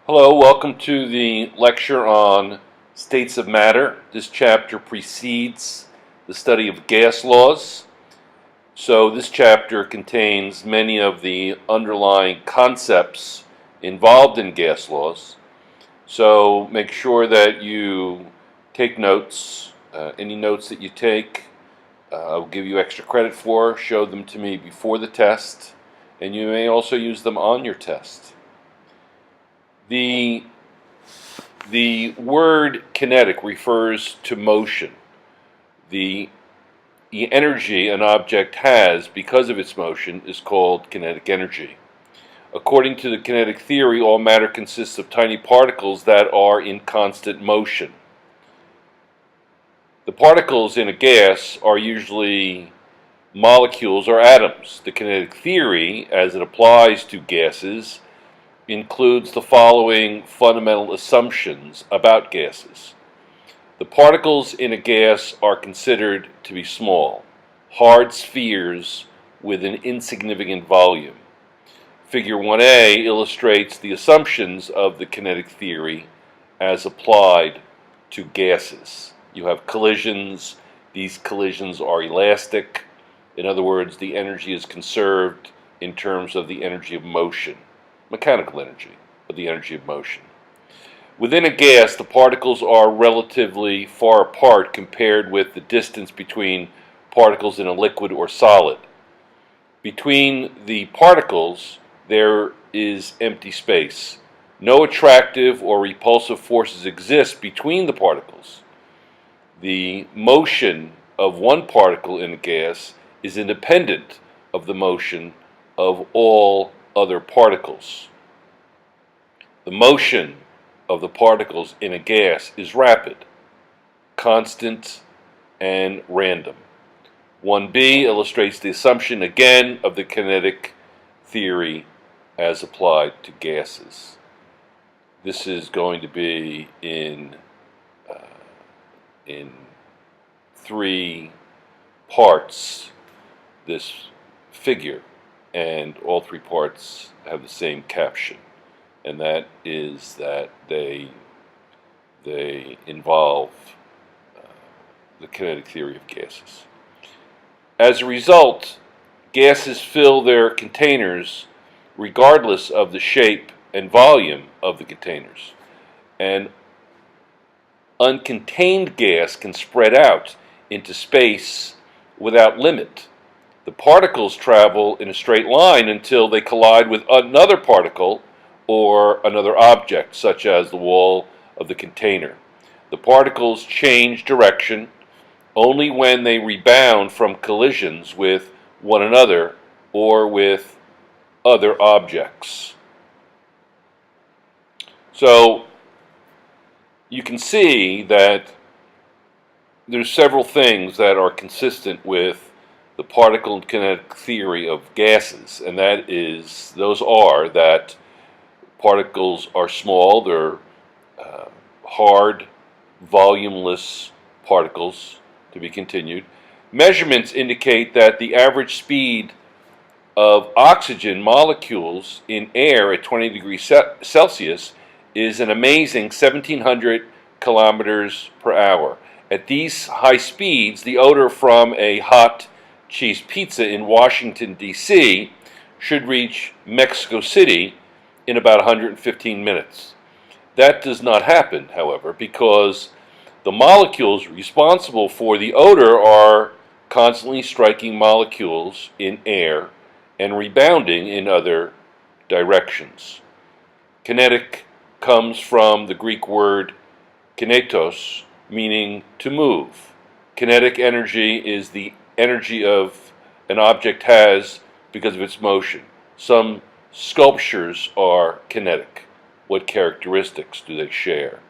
Hello, welcome to the lecture on states of matter. This chapter precedes the study of gas laws. So this chapter contains many of the underlying concepts involved in gas laws. So make sure that you take notes. Any notes that you take, I'll give you extra credit for. Show them to me before the test, and you may also use them on your test. The word kinetic refers to motion. The energy an object has because of its motion is called kinetic energy. According to the kinetic theory, all matter consists of tiny particles that are in constant motion. The particles in a gas are usually molecules or atoms. The kinetic theory, as it applies to gases, includes the following fundamental assumptions about gases. The particles in a gas are considered to be small, hard spheres with an insignificant volume. Figure 1a illustrates the assumptions of the kinetic theory as applied to gases. You have collisions. These collisions are elastic. In other words, the energy is conserved in terms of the energy of motion. Mechanical energy, but the energy of motion. Within a gas, the particles are relatively far apart compared with the distance between particles in a liquid or solid. Between the particles, there is empty space. No attractive or repulsive forces exist between the particles. The motion of one particle in a gas is independent of the motion of all other particles. The motion of the particles in a gas is rapid, constant, and random. 1b illustrates the assumption again of the kinetic theory as applied to gases. This is going to be in 3 parts, this figure. And all 3 parts have the same caption, and that is that they involve the kinetic theory of gases. As a result, gases fill their containers regardless of the shape and volume of the containers. An uncontained gas can spread out into space without limit. The particles travel in a straight line until they collide with another particle or another object, such as the wall of the container. The particles change direction only when they rebound from collisions with one another or with other objects. So you can see that there's several things that are consistent with the particle and kinetic theory of gases, and those are that particles are small, they're hard, volumeless particles, to be continued. Measurements indicate that the average speed of oxygen molecules in air at 20 degrees Celsius is an amazing 1,700 kilometers per hour. At these high speeds, the odor from a hot cheese pizza in Washington, D.C. should reach Mexico City in about 115 minutes. That does not happen, however, because the molecules responsible for the odor are constantly striking molecules in air and rebounding in other directions. Kinetic comes from the Greek word kinetos, meaning to move. Kinetic energy is the energy of an object has because of its motion. Some sculptures are kinetic. What characteristics do they share?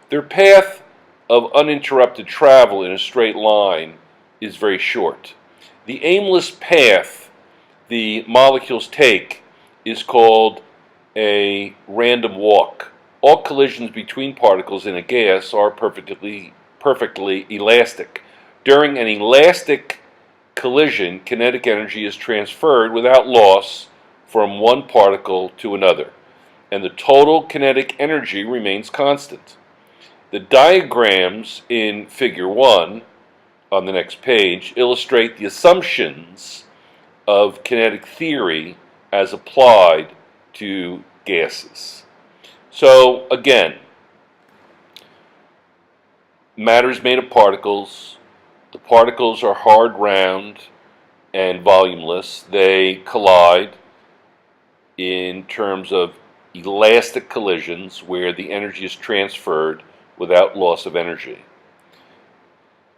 Their path of uninterrupted travel in a straight line is very short. The aimless path the molecules take is called a random walk. All collisions between particles in a gas are perfectly elastic. During an elastic collision, kinetic energy is transferred without loss from one particle to another. and the total kinetic energy remains constant. The diagrams in Figure 1 on the next page illustrate the assumptions of kinetic theory as applied to gases. So again, matter is made of particles. The particles are hard, round, and volumeless. They collide in terms of elastic collisions where the energy is transferred without loss of energy.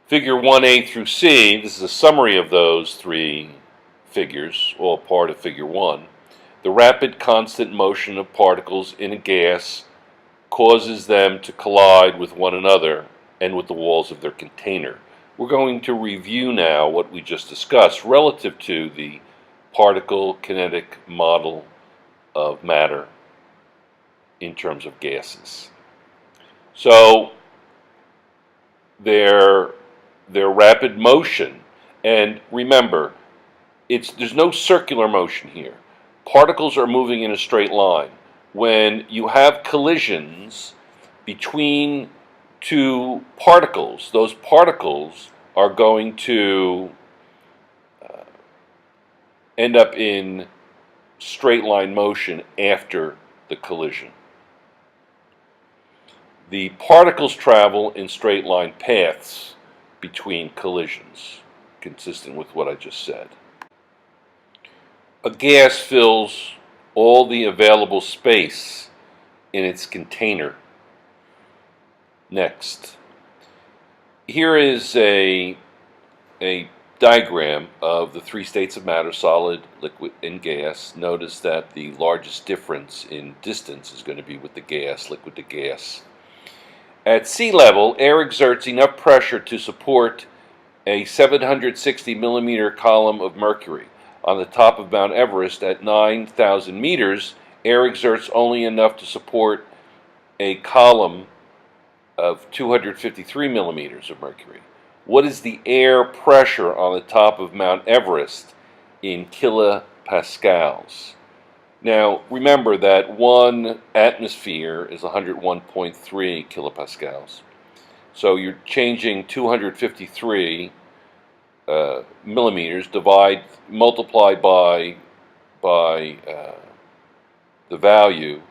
Figure 1A through C, this is a summary of those three figures, all part of Figure 1. The rapid constant motion of particles in a gas causes them to collide with one another and with the walls of their container. We're going to review now what we just discussed relative to the particle kinetic model of matter in terms of gases. So their rapid motion, and remember, there's no circular motion here. Particles are moving in a straight line. When you have collisions between two particles, those particles are going to end up in straight line motion after the collision. The particles travel in straight line paths between collisions, consistent with what I just said. A gas fills all the available space in its container. Next, here is a diagram of the three states of matter: solid, liquid, and gas. Notice that the largest difference in distance is going to be with the gas, liquid to gas. At sea level, air exerts enough pressure to support a 760 millimeter column of mercury. On the top of Mount Everest at 9,000 meters, air exerts only enough to support a column of 253 millimeters of mercury. What is the air pressure on the top of Mount Everest in kilopascals? Now, remember that 1 atmosphere is 101.3 kilopascals. So you're changing 253 millimeters, multiply by the value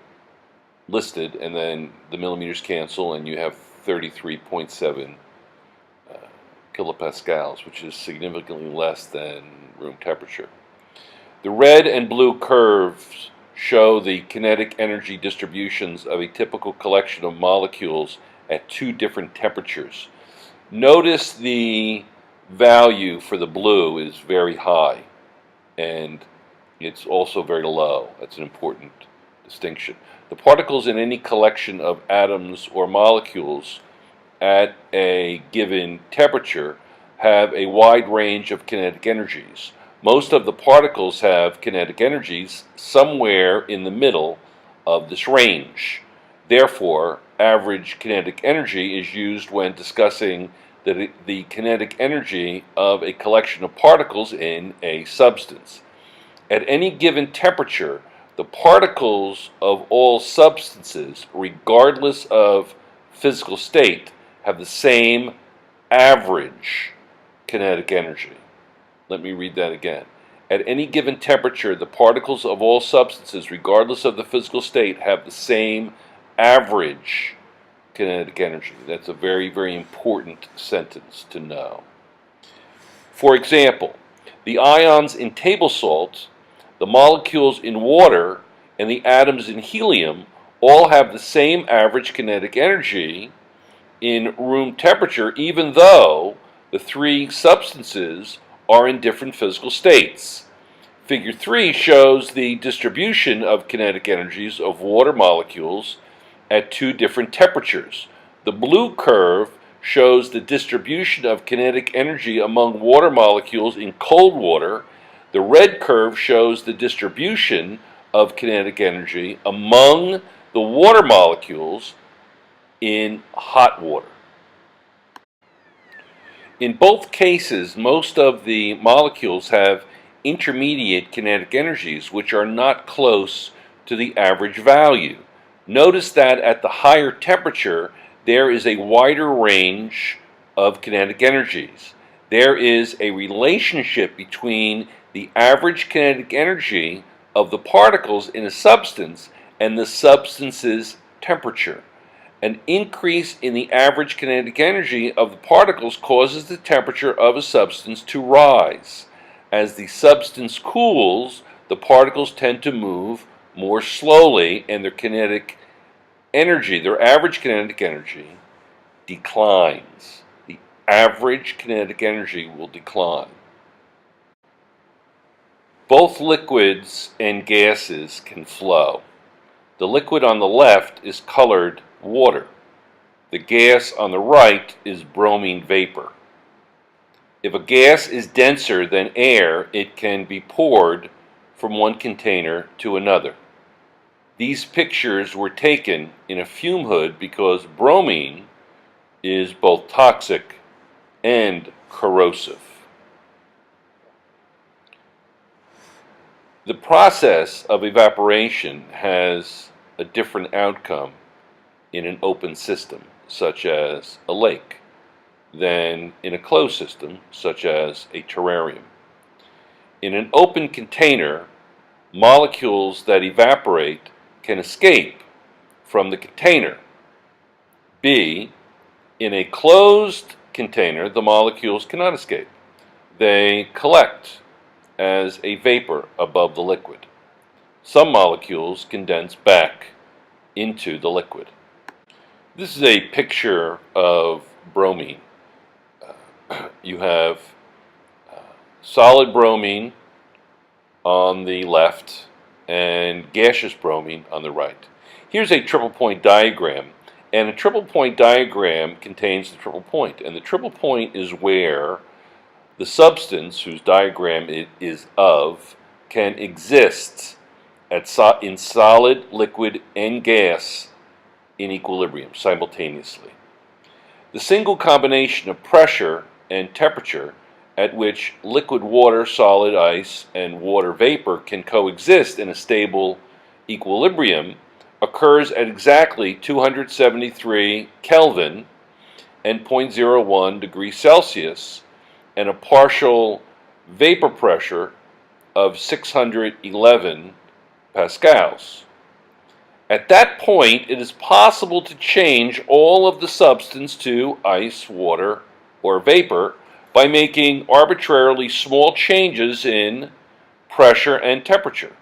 listed, and then the millimeters cancel, and you have 33.7 kilopascals, which is significantly less than room temperature. The red and blue curves show the kinetic energy distributions of a typical collection of molecules at two different temperatures. Notice the value for the blue is very high, and it's also very low. That's an important distinction. The particles in any collection of atoms or molecules at a given temperature have a wide range of kinetic energies. Most of the particles have kinetic energies somewhere in the middle of this range. Therefore, average kinetic energy is used when discussing the kinetic energy of a collection of particles in a substance. At any given temperature, the particles of all substances, regardless of physical state, have the same average kinetic energy. Let me read that again. At any given temperature, the particles of all substances, regardless of the physical state, have the same average kinetic energy. That's a very, very important sentence to know. For example, the ions in table salt, the molecules in water, and the atoms in helium all have the same average kinetic energy in room temperature, even though the three substances are in different physical states. Figure 3 shows the distribution of kinetic energies of water molecules at two different temperatures. The blue curve shows the distribution of kinetic energy among water molecules in cold water. The red curve shows the distribution of kinetic energy among the water molecules in hot water. In both cases, most of the molecules have intermediate kinetic energies which are not close to to the average value. Notice that at the higher temperature, there is a wider range of kinetic energies. There is a relationship between the average kinetic energy of the particles in a substance and the substance's temperature. An increase in the average kinetic energy of the particles causes the temperature of a substance to rise. As the substance cools, the particles tend to move more slowly, and their kinetic energy, their average kinetic energy, declines. The average kinetic energy will decline. Both liquids and gases can flow. The liquid on the left is colored water. The gas on the right is bromine vapor. If a gas is denser than air, it can be poured from one container to another. These pictures were taken in a fume hood because bromine is both toxic and corrosive. The process of evaporation has a different outcome in an open system, such as a lake, than in a closed system, such as a terrarium. In an open container, molecules that evaporate can escape from the container. B, in a closed container, the molecules cannot escape. They collect as a vapor above the liquid. Some molecules condense back into the liquid. This is a picture of bromine. You have solid bromine on the left and gaseous bromine on the right. Here's a triple point diagram, and a triple point diagram contains the triple point, and the triple point is where the substance whose diagram it is of can exist in solid, liquid, and gas in equilibrium simultaneously. The single combination of pressure and temperature at which liquid water, solid ice, and water vapor can coexist in a stable equilibrium occurs at exactly 273 Kelvin and 0.01 degrees Celsius and a partial vapor pressure of 611 pascals. At that point, it is possible to change all of the substance to ice, water, or vapor by making arbitrarily small changes in pressure and temperature.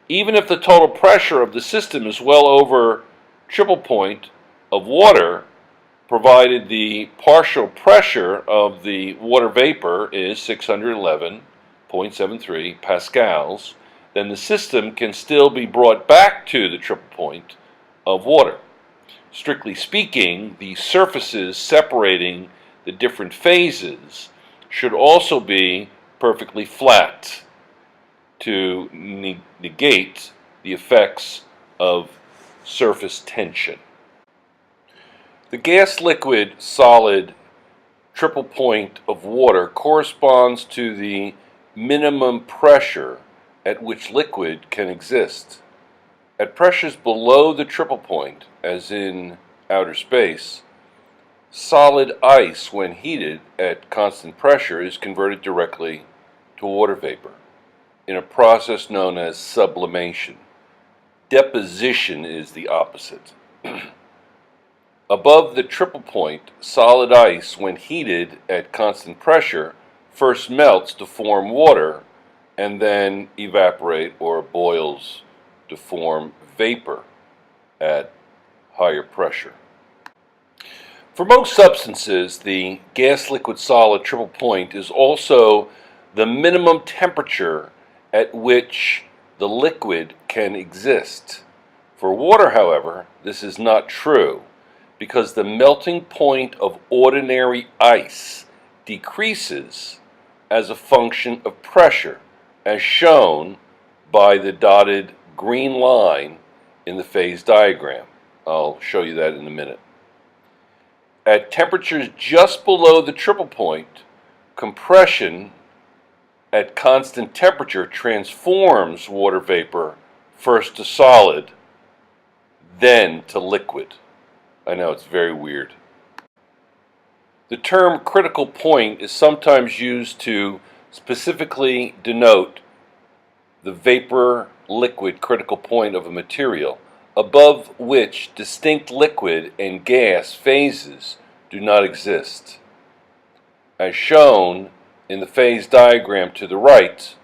Even if the total pressure of the system is well over triple point of water, provided the partial pressure of the water vapor is 611.73 pascals, then the system can still be brought back to the triple point of water. Strictly speaking, the surfaces separating the different phases should also be perfectly flat to negate the effects of surface tension. The gas, liquid, solid triple point of water corresponds to the minimum pressure at which liquid can exist. At pressures below the triple point, as in outer space, solid ice, when heated at constant pressure, is converted directly to water vapor in a process known as sublimation. Deposition is the opposite. Above the triple point, solid ice, when heated at constant pressure, first melts to form water and then evaporate or boils to form vapor at higher pressure. For most substances, the gas, liquid, solid triple point is also the minimum temperature at which the liquid can exist. For water, however, this is not true because the melting point of ordinary ice decreases as a function of pressure, as shown by the dotted green line in the phase diagram. I'll show you that in a minute. At temperatures just below the triple point, compression at constant temperature transforms water vapor first to solid, then to liquid. I know, it's very weird. The term critical point is sometimes used to specifically denote the vapor-liquid critical point of a material, above which distinct liquid and gas phases do not exist. As shown in the phase diagram to the right,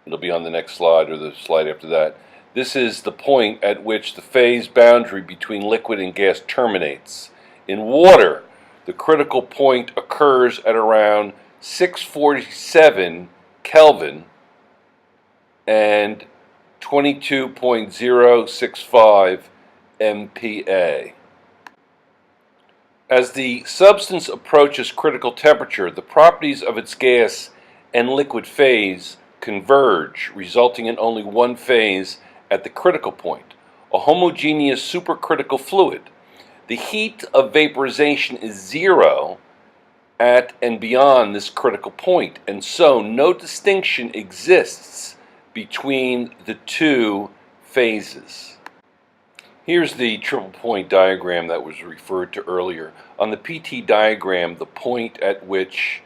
it'll be on the next slide or the slide after that, this is the point at which the phase boundary between liquid and gas terminates. In water, the critical point occurs at around 647 Kelvin and 22.065 MPa. As the substance approaches critical temperature, the properties of its gas and liquid phase converge, resulting in only one phase at the critical point, a homogeneous supercritical fluid. The heat of vaporization is zero at and beyond this critical point, and so no distinction exists between the two phases. Here's the triple point diagram that was referred to earlier. On the PT diagram, the point at which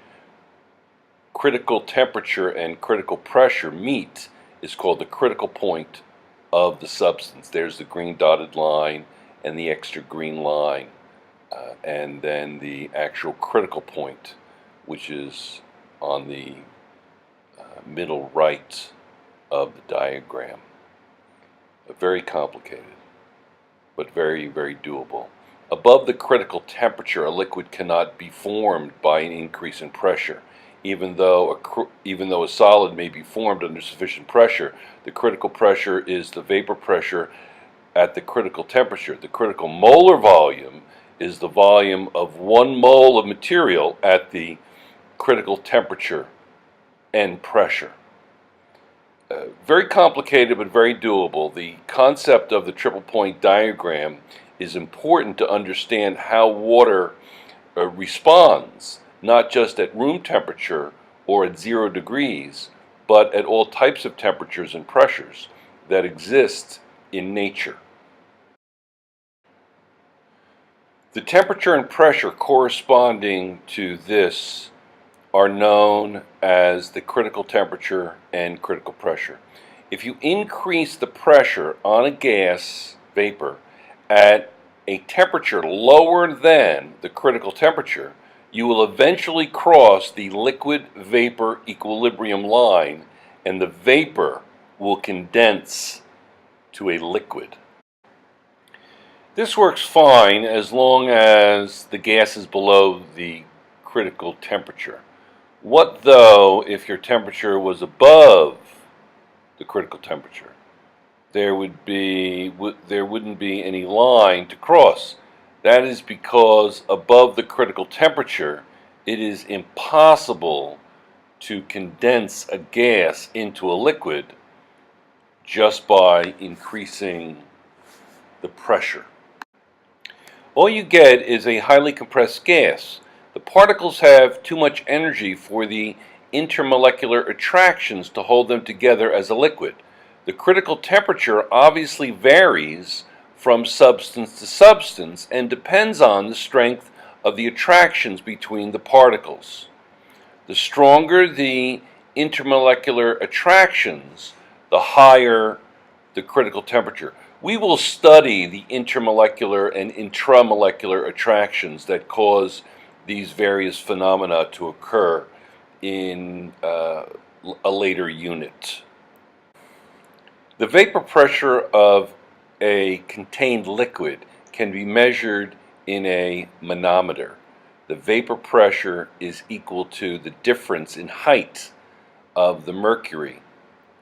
critical temperature and critical pressure meet is called the critical point of the substance. There's the green dotted line and the extra green line, and then the actual critical point, which is on the middle right of the diagram. Very complicated, but very, very doable. Above the critical temperature, a liquid cannot be formed by an increase in pressure. Even though a solid may be formed under sufficient pressure, the critical pressure is the vapor pressure at the critical temperature. The critical molar volume is the volume of 1 mole of material at the critical temperature and pressure. Very complicated, but very doable. The concept of the triple point diagram is important to understand how water responds, not just at room temperature or at 0 degrees, but at all types of temperatures and pressures that exist in nature. The temperature and pressure corresponding to this are known as the critical temperature and critical pressure. If you increase the pressure on a gas vapor at a temperature lower than the critical temperature, you will eventually cross the liquid-vapor equilibrium line, and the vapor will condense to a liquid. This works fine as long as the gas is below the critical temperature. What though if your temperature was above the critical temperature? There wouldn't be any line to cross. That is because above the critical temperature, it is impossible to condense a gas into a liquid just by increasing the pressure. All you get is a highly compressed gas. The particles have too much energy for the intermolecular attractions to hold them together as a liquid. The critical temperature obviously varies from substance to substance and depends on the strength of the attractions between the particles. The stronger the intermolecular attractions, the higher the critical temperature. We will study the intermolecular and intramolecular attractions that cause these various phenomena to occur in a later unit. The vapor pressure of a contained liquid can be measured in a manometer. The vapor pressure is equal to the difference in height of the mercury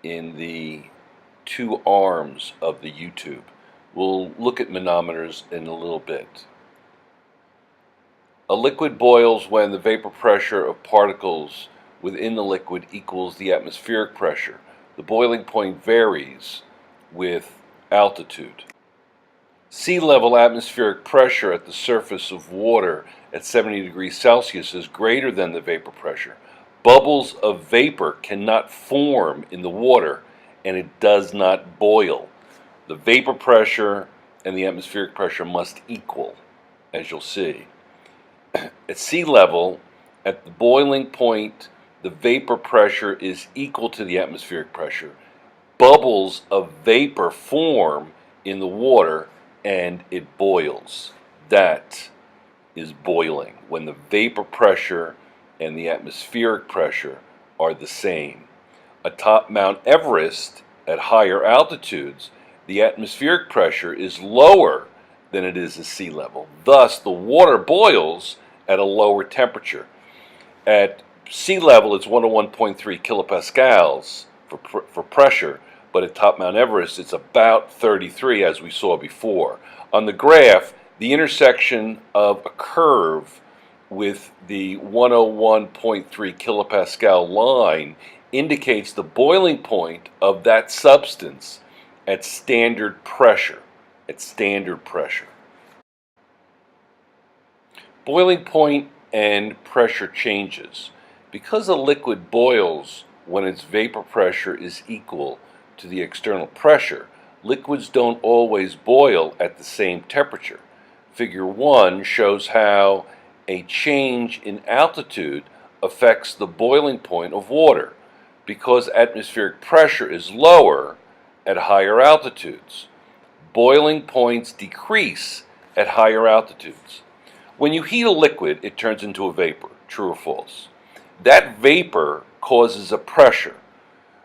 in the two arms of the U-tube. We'll look at manometers in a little bit. A liquid boils when the vapor pressure of particles within the liquid equals the atmospheric pressure. The boiling point varies with altitude. Sea level atmospheric pressure at the surface of water at 70 degrees Celsius is greater than the vapor pressure. Bubbles of vapor cannot form in the water, and it does not boil. the vapor pressure and the atmospheric pressure must equal, as you'll see. At sea level, at the boiling point, the vapor pressure is equal to the atmospheric pressure. Bubbles of vapor form in the water and it boils. That is boiling, when the vapor pressure and the atmospheric pressure are the same. Atop Mount Everest, at higher altitudes, the atmospheric pressure is lower than it is at sea level. Thus, the water boils at a lower temperature. At sea level, it's 101.3 kilopascals for pressure, but at top Mount Everest, it's about 33, as we saw before. On the graph, the intersection of a curve with the 101.3 kilopascal line indicates the boiling point of that substance at standard pressure. Boiling point and pressure changes. Because a liquid boils when its vapor pressure is equal to the external pressure, liquids don't always boil at the same temperature. Figure 1 shows how a change in altitude affects the boiling point of water, because atmospheric pressure is lower at higher altitudes. Boiling points decrease at higher altitudes. When you heat a liquid, it turns into a vapor, true or false. That vapor causes a pressure.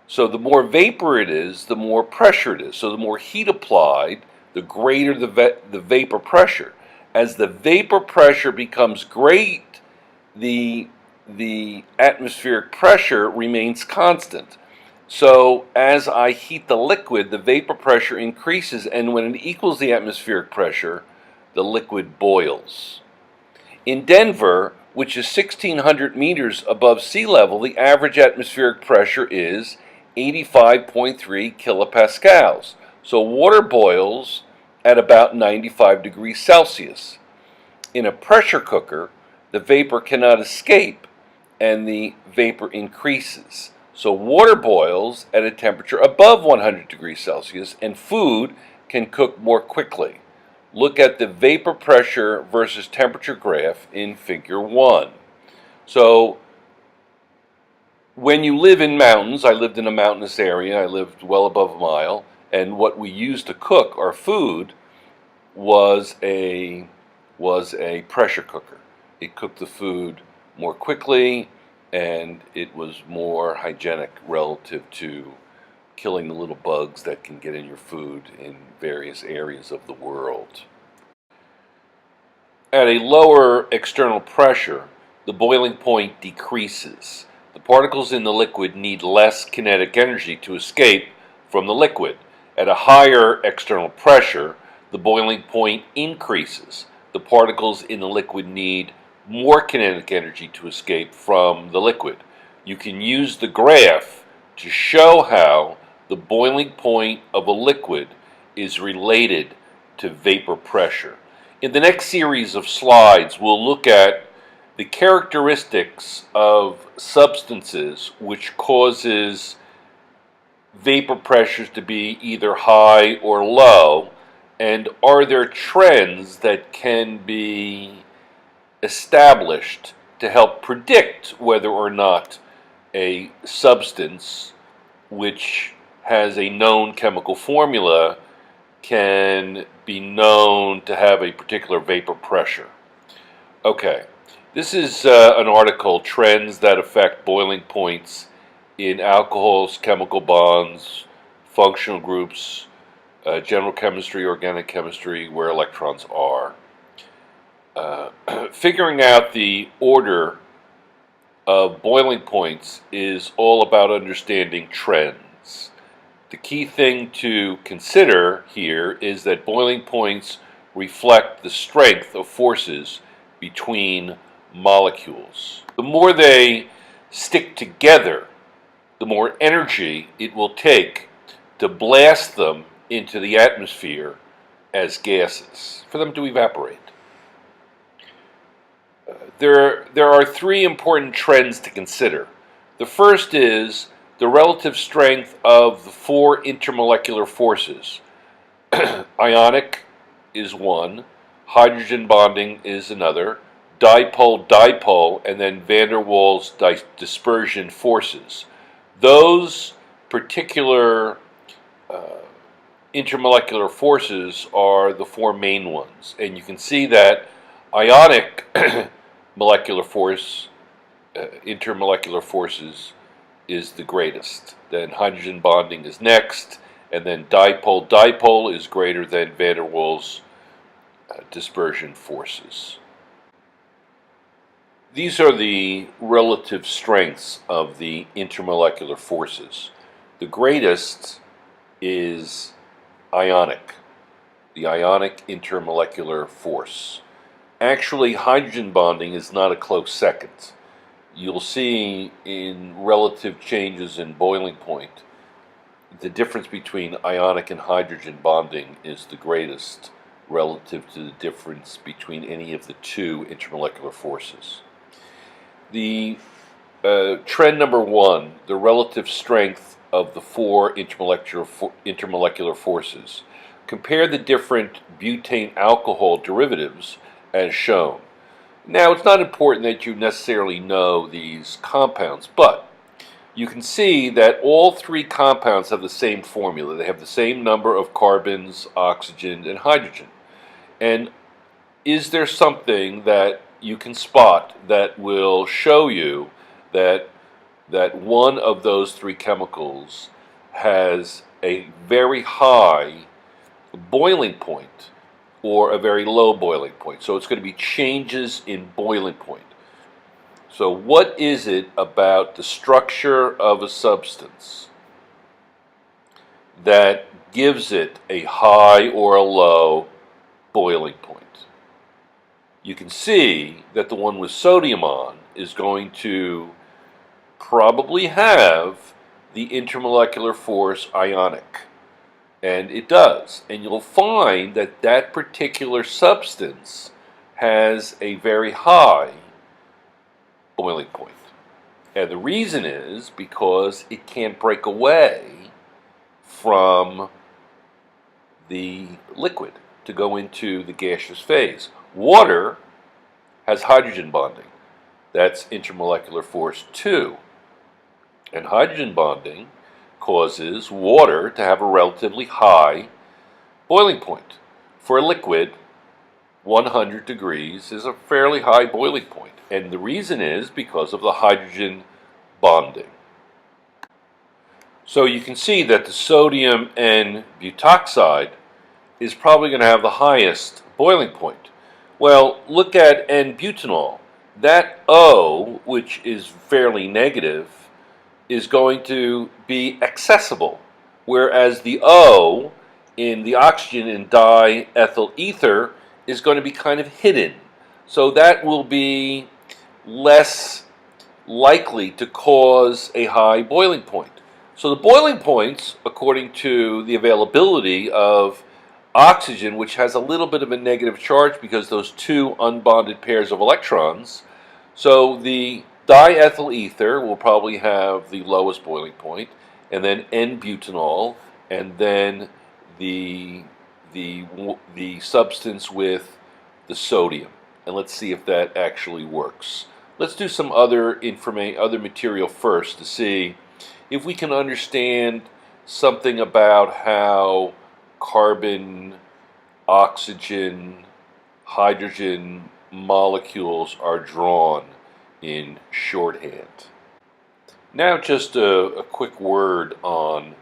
So the more vapor it is, the more pressure it is. So the more heat applied, the greater the vapor pressure. As the vapor pressure becomes great, the atmospheric pressure remains constant. So as I heat the liquid, the vapor pressure increases, and when it equals the atmospheric pressure, the liquid boils. In Denver, which is 1,600 meters above sea level, the average atmospheric pressure is 85.3 kilopascals. So water boils at about 95 degrees Celsius. In a pressure cooker, the vapor cannot escape and the vapor increases. So water boils at a temperature above 100 degrees Celsius, and food can cook more quickly. Look at the vapor pressure versus temperature graph in figure 1. So when you live in mountains, I lived in a mountainous area, I lived well above a mile, and what we used to cook our food was a pressure cooker. It cooked the food more quickly, and it was more hygienic relative to killing the little bugs that can get in your food in various areas of the world. At a lower external pressure, the boiling point decreases. The particles in the liquid need less kinetic energy to escape from the liquid. At a higher external pressure, the boiling point increases. The particles in the liquid need more kinetic energy to escape from the liquid. You can use the graph to show how the boiling point of a liquid is related to vapor pressure. In the next series of slides, we'll look at the characteristics of substances which causes vapor pressures to be either high or low, and are there trends that can be established to help predict whether or not a substance which has a known chemical formula can be known to have a particular vapor pressure. Okay, this is an article, Trends That Affect Boiling Points in Alcohols, Chemical Bonds, Functional Groups, General Chemistry, Organic Chemistry, Where Electrons Are. Figuring out the order of boiling points is all about understanding trends. The key thing to consider here is that boiling points reflect the strength of forces between molecules. The more they stick together, the more energy it will take to blast them into the atmosphere as gases, for them to evaporate. There are three important trends to consider. The first is the relative strength of the four intermolecular forces. Ionic is one, hydrogen bonding is another, dipole, and then van der Waals dispersion forces. Those particular intermolecular forces are the four main ones. And you can see that ionic molecular force, intermolecular forces, is the greatest. Then hydrogen bonding is next, and then dipole is greater than van der Waals dispersion forces. These are the relative strengths of the intermolecular forces. The greatest is ionic, the ionic intermolecular force. Actually, hydrogen bonding is not a close second. You'll see in relative changes in boiling point, the difference between ionic and hydrogen bonding is the greatest relative to the difference between any of the two intermolecular forces. The trend number one, the relative strength of the four intermolecular forces. Compare the different butane alcohol derivatives as shown. Now, it's not important that you necessarily know these compounds, but you can see that all three compounds have the same formula. They have the same number of carbons, oxygen, and hydrogen. And is there something that you can spot that will show you that one of those three chemicals has a very high boiling point or a very low boiling point? So it's going to be changes in boiling point. So what is it about the structure of a substance that gives it a high or a low boiling point? You can see that the one with sodium on is going to probably have the intermolecular force ionic. And it does. And you'll find that that particular substance has a very high boiling point. And the reason is because it can't break away from the liquid to go into the gaseous phase. Water has hydrogen bonding. That's intermolecular force 2. And hydrogen bonding causes water to have a relatively high boiling point. For a liquid, 100 degrees is a fairly high boiling point. And the reason is because of the hydrogen bonding. So you can see that the sodium N butoxide is probably going to have the highest boiling point. Well, look at N-butanol. That O, which is fairly negative, is going to be accessible, whereas the O in the oxygen in diethyl ether is going to be kind of hidden. So that will be less likely to cause a high boiling point. So the boiling points, according to the availability of oxygen, which has a little bit of a negative charge because those two unbonded pairs of electrons, so the diethyl ether will probably have the lowest boiling point, and then N-butanol, and then the substance with the sodium. And let's see if that actually works. Let's do some other material first to see if we can understand something about how carbon, oxygen, hydrogen molecules are drawn in shorthand. Now just a quick word on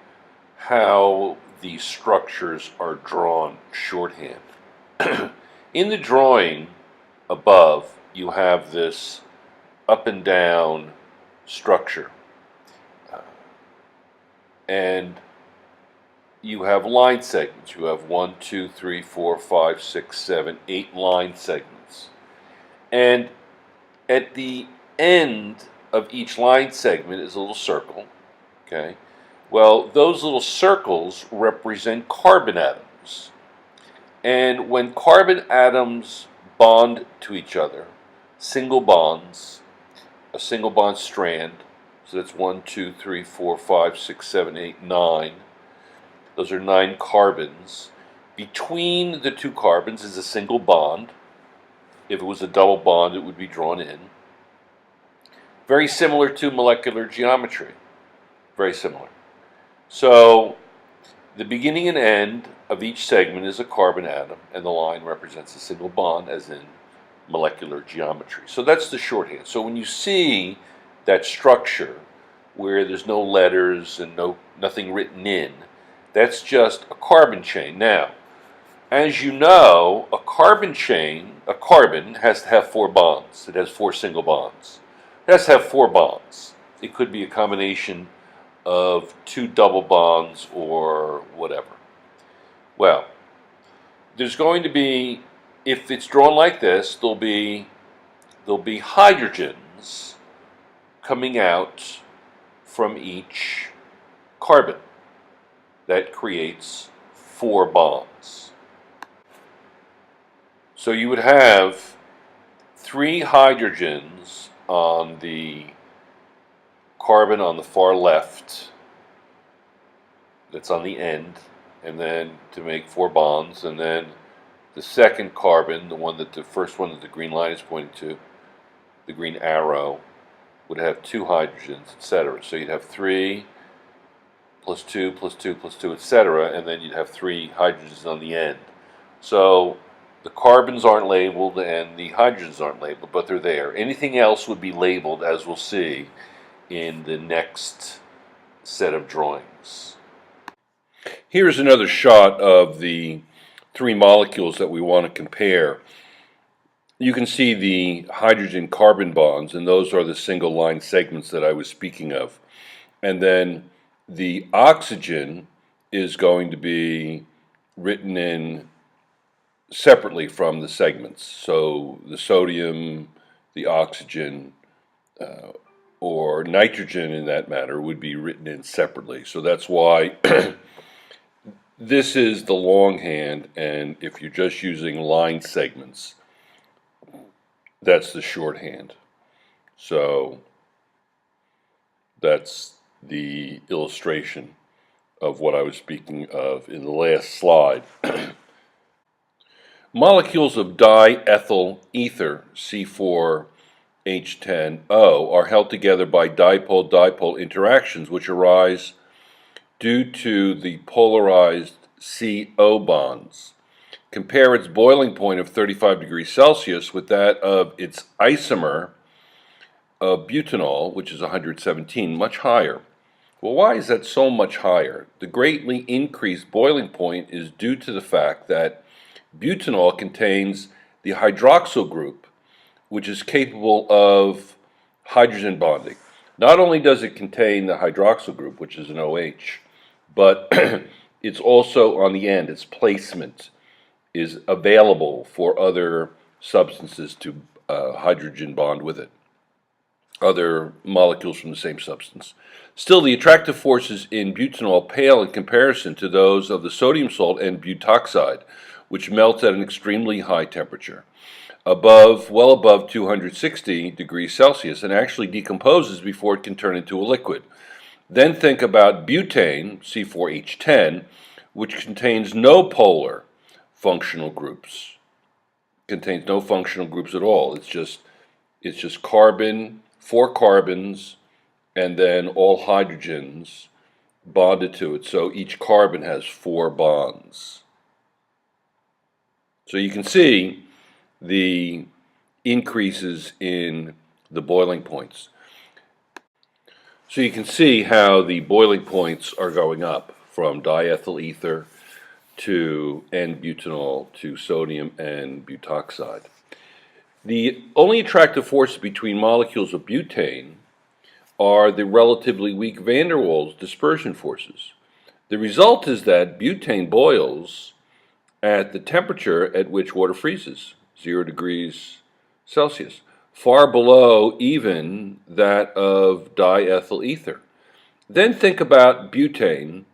how these structures are drawn shorthand. In the drawing above, you have this up and down structure. And you have line segments. You have 1, 2, 3, 4, 5, 6, 7, 8 line segments. And at the end of each line segment is a little circle. Okay? Well, those little circles represent carbon atoms. And when carbon atoms bond to each other, single bonds, a single bond strand, so that's 1, 2, 3, 4, 5, 6, 7, 8, 9. Those are 9 carbons. Between the two carbons is a single bond. If it was a double bond, it would be drawn in. Very similar to molecular geometry. Very similar. So the beginning and end of each segment is a carbon atom, and the line represents a single bond, as in molecular geometry. So that's the shorthand. So when you see that structure where there's no letters and nothing written in, that's just a carbon chain. Now, as you know, a carbon has to have 4 bonds. It has 4 single bonds. It has to have 4 bonds. It could be a combination of 2 double bonds or whatever. Well, there's going to be, if it's drawn like this, there'll be hydrogens coming out from each carbon. That creates 4 bonds. So you would have 3 hydrogens on the carbon on the far left, that's on the end, and then to make 4 bonds, and then the second carbon, the first one that the green line is pointing to, the green arrow, would have 2 hydrogens, etc. So you'd have 3 plus 2 plus 2 plus 2, etc., and then you'd have 3 hydrogens on the end. So the carbons aren't labeled and the hydrogens aren't labeled, but they're there. Anything else would be labeled, as we'll see in the next set of drawings. Here's another shot of the 3 molecules that we want to compare. You can see the hydrogen-carbon bonds, and those are the single line segments that I was speaking of. And then the oxygen is going to be written in separately from the segments. So the sodium, the oxygen, or nitrogen in that matter would be written in separately. So that's why this is the longhand, and if you're just using line segments, that's the shorthand. So that's the illustration of what I was speaking of in the last slide. Molecules of diethyl ether, C4H10O, are held together by dipole-dipole interactions which arise due to the polarized CO bonds. Compare its boiling point of 35 degrees Celsius with that of its isomer of butanol, which is 117, much higher. Well, why is that so much higher? The greatly increased boiling point is due to the fact that butanol contains the hydroxyl group, which is capable of hydrogen bonding. Not only does it contain the hydroxyl group, which is an OH, but it's also on the end, its placement is available for other substances to hydrogen bond with it, other molecules from the same substance. Still, the attractive forces in butanol pale in comparison to those of the sodium salt and butoxide, which melts at an extremely high temperature, well above 260 degrees Celsius, and actually decomposes before it can turn into a liquid. Then think about butane, C4H10, which contains no polar functional groups. Contains no functional groups at all. It's just carbon, 4 carbons, and then all hydrogens bonded to it. So each carbon has 4 bonds. So you can see the increases in the boiling points. So you can see how the boiling points are going up from diethyl ether to N-butanol to sodium and butoxide. The only attractive forces between molecules of butane are the relatively weak van der Waals dispersion forces. The result is that butane boils at the temperature at which water freezes, 0 degrees Celsius, far below even that of diethyl ether. Then think about butane,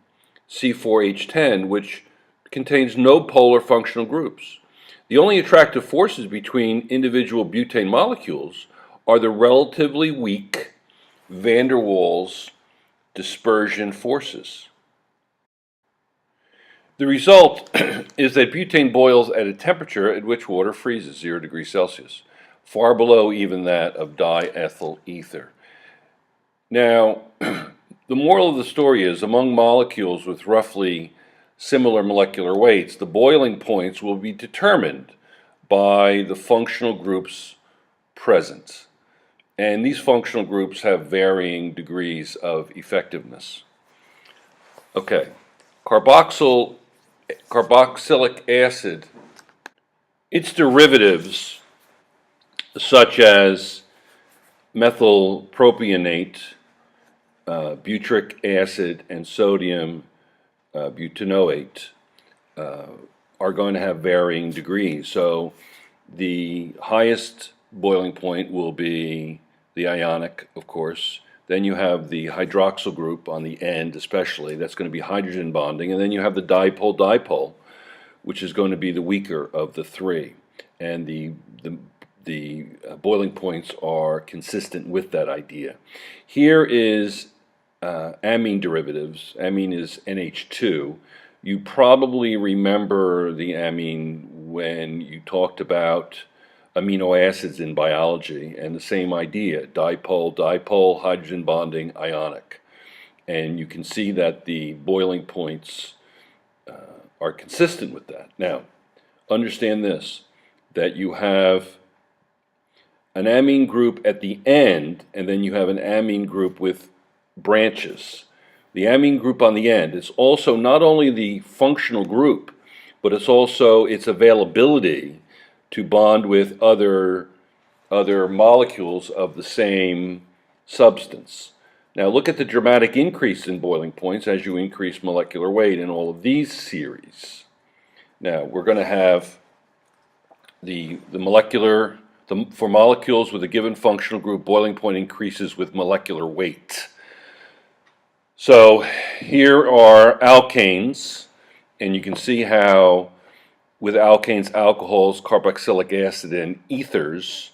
C4H10, which contains no polar functional groups. The only attractive forces between individual butane molecules are the relatively weak van der Waals dispersion forces. The result is that butane boils at a temperature at which water freezes, 0 degrees Celsius, far below even that of diethyl ether. Now, the moral of the story is, among molecules with roughly similar molecular weights, the boiling points will be determined by the functional groups present. And these functional groups have varying degrees of effectiveness. Okay, carboxylic acid, its derivatives, such as methylpropionate, butyric acid, and sodium butanoate, are going to have varying degrees. So the highest boiling point will be the ionic, of course. Then you have the hydroxyl group on the end, especially. That's going to be hydrogen bonding. And then you have the dipole, which is going to be the weaker of the three. And the boiling points are consistent with that idea. Here is amine derivatives. Amine is NH2. You probably remember the amine when you talked about amino acids in biology, and the same idea, dipole, hydrogen bonding, ionic. And you can see that the boiling points are consistent with that. Now, understand this, that you have an amine group at the end, and then you have an amine group with branches. The amine group on the end is also not only the functional group, but it's also its availability to bond with other molecules of the same substance. Now look at the dramatic increase in boiling points as you increase molecular weight in all of these series. Now we're going to have for molecules with a given functional group, boiling point increases with molecular weight. So here are alkanes, and you can see how with alkanes, alcohols, carboxylic acid, and ethers,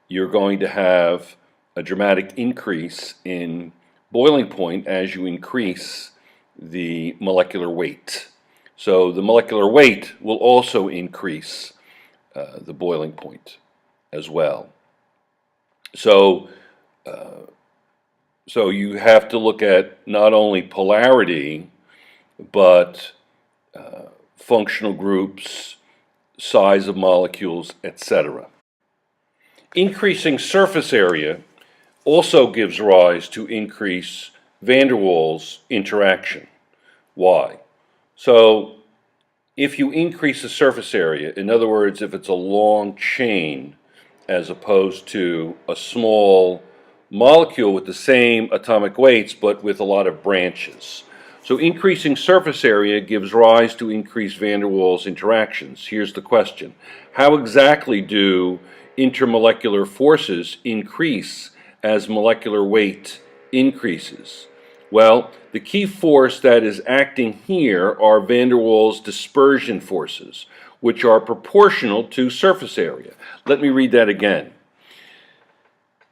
you're going to have a dramatic increase in boiling point as you increase the molecular weight. So the molecular weight will also increase the boiling point as well. So you have to look at not only polarity, but functional groups, size of molecules, etc. Increasing surface area also gives rise to increased van der Waals interaction. Why? So if you increase the surface area, in other words, if it's a long chain as opposed to a small molecule with the same atomic weights but with a lot of branches. So increasing surface area gives rise to increased van der Waals interactions. Here's the question. How exactly do intermolecular forces increase as molecular weight increases? Well, the key force that is acting here are van der Waals dispersion forces, which are proportional to surface area. Let me read that again.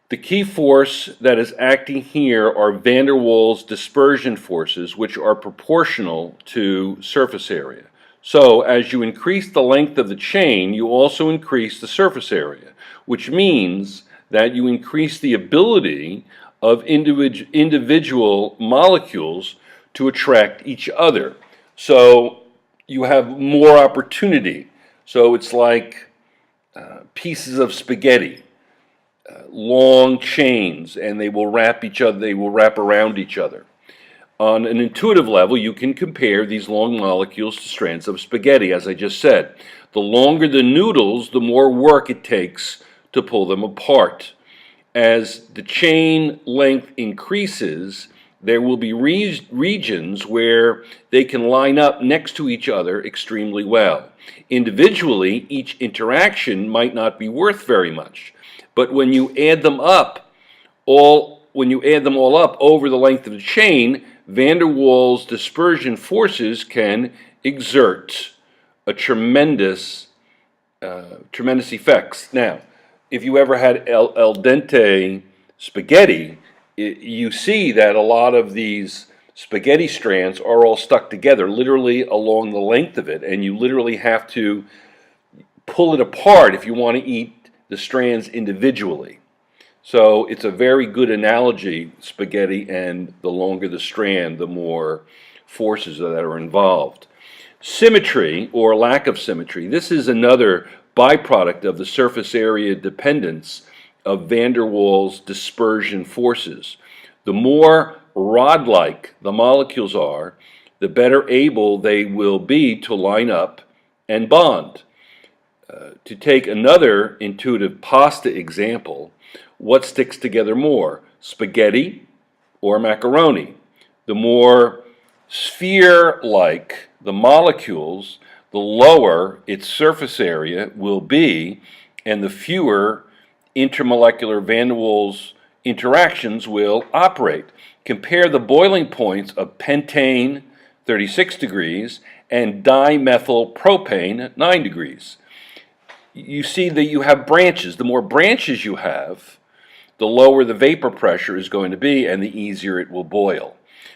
The key force that is acting here are van der Waals dispersion forces, which are proportional to surface area. So, as you increase the length of the chain, you also increase the surface area, which means that you increase the ability of individual molecules to attract each other. So, you have more opportunity. So, it's like pieces of spaghetti. Long chains, and they will wrap around each other. On an intuitive level, you can compare these long molecules to strands of spaghetti, as I just said. The longer the noodles, the more work it takes to pull them apart. As the chain length increases, there will be regions where they can line up next to each other extremely well. Individually, each interaction might not be worth very much. But when you add them all up over the length of the chain, van der Waals dispersion forces can exert a tremendous effects. Now, if you ever had al dente spaghetti, you see that a lot of these Spaghetti strands are all stuck together, literally along the length of it, and you literally have to pull it apart if you want to eat the strands individually. So it's a very good analogy, spaghetti, and the longer the strand, the more forces that are involved. Symmetry, or lack of symmetry, this is another byproduct of the surface area dependence of van der Waals dispersion forces. The more rod-like the molecules are, the better able they will be to line up and bond. To take another intuitive pasta example, what sticks together more, spaghetti or macaroni? The more sphere-like the molecules, the lower its surface area will be, and the fewer intermolecular van der Waals interactions will operate. Compare the boiling points of pentane, 36 degrees, and dimethylpropane, 9 degrees. You see that you have branches. The more branches you have, the lower the vapor pressure is going to be and the easier it will boil.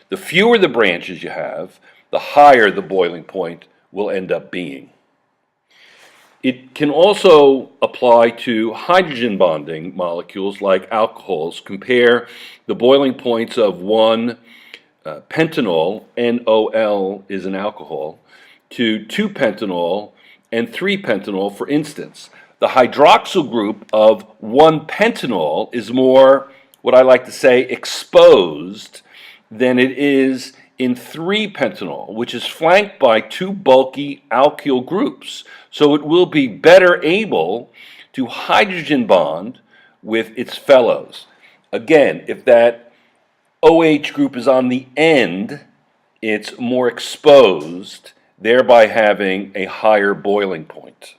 The fewer the branches you have, the higher the boiling point will end up being. It can also apply to hydrogen bonding molecules like alcohols. Compare the boiling points of one pentanol, NOL is an alcohol, to 2-pentanol and 3-pentanol, for instance. The hydroxyl group of 1-pentanol is more, what I like to say, exposed than it is in 3-pentanol, which is flanked by 2 bulky alkyl groups. So it will be better able to hydrogen bond with its fellows. Again, if that OH group is on the end, it's more exposed, thereby having a higher boiling point.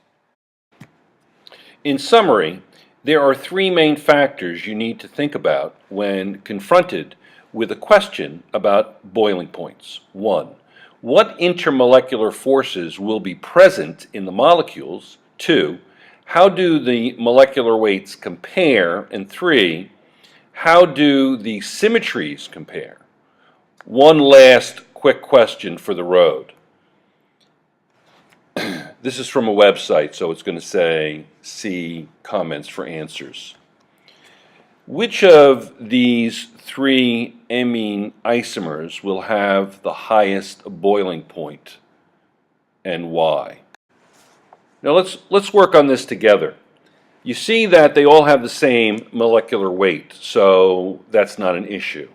In summary, there are 3 main factors you need to think about when confronted with a question about boiling points. 1. What intermolecular forces will be present in the molecules? 2. How do the molecular weights compare? And 3. How do the symmetries compare? One last quick question for the road. This is from a website, so it's going to say, see comments for answers. Which of these 3 amine isomers will have the highest boiling point, and why? Now let's work on this together. You see that they all have the same molecular weight, so that's not an issue.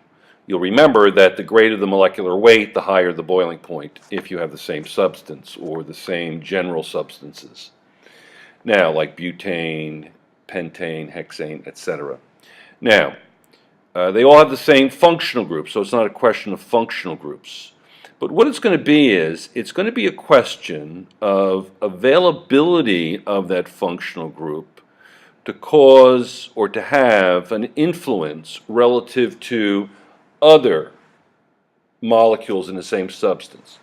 You'll remember that the greater the molecular weight, the higher the boiling point if you have the same substance or the same general substances. Now, like butane, pentane, hexane, etc. Now, they all have the same functional group, so it's not a question of functional groups. But what it's going to be is, it's going to be a question of availability of that functional group to cause or to have an influence relative to other molecules in the same substance.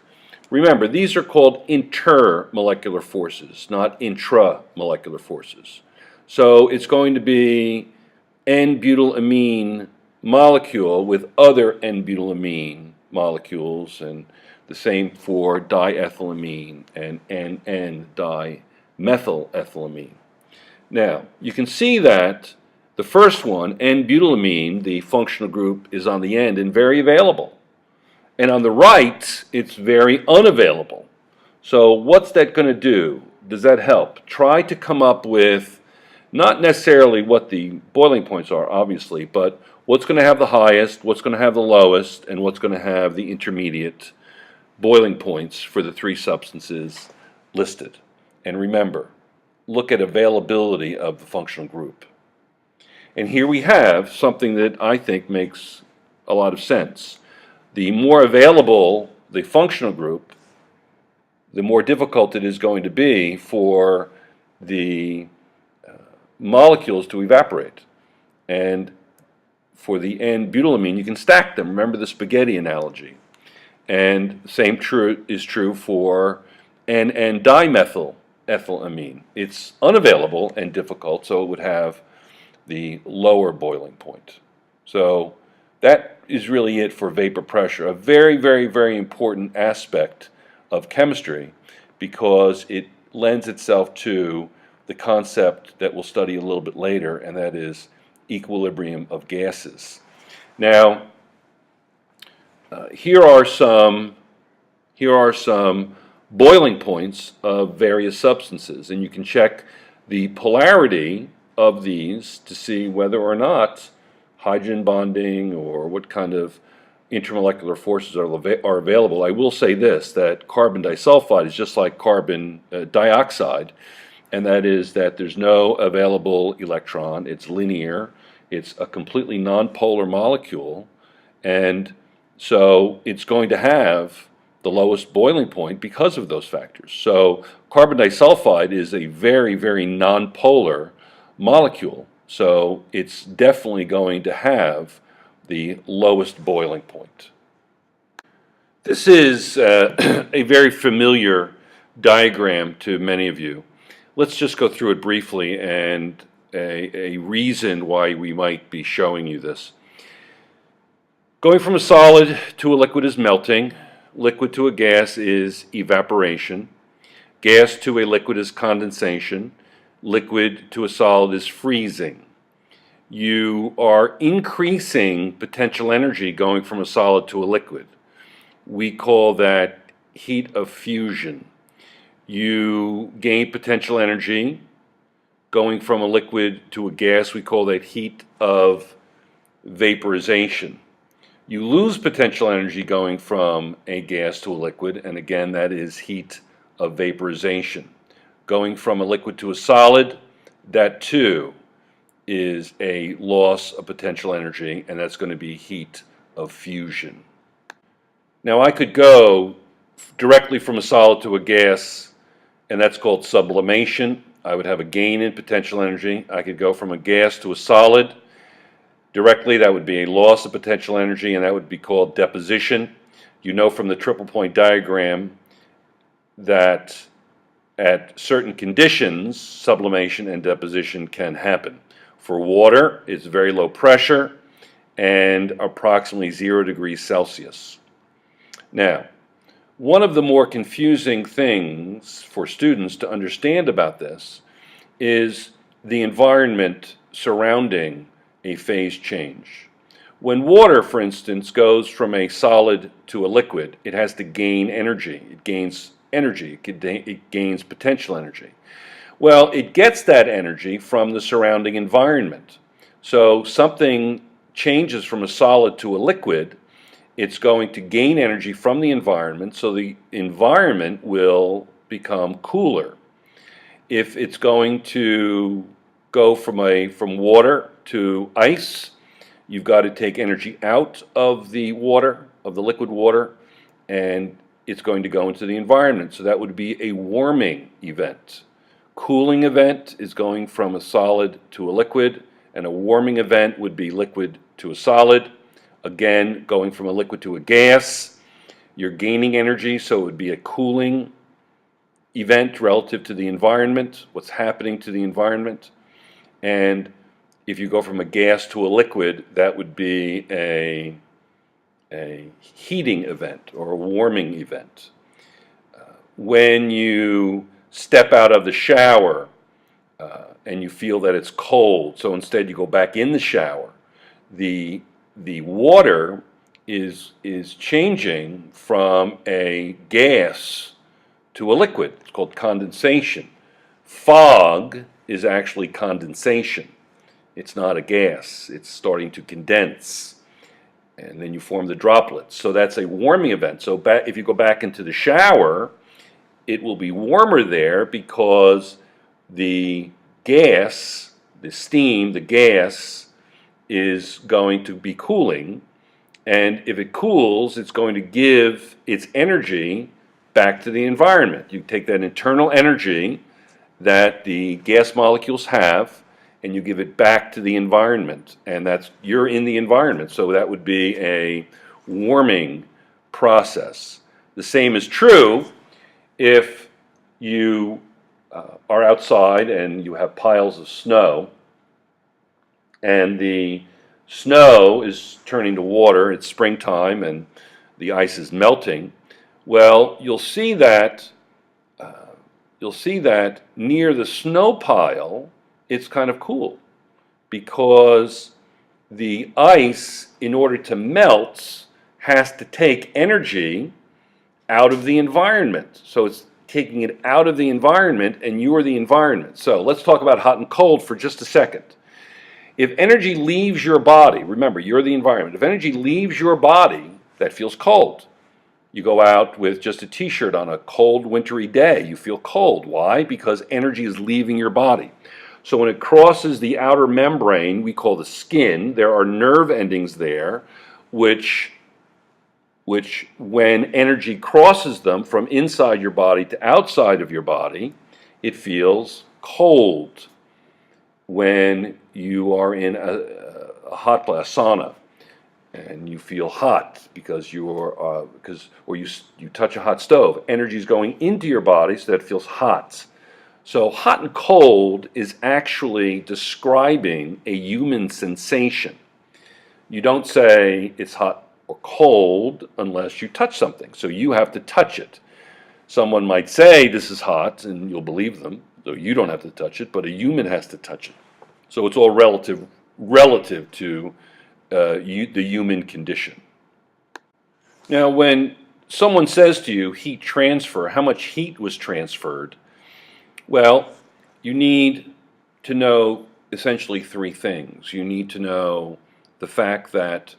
Remember, these are called intermolecular forces, not intramolecular forces. So it's going to be N-butylamine molecule with other N-butylamine molecules, and the same for diethylamine and N-dimethylethylamine. Now, you can see that the first one, N-butylamine, the functional group, is on the end and very available. And on the right, it's very unavailable. So what's that going to do? Does that help? Try to come up with not necessarily what the boiling points are, obviously, but what's going to have the highest, what's going to have the lowest, and what's going to have the intermediate boiling points for the 3 substances listed. And remember, look at availability of the functional group. And here we have something that I think makes a lot of sense. The more available the functional group, the more difficult it is going to be for the molecules to evaporate. And for the N-butylamine, you can stack them. Remember the spaghetti analogy. And the same is true for N-dimethylethylamine. It's unavailable and difficult, so it would have the lower boiling point. So that is really it for vapor pressure. A very, very, very important aspect of chemistry, because it lends itself to the concept that we'll study a little bit later, and that is equilibrium of gases. Now, here are some boiling points of various substances, and you can check the polarity of these to see whether or not hydrogen bonding or what kind of intermolecular forces are available. I will say this, that carbon disulfide is just like carbon dioxide, and that is that there's no available electron. It's linear. It's a completely nonpolar molecule, and so it's going to have the lowest boiling point because of those factors. So carbon disulfide is a very, very nonpolar molecule, so it's definitely going to have the lowest boiling point. This is a very familiar diagram to many of you. Let's just go through it briefly, and a reason why we might be showing you this. Going from a solid to a liquid is melting. Liquid to a gas is evaporation. Gas to a liquid is condensation. Liquid to a solid is freezing. You are increasing potential energy going from a solid to a liquid. We call that heat of fusion. You gain potential energy going from a liquid to a gas. We call that heat of vaporization. You lose potential energy going from a gas to a liquid, and again, that is heat of vaporization. Going from a liquid to a solid, that too is a loss of potential energy, and that's going to be heat of fusion. Now, I could go directly from a solid to a gas, and that's called sublimation. I would have a gain in potential energy. I could go from a gas to a solid directly. That would be a loss of potential energy, and that would be called deposition. You know from the triple point diagram that at certain conditions, sublimation and deposition can happen. For water, it's very low pressure and approximately 0 degrees Celsius. Now, one of the more confusing things for students to understand about this is the environment surrounding a phase change. When water, for instance, goes from a solid to a liquid, it has to gain energy. It gains energy. It gains potential energy. Well, it gets that energy from the surrounding environment. So something changes from a solid to a liquid, it's going to gain energy from the environment, so the environment will become cooler. If it's going to go from water to ice, you've got to take energy out of the water, of the liquid water, and it's going to go into the environment. So that would be a warming event. Cooling event is going from a solid to a liquid, and a warming event would be liquid to a solid. Again, going from a liquid to a gas, you're gaining energy, so it would be a cooling event relative to the environment, what's happening to the environment. And if you go from a gas to a liquid, that would be a heating event or a warming event. When you step out of the shower and you feel that it's cold, so instead you go back in the shower, the water is changing from a gas to a liquid. It's called condensation. Fog is actually condensation. It's not a gas. It's starting to condense, and then you form the droplets. So that's a warming event. So if you go back into the shower, it will be warmer there because the gas, the steam, the gas is going to be cooling, and if it cools, it's going to give its energy back to the environment. You take that internal energy that the gas molecules have, and you give it back to the environment, and you're in the environment, so that would be a warming process. The same is true if you are outside and you have piles of snow, and the Snow is turning to water. It's springtime and the ice is melting. Well, you'll see that near the snow pile, it's kind of cool because the ice, in order to melt, has to take energy out of the environment. So it's taking it out of the environment, and you're the environment. So let's talk about hot and cold for just a second. If energy leaves your body, remember, you're the environment. If energy leaves your body, that feels cold. You go out with just a t-shirt on a cold, wintry day, you feel cold. Why? Because energy is leaving your body. So when it crosses the outer membrane, we call the skin, there are nerve endings there, which when energy crosses them from inside your body to outside of your body, it feels cold. When you are in a hot sauna and you feel hot because you touch a hot stove, energy is going into your body, so that it feels hot. So hot and cold is actually describing a human sensation. You don't say it's hot or cold unless you touch something. So you have to touch it. Someone might say this is hot, and you'll believe them, though you don't have to touch it, but a human has to touch it. So it's all relative to the human condition. Now, when someone says to you, heat transfer, how much heat was transferred? Well, you need to know essentially three things. You need to know the fact that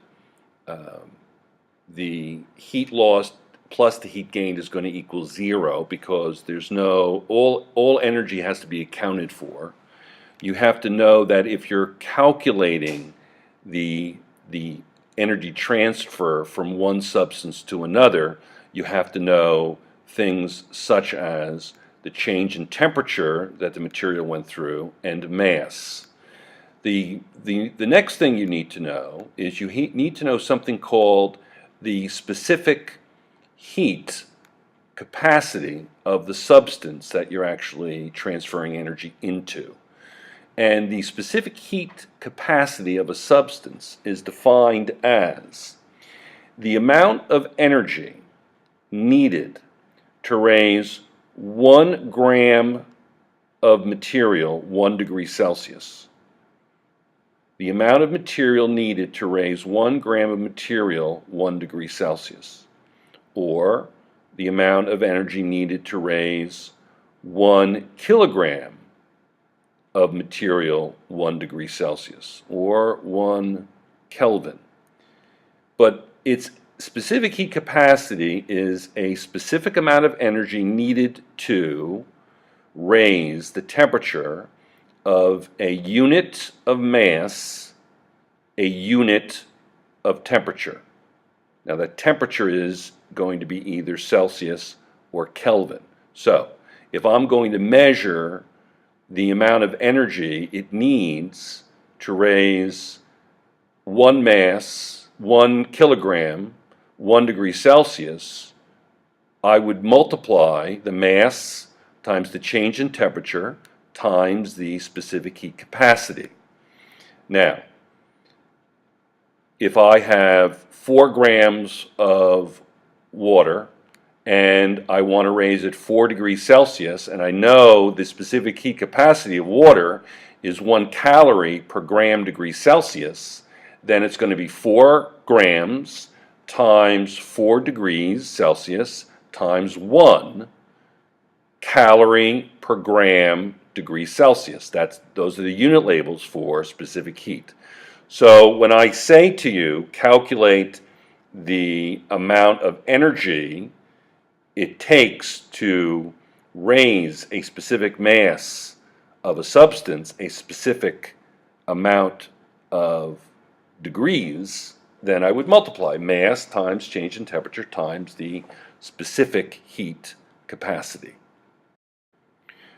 the heat lost plus the heat gained is going to equal zero, because there's all energy has to be accounted for. You have to know that if you're calculating the energy transfer from one substance to another, you have to know things such as the change in temperature that the material went through and mass. The next thing you need to know is you need to know something called the specific heat capacity of the substance that you're actually transferring energy into. And the specific heat capacity of a substance is defined as the amount of energy needed to raise 1 gram of material 1 degree Celsius. The amount of material needed to raise 1 gram of material 1 degree Celsius. Or the amount of energy needed to raise 1 kilogram of material 1 degree Celsius, or 1 Kelvin. But its specific heat capacity is a specific amount of energy needed to raise the temperature of a unit of mass, a unit of temperature. Now that temperature is going to be either Celsius or Kelvin. So if I'm going to measure the amount of energy it needs to raise 1 mass, 1 kilogram, 1 degree Celsius, I would multiply the mass times the change in temperature times the specific heat capacity. Now, if I have 4 grams of water and I want to raise it 4 degrees Celsius, and I know the specific heat capacity of water is 1 calorie per gram degree Celsius, then it's going to be 4 grams times 4 degrees Celsius times 1 calorie per gram degree Celsius. Those are the unit labels for specific heat. So when I say to you, calculate the amount of energy it takes to raise a specific mass of a substance, a specific amount of degrees, then I would multiply mass times change in temperature times the specific heat capacity.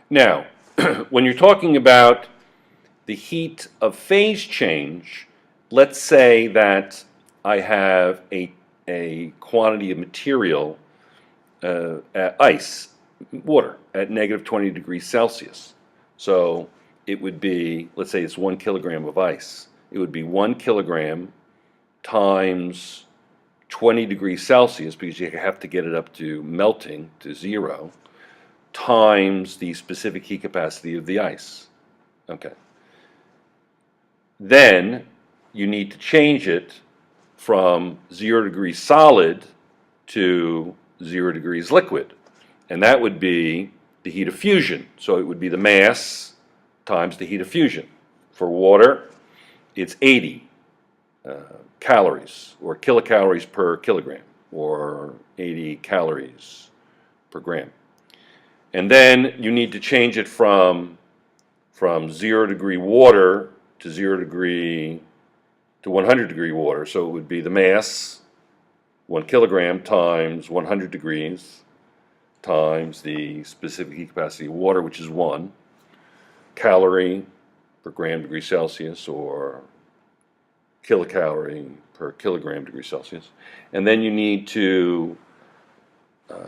Now, when you're talking about the heat of phase change, let's say that I have a quantity of material, ice, water, at negative 20 degrees Celsius. So it would be, let's say it's 1 kilogram of ice. it would be 1 kilogram times 20 degrees Celsius, because you have to get it up to melting to 0, times the specific heat capacity of the ice. Okay. Then you need to change it from 0 degrees solid to 0 degrees liquid. And that would be the heat of fusion. So it would be the mass times the heat of fusion. For water, it's 80 calories or kilocalories per kilogram, or 80 calories per gram. And then you need to change it from 0 degree water to 100 degree water. So it would be the mass, 1 kilogram times 100 degrees times the specific heat capacity of water, which is 1 calorie per gram degree Celsius, or kilocalorie per kilogram degree Celsius. And then you need to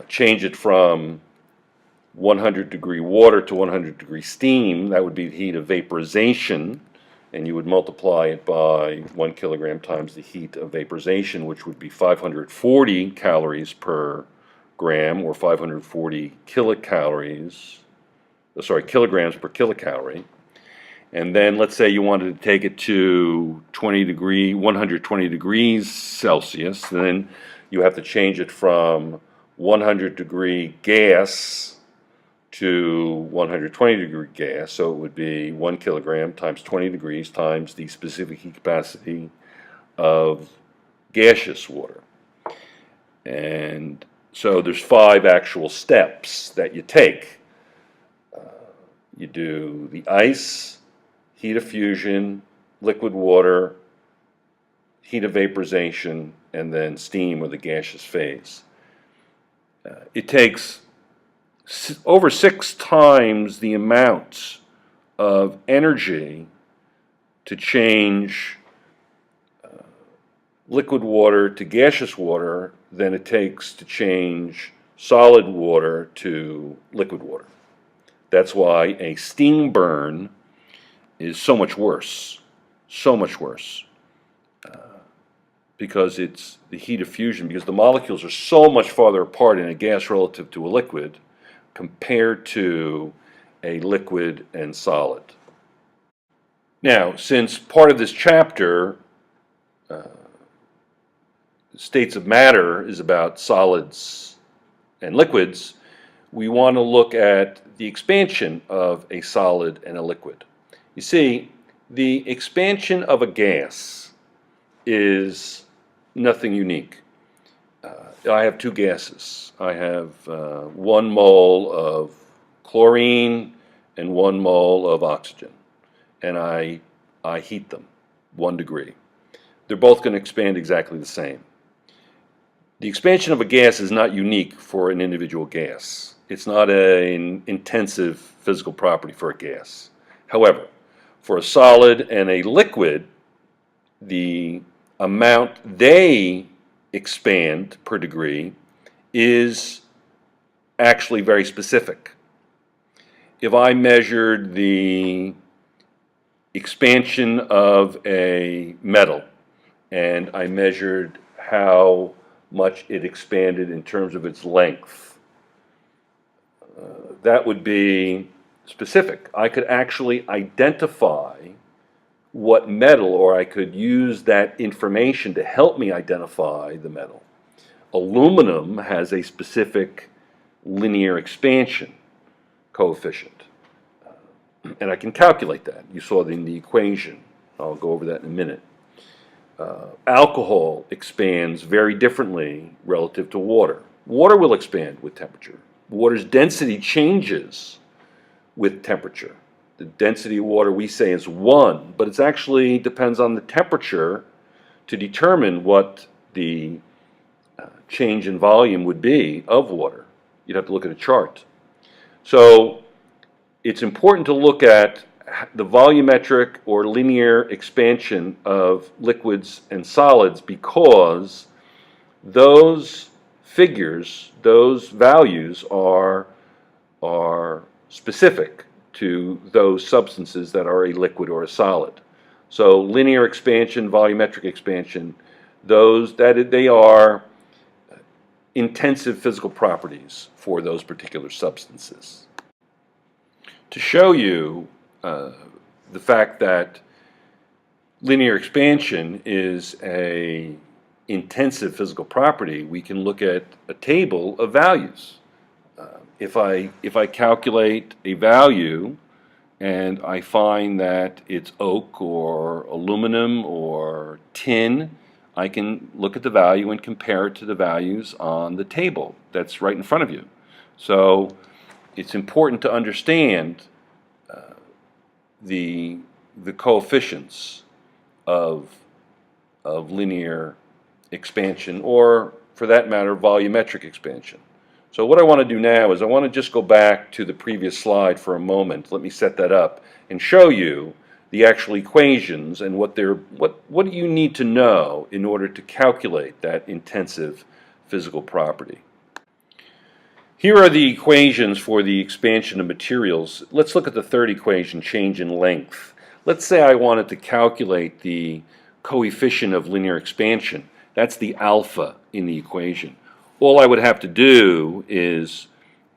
change it from 100 degree water to 100 degree steam. That would be the heat of vaporization, and you would multiply it by 1 kilogram times the heat of vaporization, which would be 540 calories per gram, or 540 kilograms per kilocalorie. And then let's say you wanted to take it to 120 degrees Celsius, and then you have to change it from 100 degree gas to 120 degree gas. So it would be 1 kilogram times 20 degrees times the specific heat capacity of gaseous water. And so there's 5 actual steps that you take. You do the ice, heat of fusion, liquid water, heat of vaporization, and then steam, or the gaseous phase. It takes over 6 times the amount of energy to change liquid water to gaseous water than it takes to change solid water to liquid water. That's why a steam burn is so much worse, because it's the heat of fusion, because the molecules are so much farther apart in a gas relative to a liquid compared to a liquid and solid. Now, since part of this chapter, states of matter, is about solids and liquids, we want to look at the expansion of a solid and a liquid. You see, the expansion of a gas is nothing unique. I have 2 gases. I have 1 mole of chlorine and 1 mole of oxygen, and I heat them 1 degree. They're both going to expand exactly the same. The expansion of a gas is not unique for an individual gas. It's not an intensive physical property for a gas. However, for a solid and a liquid, the amount they expand per degree is actually very specific. If I measured the expansion of a metal, and I measured how much it expanded in terms of its length, that would be specific. I could actually identify what metal, or I could use that information to help me identify the metal. Aluminum has a specific linear expansion coefficient, and I can calculate that. You saw in the equation. I'll go over that in a minute. Alcohol expands very differently relative to water. Water will expand with temperature. Water's density changes with temperature. The density of water, we say, is 1, but it actually depends on the temperature to determine what the change in volume would be of water. You'd have to look at a chart. So it's important to look at the volumetric or linear expansion of liquids and solids, because those figures, those values are specific to those substances that are a liquid or a solid. So linear expansion, volumetric expansion, they are intensive physical properties for those particular substances. To show you the fact that linear expansion is a intensive physical property, we can look at a table of values. If I calculate a value and I find that it's oak or aluminum or tin, I can look at the value and compare it to the values on the table that's right in front of you. So it's important to understand the coefficients of linear expansion, or for that matter, volumetric expansion. So what I want to do now is I want to just go back to the previous slide for a moment. Let me set that up and show you the actual equations and what do you need to know in order to calculate that intensive physical property. Here are the equations for the expansion of materials. Let's look at the third equation, change in length. Let's say I wanted to calculate the coefficient of linear expansion. That's the alpha in the equation. All I would have to do is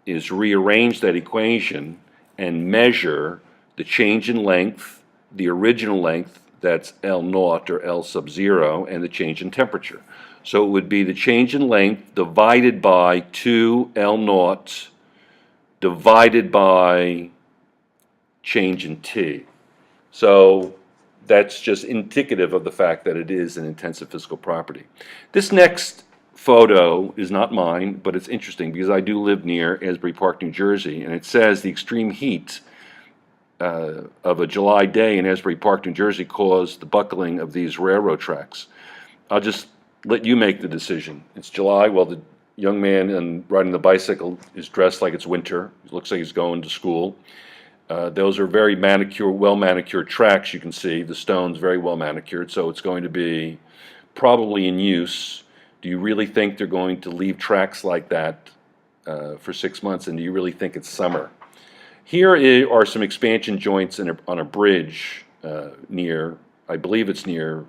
rearrange that equation and measure the change in length, the original length, that's L naught or L sub 0, and the change in temperature. So it would be the change in length divided by 2 L naught divided by change in T. So that's just indicative of the fact that it is an intensive physical property. This next photo is not mine, but it's interesting because I do live near Asbury Park, New Jersey, and it says the extreme heat of a July day in Asbury Park, New Jersey caused the buckling of these railroad tracks. I'll just let you make the decision. It's July. Well, the young man riding the bicycle is dressed like it's winter. It looks like he's going to school. Those are very well manicured tracks. You can see the stone's very well manicured, so it's going to be probably in use. Do you really think they're going to leave tracks like that for 6 months, and do you really think it's summer? Here are some expansion joints on a bridge near, I believe it's near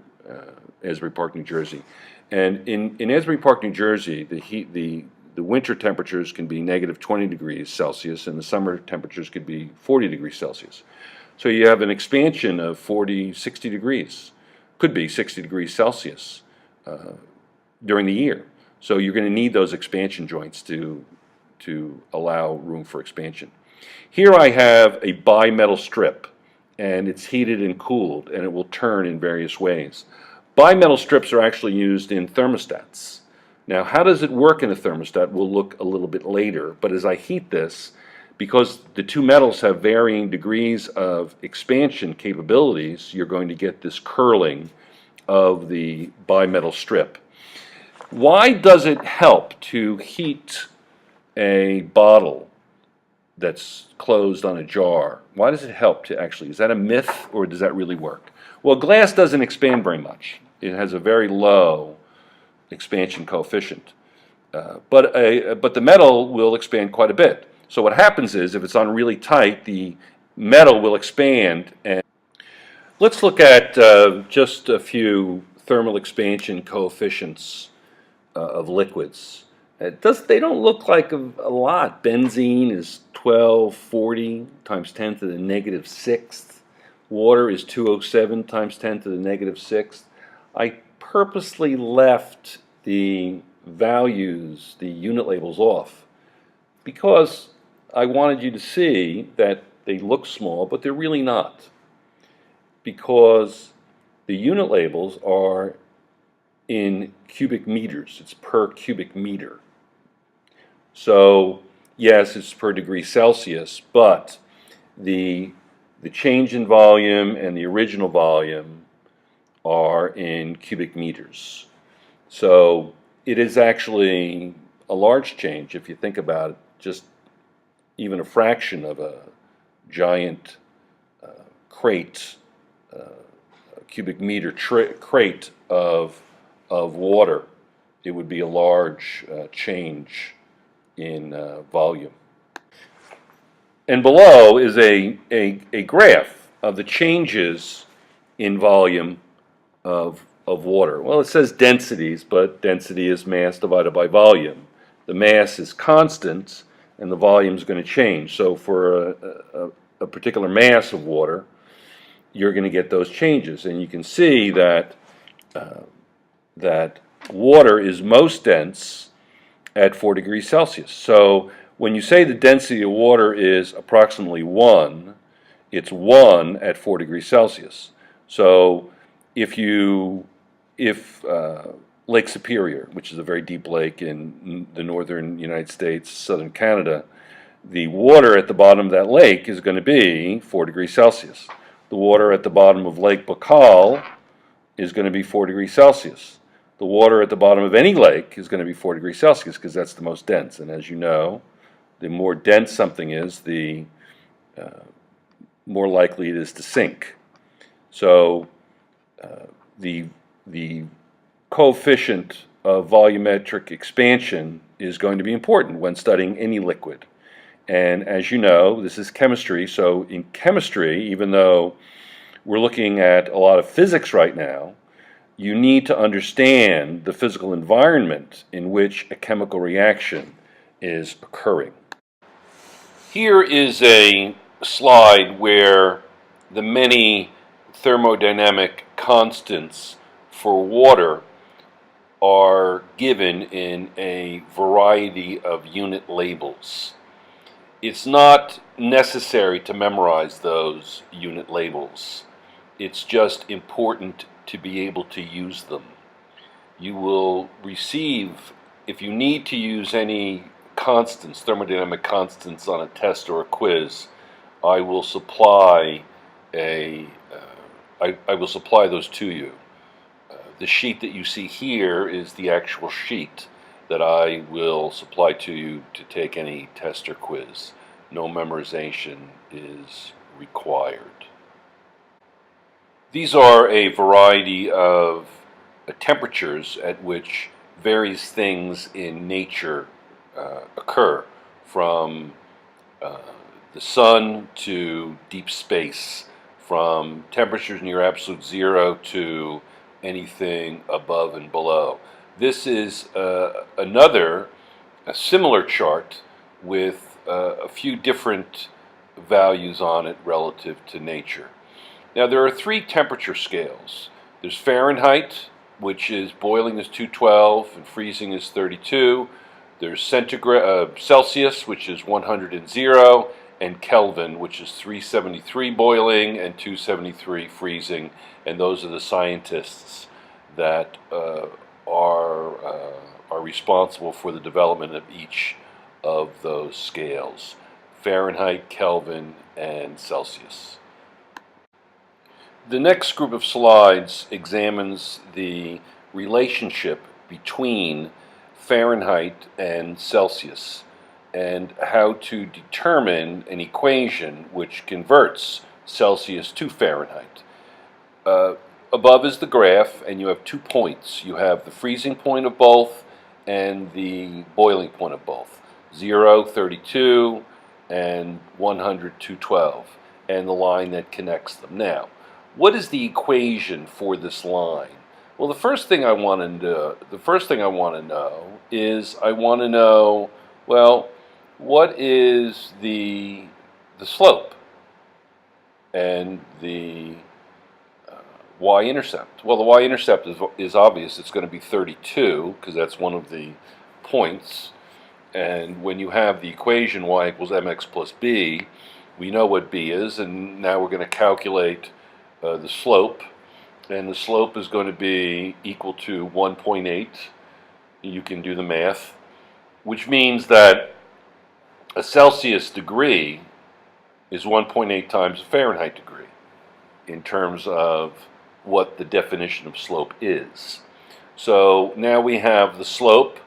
Asbury Park, New Jersey. And in Asbury Park, New Jersey, the winter temperatures can be negative 20 degrees Celsius, and the summer temperatures could be 40 degrees Celsius. So you have an expansion of 40, 60 degrees, could be 60 degrees Celsius during the year. So you're going to need those expansion joints to allow room for expansion. Here I have a bimetal strip, and it's heated and cooled, and it will turn in various ways. Bimetal strips are actually used in thermostats. Now, how does it work in a thermostat? We'll look a little bit later, but as I heat this, because the two metals have varying degrees of expansion capabilities, you're going to get this curling of the bimetal strip. Why does it help to heat a bottle that's closed on a jar? Why does it help to actually, is that a myth or does that really work? Well, glass doesn't expand very much. It has a very low expansion coefficient. But the metal will expand quite a bit. So what happens is, if it's on really tight, the metal will expand. And let's look at just a few thermal expansion coefficients of liquids. They don't look like a lot. Benzene is 1240 times 10 to the negative 6th. Water is 207 times 10 to the negative 6th. I purposely left the values, the unit labels off, because I wanted you to see that they look small, but they're really not. Because the unit labels are in cubic meters. It's per cubic meter. So yes, it's per degree Celsius, but the change in volume and the original volume are in cubic meters. So it is actually a large change if you think about it, just even a fraction of a giant crate, cubic meter crate of water. It would be a large change in volume. And below is a graph of the changes in volume of water. Well, it says densities, but density is mass divided by volume. The mass is constant, and the volume is going to change. So for a particular mass of water, you're going to get those changes. And you can see that that water is most dense at 4 degrees Celsius. So when you say the density of water is approximately 1, it's 1 at 4 degrees Celsius. So if Lake Superior, which is a very deep lake in the northern United States, southern Canada, the water at the bottom of that lake is going to be 4 degrees Celsius. The water at the bottom of Lake Baikal is going to be 4 degrees Celsius. The water at the bottom of any lake is going to be 4 degrees Celsius because that's the most dense. And as you know, the more dense something is, the more likely it is to sink. So the coefficient of volumetric expansion is going to be important when studying any liquid. And as you know, this is chemistry, so in chemistry, even though we're looking at a lot of physics right now, you need to understand the physical environment in which a chemical reaction is occurring. Here is a slide where the many thermodynamic constants for water are given in a variety of unit labels. It's not necessary to memorize those unit labels. It's just important to be able to use them. You will receive, if you need to use any constants, thermodynamic constants on a test or a quiz, I will supply I will supply those to you. The sheet that you see here is the actual sheet that I will supply to you to take any test or quiz. No memorization is required. These are a variety of temperatures at which various things in nature occur, from the sun to deep space, from temperatures near absolute zero to anything above and below. This is a similar chart with a few different values on it relative to nature. Now there are 3 temperature scales. There's Fahrenheit, which is boiling is 212 and freezing is 32. There's Celsius, which is 100, and Kelvin, which is 373 boiling and 273 freezing. And those are the scientists that are responsible for the development of each of those scales: Fahrenheit, Kelvin, and Celsius. The next group of slides examines the relationship between Fahrenheit and Celsius and how to determine an equation which converts Celsius to Fahrenheit. Above is the graph, and you have 2 points. You have the freezing point of both and the boiling point of both. 0, 32, and 100, 212, and the line that connects them. Now, what is the equation for this line? Well, the first thing I want to know is well, what is the slope and the y-intercept? Well, the y-intercept is obvious. It's going to be 32 because that's one of the points. And when you have the equation y equals mx plus b, we know what b is, and now we're going to calculate the slope. And the slope is going to be equal to 1.8. You can do the math, which means that a Celsius degree is 1.8 times a Fahrenheit degree in terms of what the definition of slope is. So now we have the slope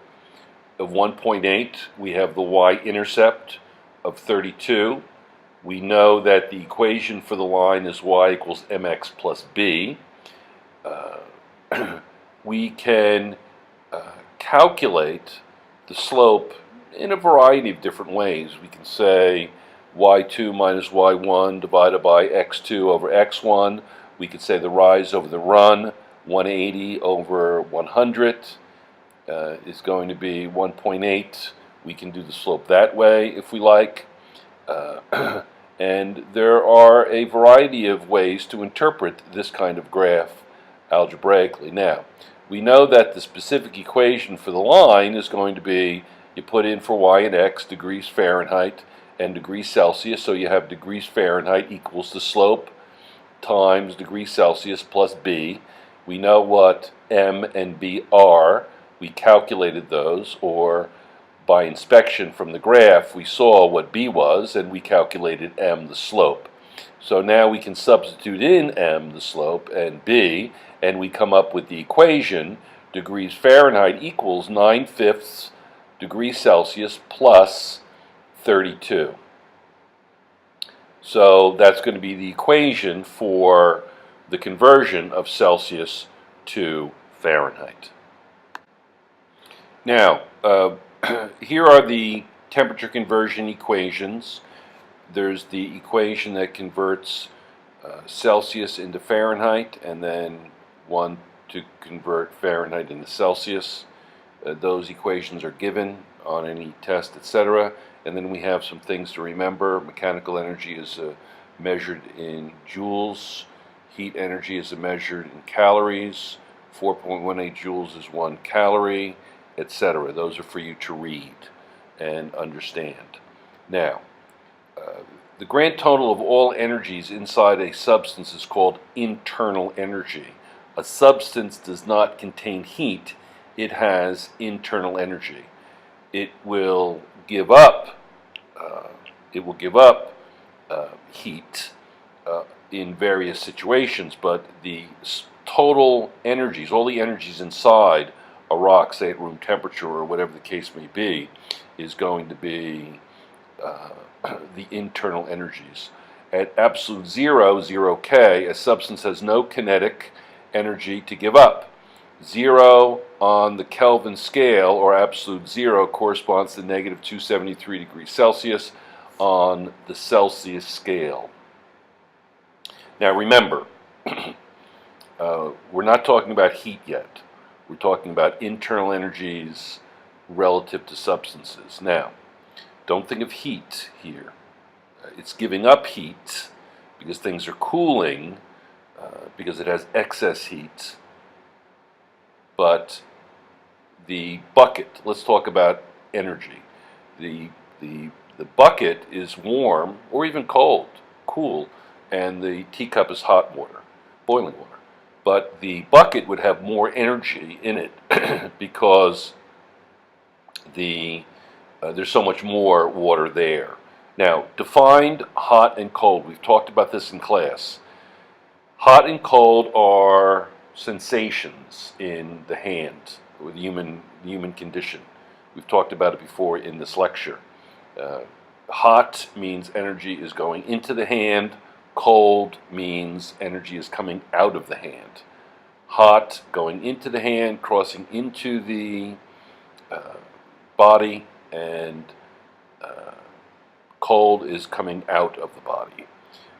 of 1.8. We have the y-intercept of 32. We know that the equation for the line is y equals mx plus b. We can calculate the slope in a variety of different ways. We can say y2 minus y1 divided by x2 over x1. We could say the rise over the run, 180 over 100, is going to be 1.8. We can do the slope that way if we like. And there are a variety of ways to interpret this kind of graph algebraically. Now, we know that the specific equation for the line is going to be, you put in for y and x degrees Fahrenheit and degrees Celsius, so you have degrees Fahrenheit equals the slope times degrees Celsius plus b. We know what m and b are. We calculated those, or by inspection from the graph, we saw what b was, and we calculated m, the slope. So now we can substitute in m, the slope, and b, and we come up with the equation, degrees Fahrenheit equals 9/5 degrees Celsius plus 32. So that's going to be the equation for the conversion of Celsius to Fahrenheit. Now, here are the temperature conversion equations. There's the equation that converts Celsius into Fahrenheit, and then one to convert Fahrenheit into Celsius. Those equations are given on any test, etc. And then we have some things to remember. Mechanical energy is measured in joules. Heat energy is measured in calories. 4.18 joules is 1 calorie, etc. Those are for you to read and understand. Now, the grand total of all energies inside a substance is called internal energy. A substance does not contain heat. It has internal energy. It will give up heat in various situations, but the total energies, all the energies inside a rock, say at room temperature or whatever the case may be, is going to be the internal energies. At absolute zero, 0K, a substance has no kinetic energy to give up. 0 on the Kelvin scale, or absolute zero, corresponds to negative 273 degrees Celsius on the Celsius scale. Now remember, we're not talking about heat yet. We're talking about internal energies relative to substances. Now, don't think of heat here. It's giving up heat because things are cooling, because it has excess heat. But the bucket, let's talk about energy. The bucket is warm or even cold, cool, and the teacup is hot water, boiling water. But the bucket would have more energy in it because there's so much more water there. Now, defined hot and cold. We've talked about this in class. Hot and cold are sensations in the hand, or the human condition. We've talked about it before in this lecture. Hot means energy is going into the hand. Cold means energy is coming out of the hand. Hot going into the hand, crossing into the body, and cold is coming out of the body.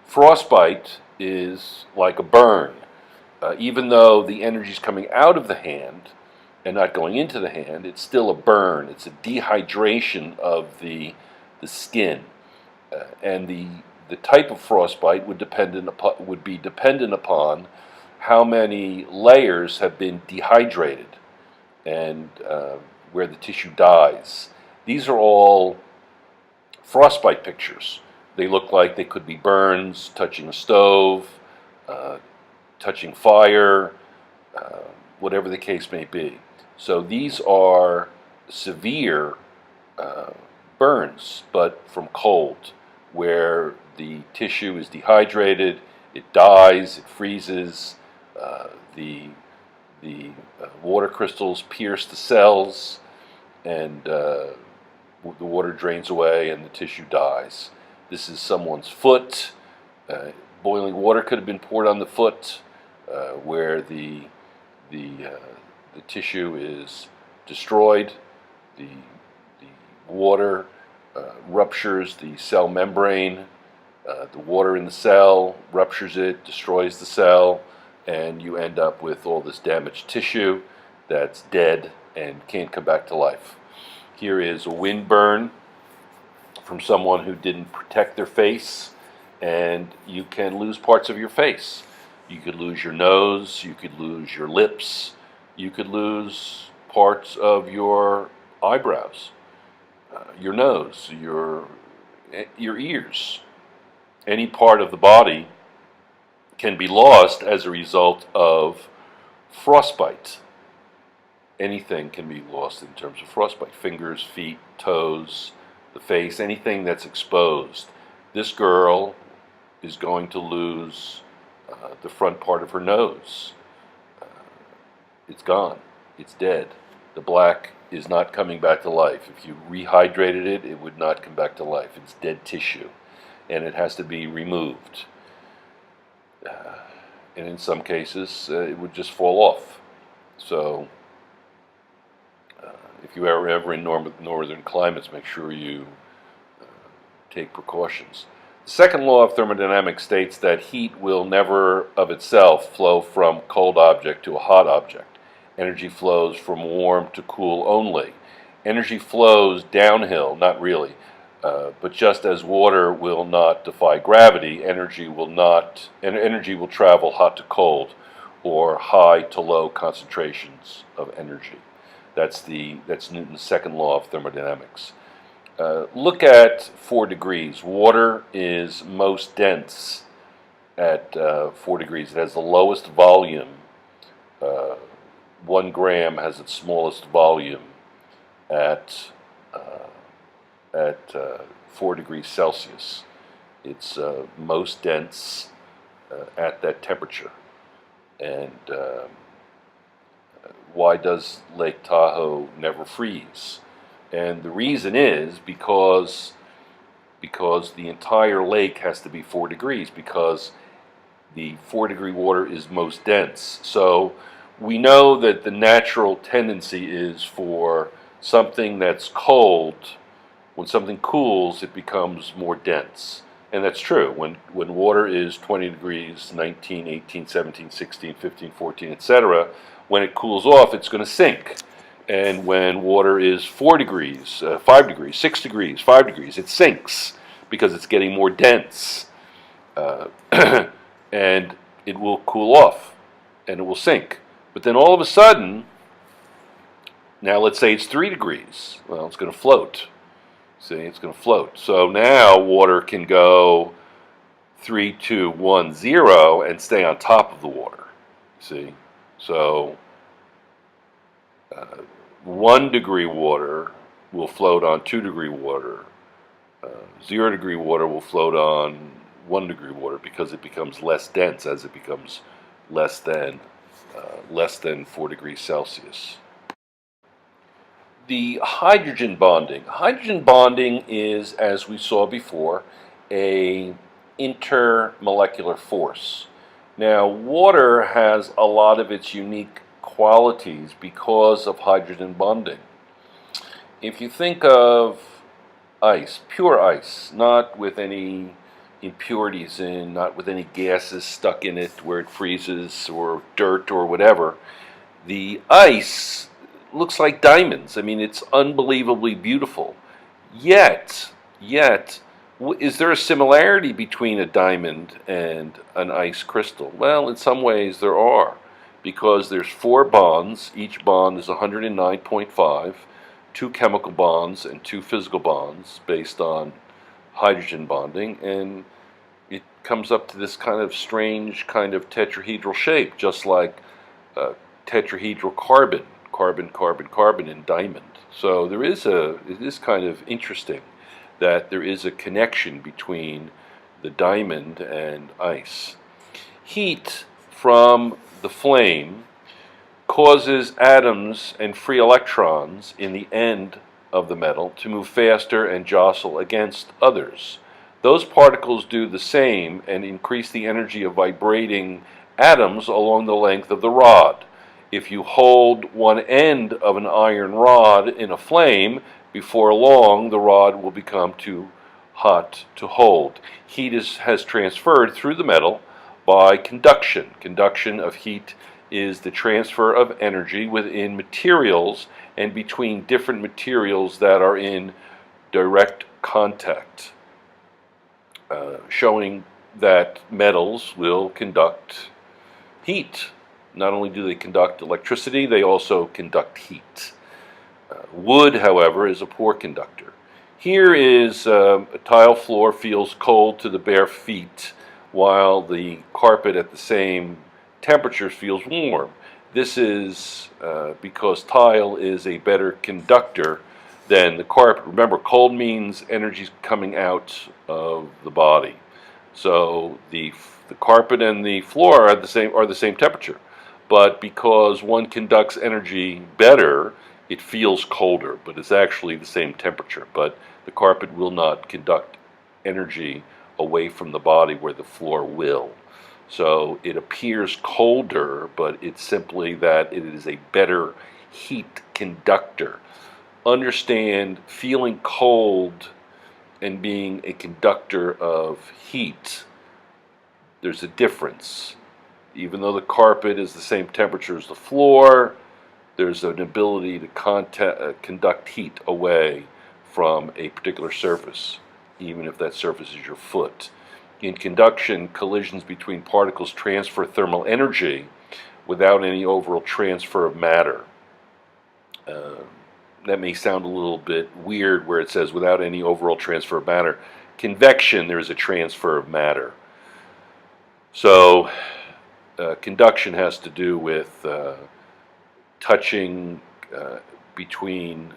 Frostbite is like a burn. Even though the energy is coming out of the hand and not going into the hand, it's still a burn. It's a dehydration of the skin. And the type of frostbite would be dependent upon how many layers have been dehydrated and where the tissue dies. These are all frostbite pictures. They look like they could be burns, touching a stove, touching fire, whatever the case may be. So these are severe burns, but from cold, where the tissue is dehydrated, it dies, it freezes, the water crystals pierce the cells, and the water drains away and the tissue dies. This is someone's foot. Boiling water could have been poured on the foot, where the tissue is destroyed. The water ruptures the cell membrane, The water in the cell ruptures it, destroys the cell, and you end up with all this damaged tissue that's dead and can't come back to life. Here is a wind burn from someone who didn't protect their face, and you can lose parts of your face. You could lose your nose, you could lose your lips, you could lose parts of your eyebrows, your nose, your ears. Any part of the body can be lost as a result of frostbite. Anything can be lost in terms of frostbite. Fingers, feet, toes, the face, anything that's exposed. This girl is going to lose the front part of her nose. It's gone. It's dead. The black is not coming back to life. If you rehydrated it, it would not come back to life. It's dead tissue, and it has to be removed. And in some cases, it would just fall off. So if you are ever in northern climates, make sure you take precautions. The second law of thermodynamics states that heat will never of itself flow from cold object to a hot object. Energy flows from warm to cool only. Energy flows downhill, not really, but just as water will not defy gravity, energy will travel hot to cold, or high to low concentrations of energy. That's Newton's second law of thermodynamics. Look at 4 degrees. Water is most dense at 4 degrees. It has the lowest volume. 1 gram has its smallest volume at 4 degrees Celsius. It's most dense at that temperature. And why does Lake Tahoe never freeze? And the reason is because the entire lake has to be 4 degrees, because the 4-degree water is most dense. So we know that the natural tendency is for something that's cold, when something cools, it becomes more dense. And that's true. When water is 20 degrees, 19, 18, 17, 16, 15, 14, etc., when it cools off, it's going to sink. And when water is 4 degrees, 5 degrees, 6 degrees, 5 degrees, it sinks because it's getting more dense. And it will cool off and it will sink. But then all of a sudden, now let's say it's 3 degrees. Well, it's going to float. See, it's going to float. So now water can go 3, 2, 1, 0 and stay on top of the water. See? So 1 degree water will float on 2 degree water. 0 degree water will float on 1 degree water because it becomes less dense as it becomes less than 4 degrees Celsius. The hydrogen bonding. Hydrogen bonding is, as we saw before, a intermolecular force. Now, water has a lot of its unique qualities because of hydrogen bonding. If you think of ice, pure ice, not with any impurities in, not with any gases stuck in it where it freezes, or dirt or whatever, the ice looks like diamonds. I mean, it's unbelievably beautiful. Yet, is there a similarity between a diamond and an ice crystal? Well, in some ways there are, because there's 4 bonds. Each bond is 109.5, 2 chemical bonds and 2 physical bonds based on hydrogen bonding, and it comes up to this kind of strange kind of tetrahedral shape, just like tetrahedral carbon in diamond. So it is kind of interesting that there is a connection between the diamond and ice. Heat from the flame causes atoms and free electrons in the end of the metal to move faster and jostle against others. Those particles do the same and increase the energy of vibrating atoms along the length of the rod. If you hold one end of an iron rod in a flame, before long the rod will become too hot to hold. Heat has transferred through the metal by conduction. Conduction of heat is the transfer of energy within materials and between different materials that are in direct contact, showing that metals will conduct heat. Not only do they conduct electricity, they also conduct heat. Wood, however, is a poor conductor. Here is a tile floor feels cold to the bare feet, while the carpet at the same temperature feels warm. This is because tile is a better conductor than the carpet. Remember, cold means energy coming out of the body. So the carpet and the floor are the same temperature, but because one conducts energy better, it feels colder, but it's actually the same temperature. But the carpet will not conduct energy away from the body where the floor will. So it appears colder, but it's simply that it is a better heat conductor. Understand, feeling cold and being a conductor of heat, there's a difference. Even though the carpet is the same temperature as the floor, there's an ability to conduct heat away from a particular surface, even if that surface is your foot. In conduction, collisions between particles transfer thermal energy without any overall transfer of matter. That may sound a little bit weird where it says without any overall transfer of matter. Convection, there is a transfer of matter. So conduction has to do with touching between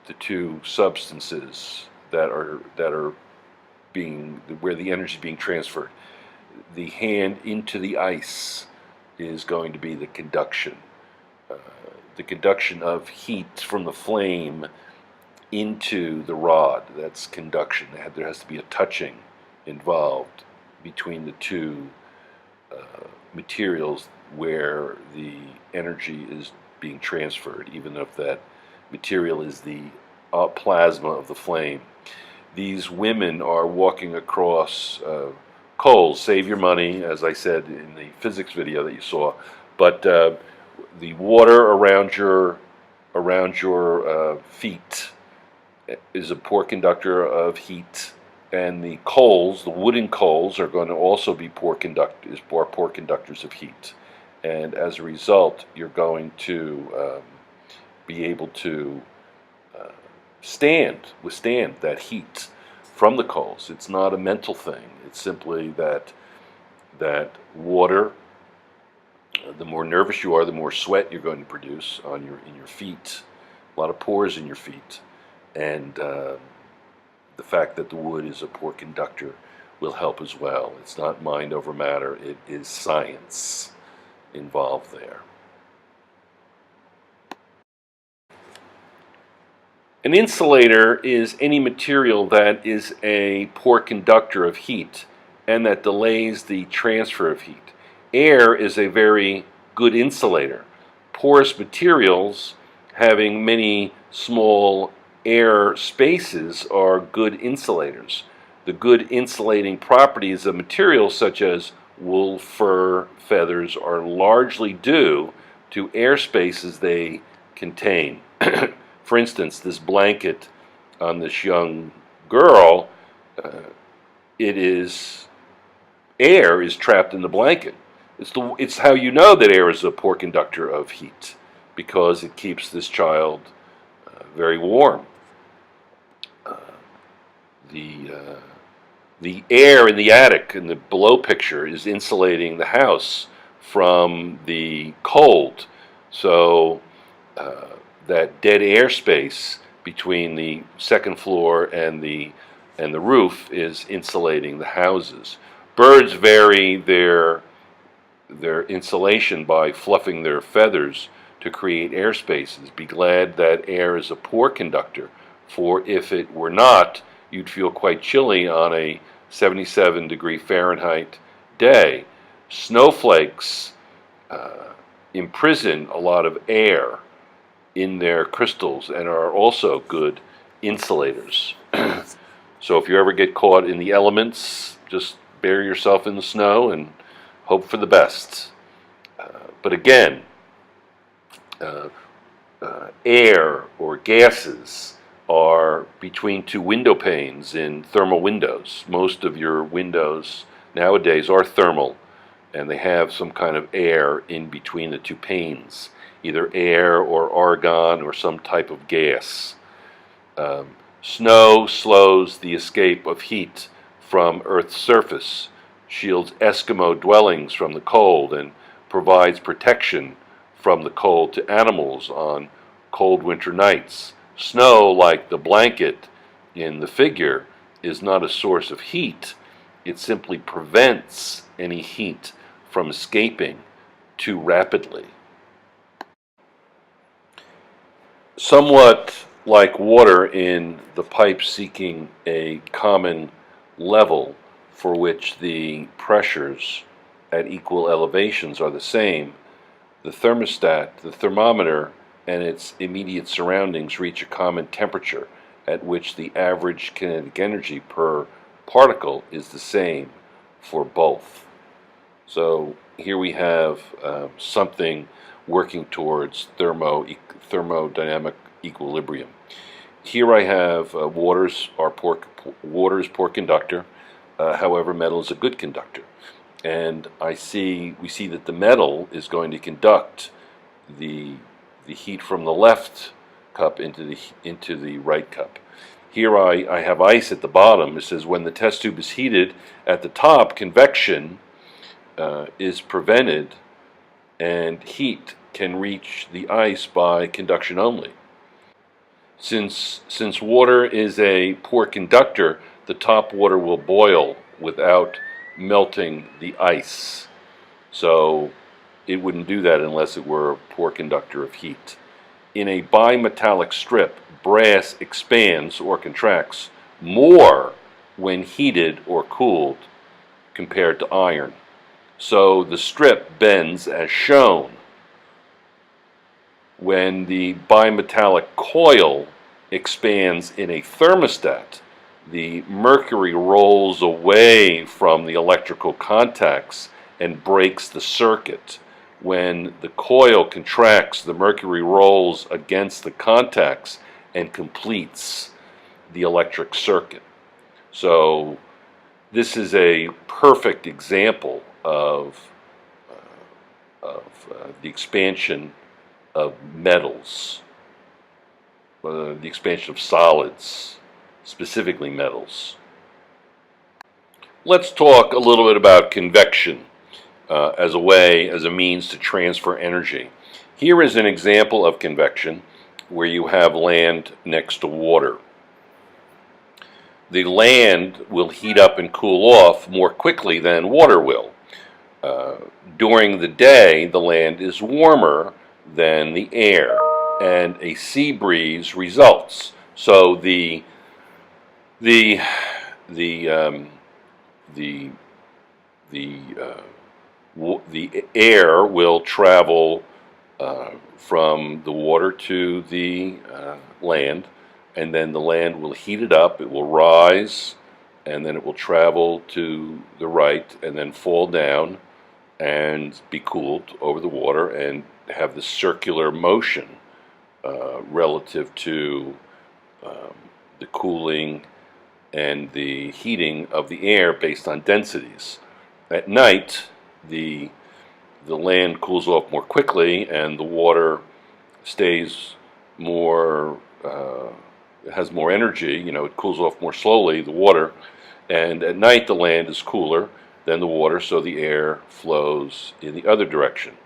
the two substances that are being where the energy is being transferred. The hand into the ice is going to be the conduction. The conduction of heat from the flame into the rod, that's conduction. There has to be a touching involved between the two materials where the energy is being transferred, even if that material is the plasma of the flame. These women are walking across coals. Save your money, as I said in the physics video that you saw, but the water around your feet is a poor conductor of heat, and the coals, the wooden coals, are going to also be poor conductors of heat, and as a result, you're going to be able to withstand that heat from the coals. It's not a mental thing. It's simply that water. The more nervous you are, the more sweat you're going to produce in your feet. A lot of pores in your feet, and the fact that the wood is a poor conductor will help as well. It's not mind over matter. It is science involved there. An insulator is any material that is a poor conductor of heat and that delays the transfer of heat. Air is a very good insulator. Porous materials having many small air spaces are good insulators. The good insulating properties of materials such as wool, fur, feathers are largely due to air spaces they contain. For instance, this blanket on this young girl, air is trapped in the blanket. It's how you know that air is a poor conductor of heat, because it keeps this child very warm. The air in the attic in the below picture is insulating the house from the cold, so that dead air space between the second floor and the roof is insulating the houses. Birds vary their insulation by fluffing their feathers to create air spaces. Be glad that air is a poor conductor, for if it were not, you'd feel quite chilly on a 77-degree Fahrenheit day. Snowflakes imprison a lot of air in their crystals and are also good insulators. So if you ever get caught in the elements, just bury yourself in the snow and hope for the best. But again, uh, air or gases are between two window panes in thermal windows. Most of your windows nowadays are thermal, and they have some kind of air in between the two panes, either air or argon or some type of gas. Snow slows the escape of heat from Earth's surface, shields Eskimo dwellings from the cold, and provides protection from the cold to animals on cold winter nights. Snow, like the blanket in the figure, is not a source of heat. It simply prevents any heat from escaping too rapidly. Somewhat like water in the pipe seeking a common level for which the pressures at equal elevations are the same, the thermostat, the thermometer, and its immediate surroundings reach a common temperature at which the average kinetic energy per particle is the same for both. So here we have something working towards thermodynamic equilibrium. Here I have water is poor conductor. However, metal is a good conductor, and we see that the metal is going to conduct the heat from the left cup into the right cup. Here I have ice at the bottom. It says when the test tube is heated at the top, convection is prevented, and heat can reach the ice by conduction only. Since water is a poor conductor, the top water will boil without melting the ice. So it wouldn't do that unless it were a poor conductor of heat. In a bimetallic strip, brass expands or contracts more when heated or cooled compared to iron. So the strip bends as shown. When the bimetallic coil expands in a thermostat, the mercury rolls away from the electrical contacts and breaks the circuit. When the coil contracts, the mercury rolls against the contacts and completes the electric circuit. So this is a perfect example of the expansion of metals, the expansion of solids, specifically metals. Let's talk a little bit about convection as a means to transfer energy. Here is an example of convection where you have land next to water. The land will heat up and cool off more quickly than water will. During the day, the land is warmer than the air, and a sea breeze results. So the air will travel from the water to the land, and then the land will heat it up. It will rise, and then it will travel to the right, and then fall down and be cooled over the water and have the circular motion relative to the cooling and the heating of the air based on densities. At night, the land cools off more quickly, and the water stays more, it has more energy. It cools off more slowly, the water, and at night the land is cooler than the water, so the air flows in the other direction.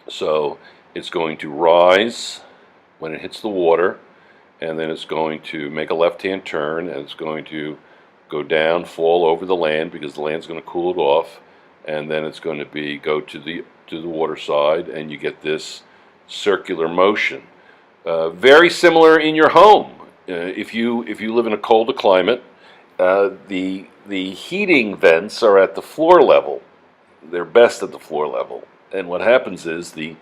So it's going to rise when it hits the water, and then it's going to make a left-hand turn, and it's going to go down, fall over the land because the land's going to cool it off, and then it's going to go to the water side, and you get this circular motion. Very similar in your home. If you live in a colder climate, the heating vents are at the floor level. They're best at the floor level, and what happens is the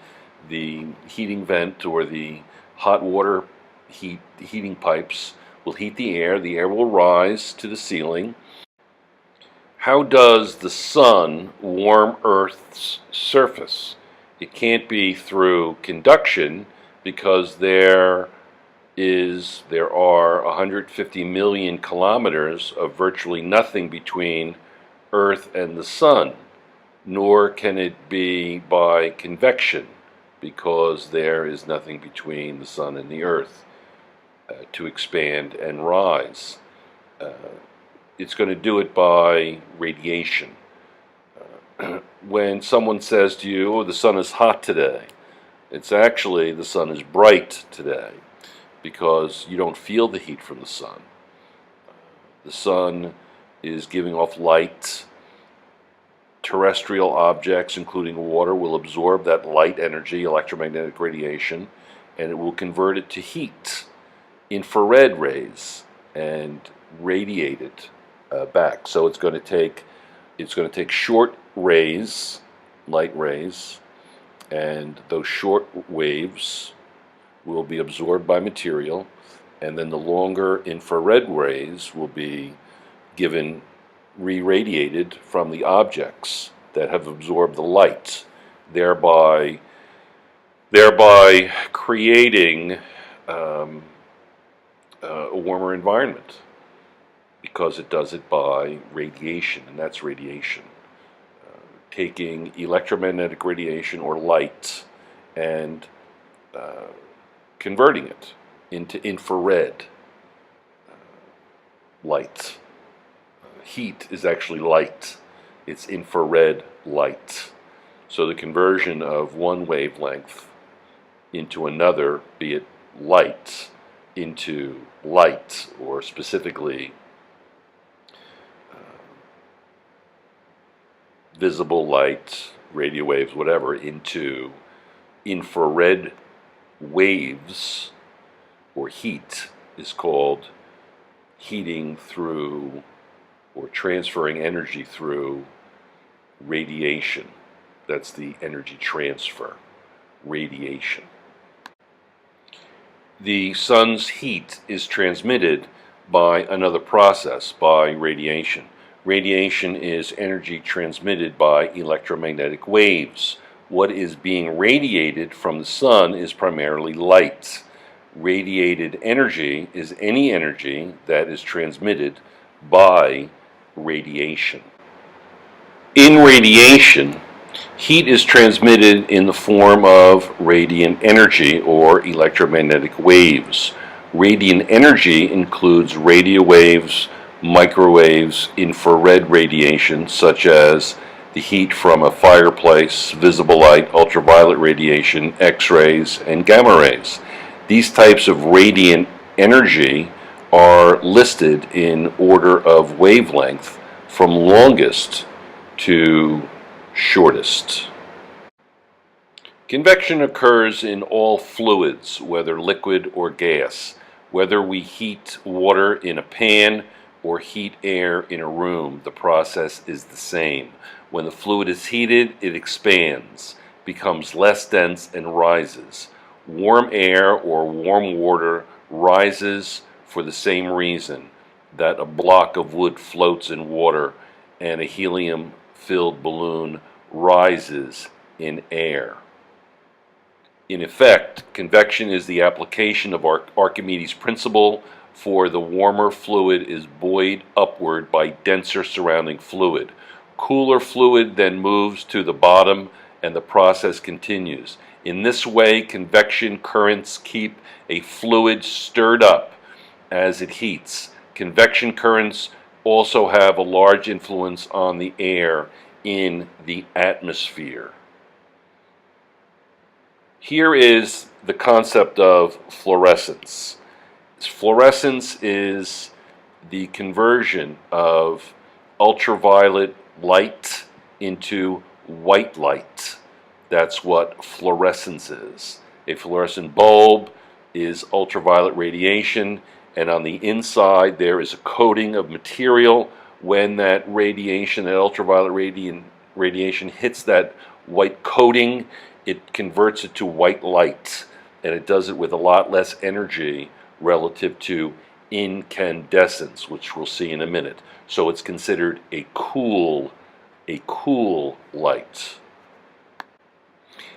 heating vent or the hot water heating pipes will heat the air will rise to the ceiling. How does the sun warm Earth's surface? It can't be through conduction because there are 150 million kilometers of virtually nothing between Earth and the sun, nor can it be by convection because there is nothing between the sun and the Earth to expand and rise. It's going to do it by radiation. When someone says to you, "Oh, the sun is hot today," it's actually the sun is bright today because you don't feel the heat from the sun. The sun is giving off light. Terrestrial objects, including water, will absorb that light energy, electromagnetic radiation, and it will convert it to heat, infrared rays, and radiate it back. So it's going to take short rays, light rays, and those short waves will be absorbed by material, and then the longer infrared rays will be given re-radiated from the objects that have absorbed the light, thereby creating a warmer environment, because it does it by radiation, and that's radiation. Taking electromagnetic radiation or light and converting it into infrared light. Heat is actually light. It's infrared light. So the conversion of one wavelength into another, be it light, into light, or specifically visible light, radio waves, whatever, into infrared waves or heat, is called heating through or transferring energy through radiation. That's the energy transfer, radiation. The sun's heat is transmitted by another process, by radiation. Radiation is energy transmitted by electromagnetic waves. What is being radiated from the sun is primarily light. Radiated energy is any energy that is transmitted by radiation. In radiation, heat is transmitted in the form of radiant energy or electromagnetic waves. Radiant energy includes radio waves, microwaves, infrared radiation, such as the heat from a fireplace, visible light, ultraviolet radiation, X-rays, and gamma rays. These types of radiant energy are listed in order of wavelength from longest to shortest. Convection occurs in all fluids, whether liquid or gas. Whether we heat water in a pan or heat air in a room, the process is the same. When the fluid is heated, it expands, becomes less dense, and rises. Warm air or warm water rises for the same reason that a block of wood floats in water and a helium-filled balloon rises in air. In effect, convection is the application of Archimedes' principle, for the warmer fluid is buoyed upward by denser surrounding fluid. Cooler fluid then moves to the bottom and the process continues. In this way, convection currents keep a fluid stirred up as it heats. Convection currents also have a large influence on the air in the atmosphere. Here is the concept of fluorescence. Fluorescence is the conversion of ultraviolet light into white light. That's what fluorescence is. A fluorescent bulb is ultraviolet radiation, and on the inside there is a coating of material. When that radiation, that ultraviolet radiation hits that white coating, it converts it to white light, and it does it with a lot less energy relative to incandescence, which we'll see in a minute. So it's considered a cool light.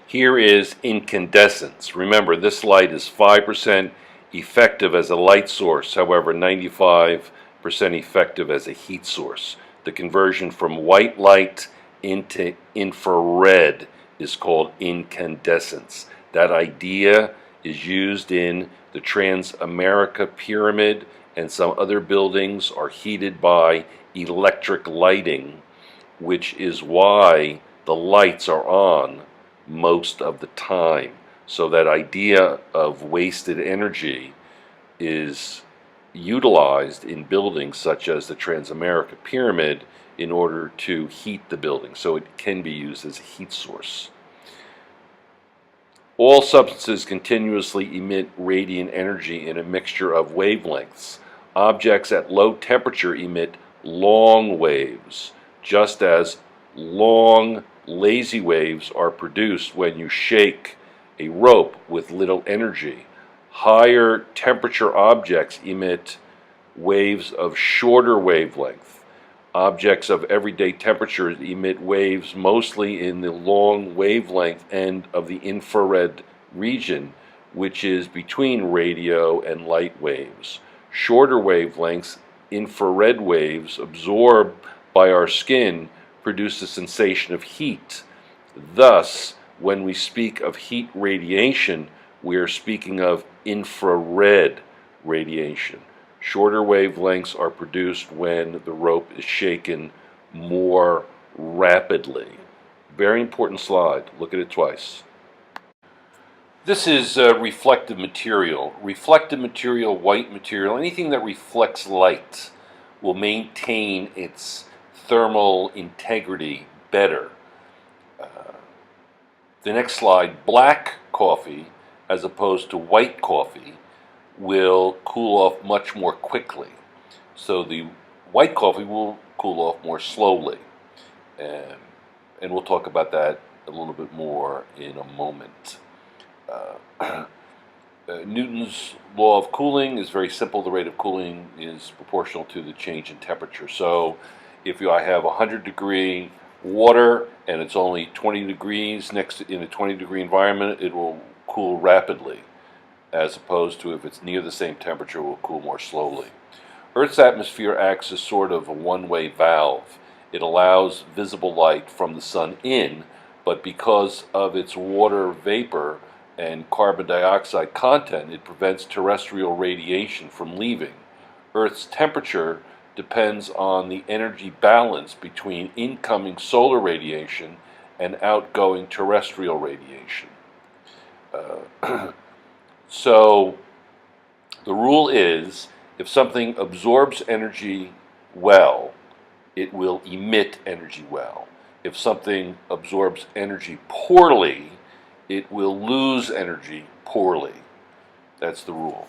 Here is incandescence. Remember, this light is 5% effective as a light source, however 95% effective as a heat source. The conversion from white light into infrared is called incandescence. That idea is used in the Trans-America Pyramid, and some other buildings are heated by electric lighting, which is why the lights are on most of the time. So that idea of wasted energy is utilized in buildings such as the Trans-America Pyramid in order to heat the building. So it can be used as a heat source. All substances continuously emit radiant energy in a mixture of wavelengths. Objects at low temperature emit long waves, just as long lazy waves are produced when you shake a rope with little energy. Higher temperature objects emit waves of shorter wavelength. Objects of everyday temperature emit waves mostly in the long wavelength end of the infrared region, which is between radio and light waves. Shorter wavelengths, infrared waves, absorbed by our skin, produce a sensation of heat. Thus, when we speak of heat radiation, we are speaking of infrared radiation. Shorter wavelengths are produced when the rope is shaken more rapidly. Very important slide. Look at it twice. This is reflective material. Reflective material, white material, anything that reflects light will maintain its thermal integrity better. The next slide, black coffee as opposed to white coffee will cool off much more quickly. So the white coffee will cool off more slowly. And we'll talk about that a little bit more in a moment. Newton's law of cooling is very simple. The rate of cooling is proportional to the change in temperature. So if I have 100-degree water and it's only 20 degrees in a 20-degree environment, it will cool rapidly, as opposed to if it's near the same temperature, it will cool more slowly. Earth's atmosphere acts as sort of a one-way valve. It allows visible light from the sun in, but because of its water vapor and carbon dioxide content, it prevents terrestrial radiation from leaving. Earth's temperature depends on the energy balance between incoming solar radiation and outgoing terrestrial radiation. So the rule is, if something absorbs energy well, it will emit energy well. If something absorbs energy poorly, it will lose energy poorly. That's the rule.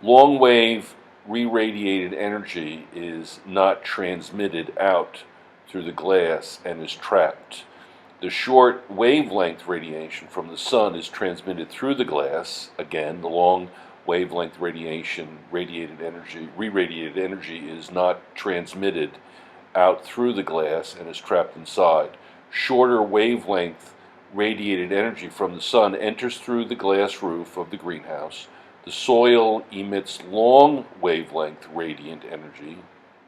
Long wave re-radiated energy is not transmitted out through the glass and is trapped. The short wavelength radiation from the sun is transmitted through the glass. Again, the long wavelength radiation, re-radiated energy is not transmitted out through the glass and is trapped inside. Shorter wavelength radiated energy from the sun enters through the glass roof of the greenhouse. The soil emits long wavelength radiant energy,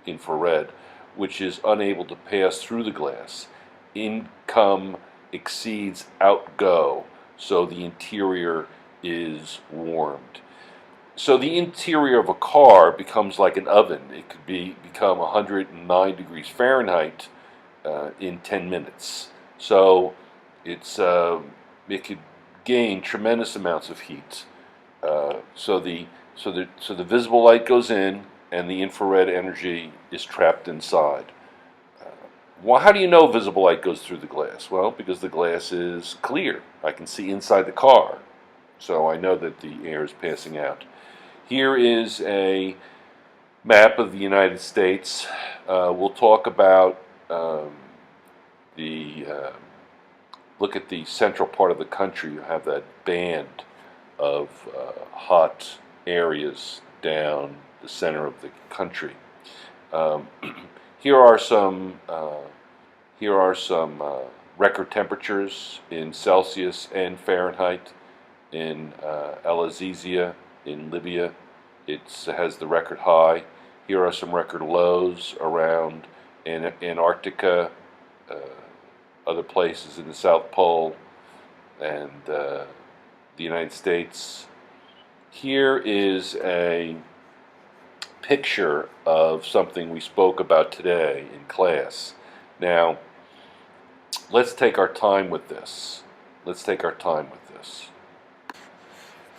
infrared, which is unable to pass through the glass. Income exceeds outgo, so the interior is warmed. So the interior of a car becomes like an oven. It could become 109 degrees Fahrenheit in 10 minutes. So it could gain tremendous amounts of heat. So the visible light goes in, and the infrared energy is trapped inside. Well, how do you know visible light goes through the glass? Well, because the glass is clear. I can see inside the car, so I know that the air is passing out. Here is a map of the United States. We'll talk about look at the central part of the country. You have that band of hot areas down the center of the country. Um, here are some record temperatures in Celsius and Fahrenheit in El Azizia in Libya. It has the record high. Here are some record lows around Antarctica, other places in the South Pole, and the United States. Here is a picture of something we spoke about today in class. Now, let's take our time with this.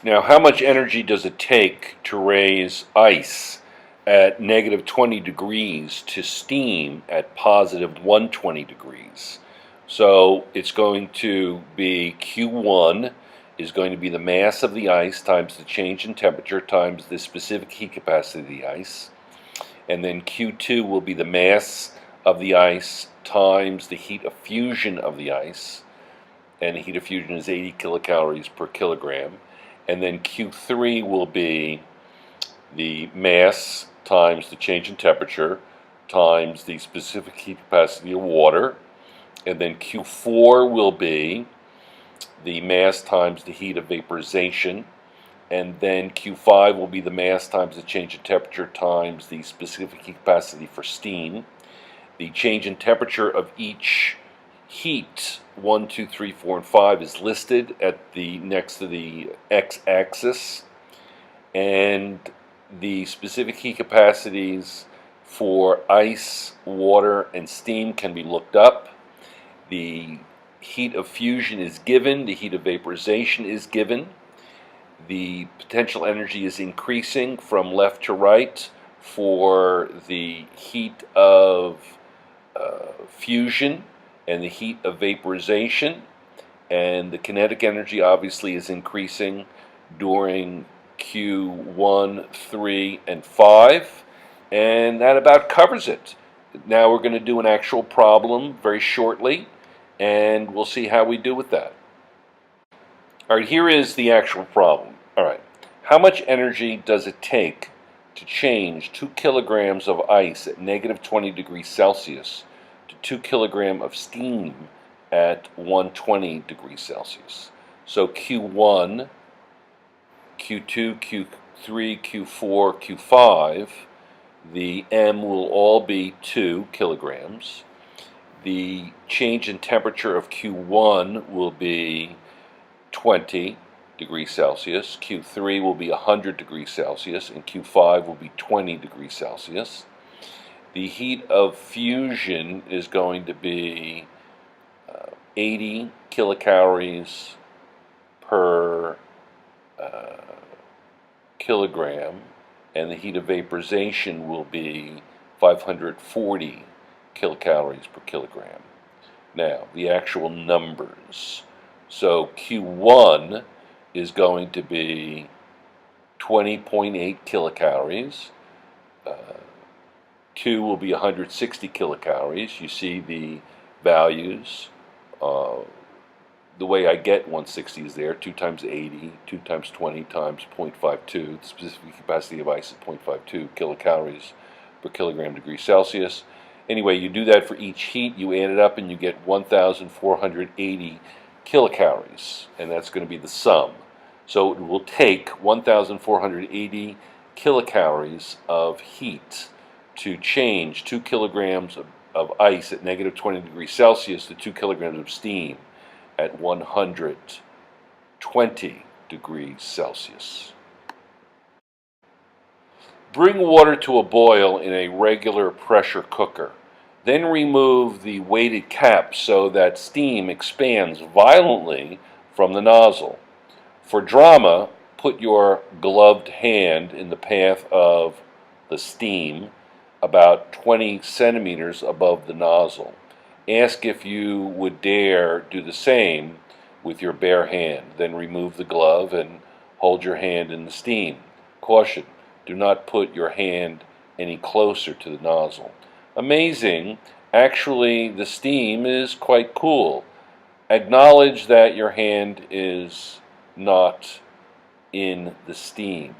Now, how much energy does it take to raise ice at negative 20 degrees to steam at positive 120 degrees? So it's going to be Q1 is going to be the mass of the ice times the change in temperature times the specific heat capacity of the ice. And then Q2 will be the mass of the ice times the heat of fusion of the ice. And the heat of fusion is 80 kilocalories per kilogram. And then Q3 will be the mass times the change in temperature times the specific heat capacity of water. And then Q4 will be the mass times the heat of vaporization. And then Q5 will be the mass times the change in temperature times the specific heat capacity for steam. The change in temperature of each heat, 1, 2, 3, 4, and 5, is listed at the next to the x-axis, and the specific heat capacities for ice, water, and steam can be looked up. The heat of fusion is given, the heat of vaporization is given. The potential energy is increasing from left to right for the heat of fusion and the heat of vaporization, and the kinetic energy obviously is increasing during Q1, 3, and 5, and that about covers it. Now we're going to do an actual problem very shortly, and we'll see how we do with that. All right, here is the actual problem. All right, how much energy does it take to change 2 kilograms of ice at negative 20 degrees Celsius to 2 kilograms of steam at 120 degrees Celsius? So Q1, Q2, Q3, Q4, Q5, the M will all be 2 kilograms. The change in temperature of Q1 will be 20 degrees Celsius, Q3 will be 100 degrees Celsius, and Q5 will be 20 degrees Celsius. The heat of fusion is going to be 80 kilocalories per kilogram, and the heat of vaporization will be 540 kilocalories per kilogram. Now, the actual numbers. So Q1 is going to be 20.8 kilocalories. 2 will be 160 kilocalories. You see the values. The way I get 160 is there. 2 times 80, 2 times 20 times 0.52. The specific capacity of ice is 0.52 kilocalories per kilogram degree Celsius. Anyway, you do that for each heat. You add it up and you get 1,480 kilocalories, and that's going to be the sum. So it will take 1,480 kilocalories of heat to change 2 kilograms of ice at negative 20 degrees Celsius to 2 kilograms of steam at 120 degrees Celsius. Bring water to a boil in a regular pressure cooker. Then remove the weighted cap so that steam expands violently from the nozzle. For drama, put your gloved hand in the path of the steam about 20 centimeters above the nozzle. Ask if you would dare do the same with your bare hand. Then remove the glove and hold your hand in the steam. Caution, do not put your hand any closer to the nozzle. Amazing, actually the steam is quite cool. Acknowledge that your hand is not in the steam.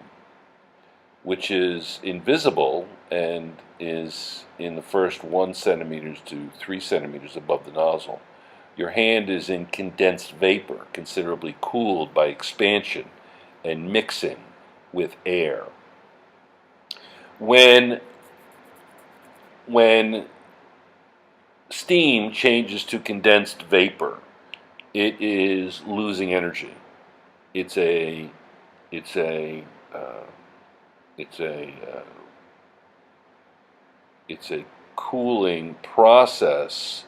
which is invisible and is in the first 1 centimeters to 3 centimeters above the nozzle. Your hand is in condensed vapor, considerably cooled by expansion and mixing with air. When steam changes to condensed vapor, it is losing energy. It's a cooling process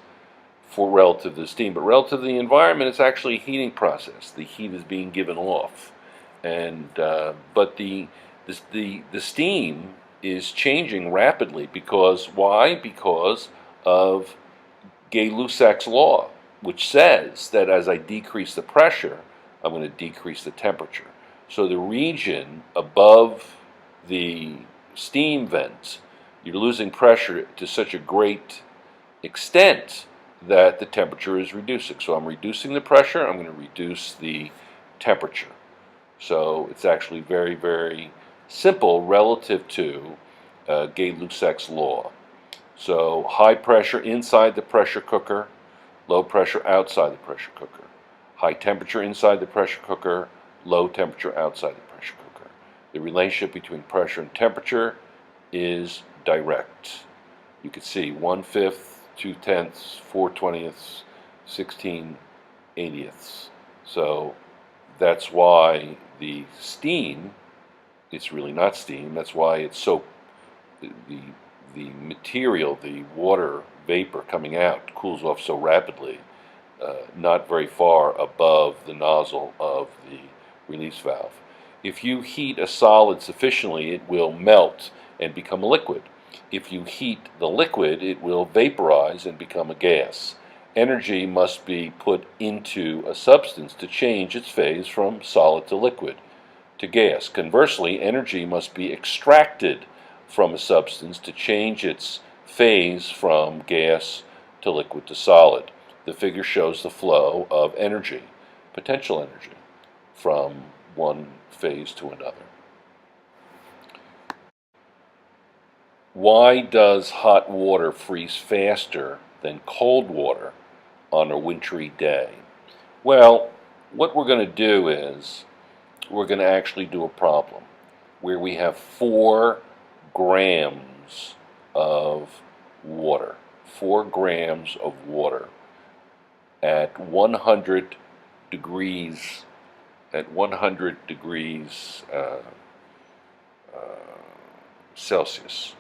for relative to steam, but relative to the environment, it's actually a heating process. The heat is being given off, and but the steam is changing rapidly because why? Because of Gay-Lussac's law, which says that as I decrease the pressure, I'm going to decrease the temperature. So the region above the steam vents, you're losing pressure to such a great extent that the temperature is reducing. So I'm reducing the pressure, I'm going to reduce the temperature. So it's actually very, very simple relative to Gay-Lussac's law. So high pressure inside the pressure cooker, low pressure outside the pressure cooker. High temperature inside the pressure cooker, low temperature outside the pressure cooker. The relationship between pressure and temperature is direct. You can see 1/5, 2/10, 4/20, 16/80. So that's why the steam, it's really not steam, that's why it's so, the material, the water vapor coming out cools off so rapidly, not very far above the nozzle of the release valve. If you heat a solid sufficiently, it will melt and become a liquid. If you heat the liquid, it will vaporize and become a gas. Energy must be put into a substance to change its phase from solid to liquid to gas. Conversely, energy must be extracted from a substance to change its phase from gas to liquid to solid. The figure shows the flow of energy, potential energy, from one phase to another. Why does hot water freeze faster than cold water on a wintry day? Well, what we're going to do is we're going to actually do a problem where we have 4 grams of water. 4 grams of water at 100 degrees Celsius.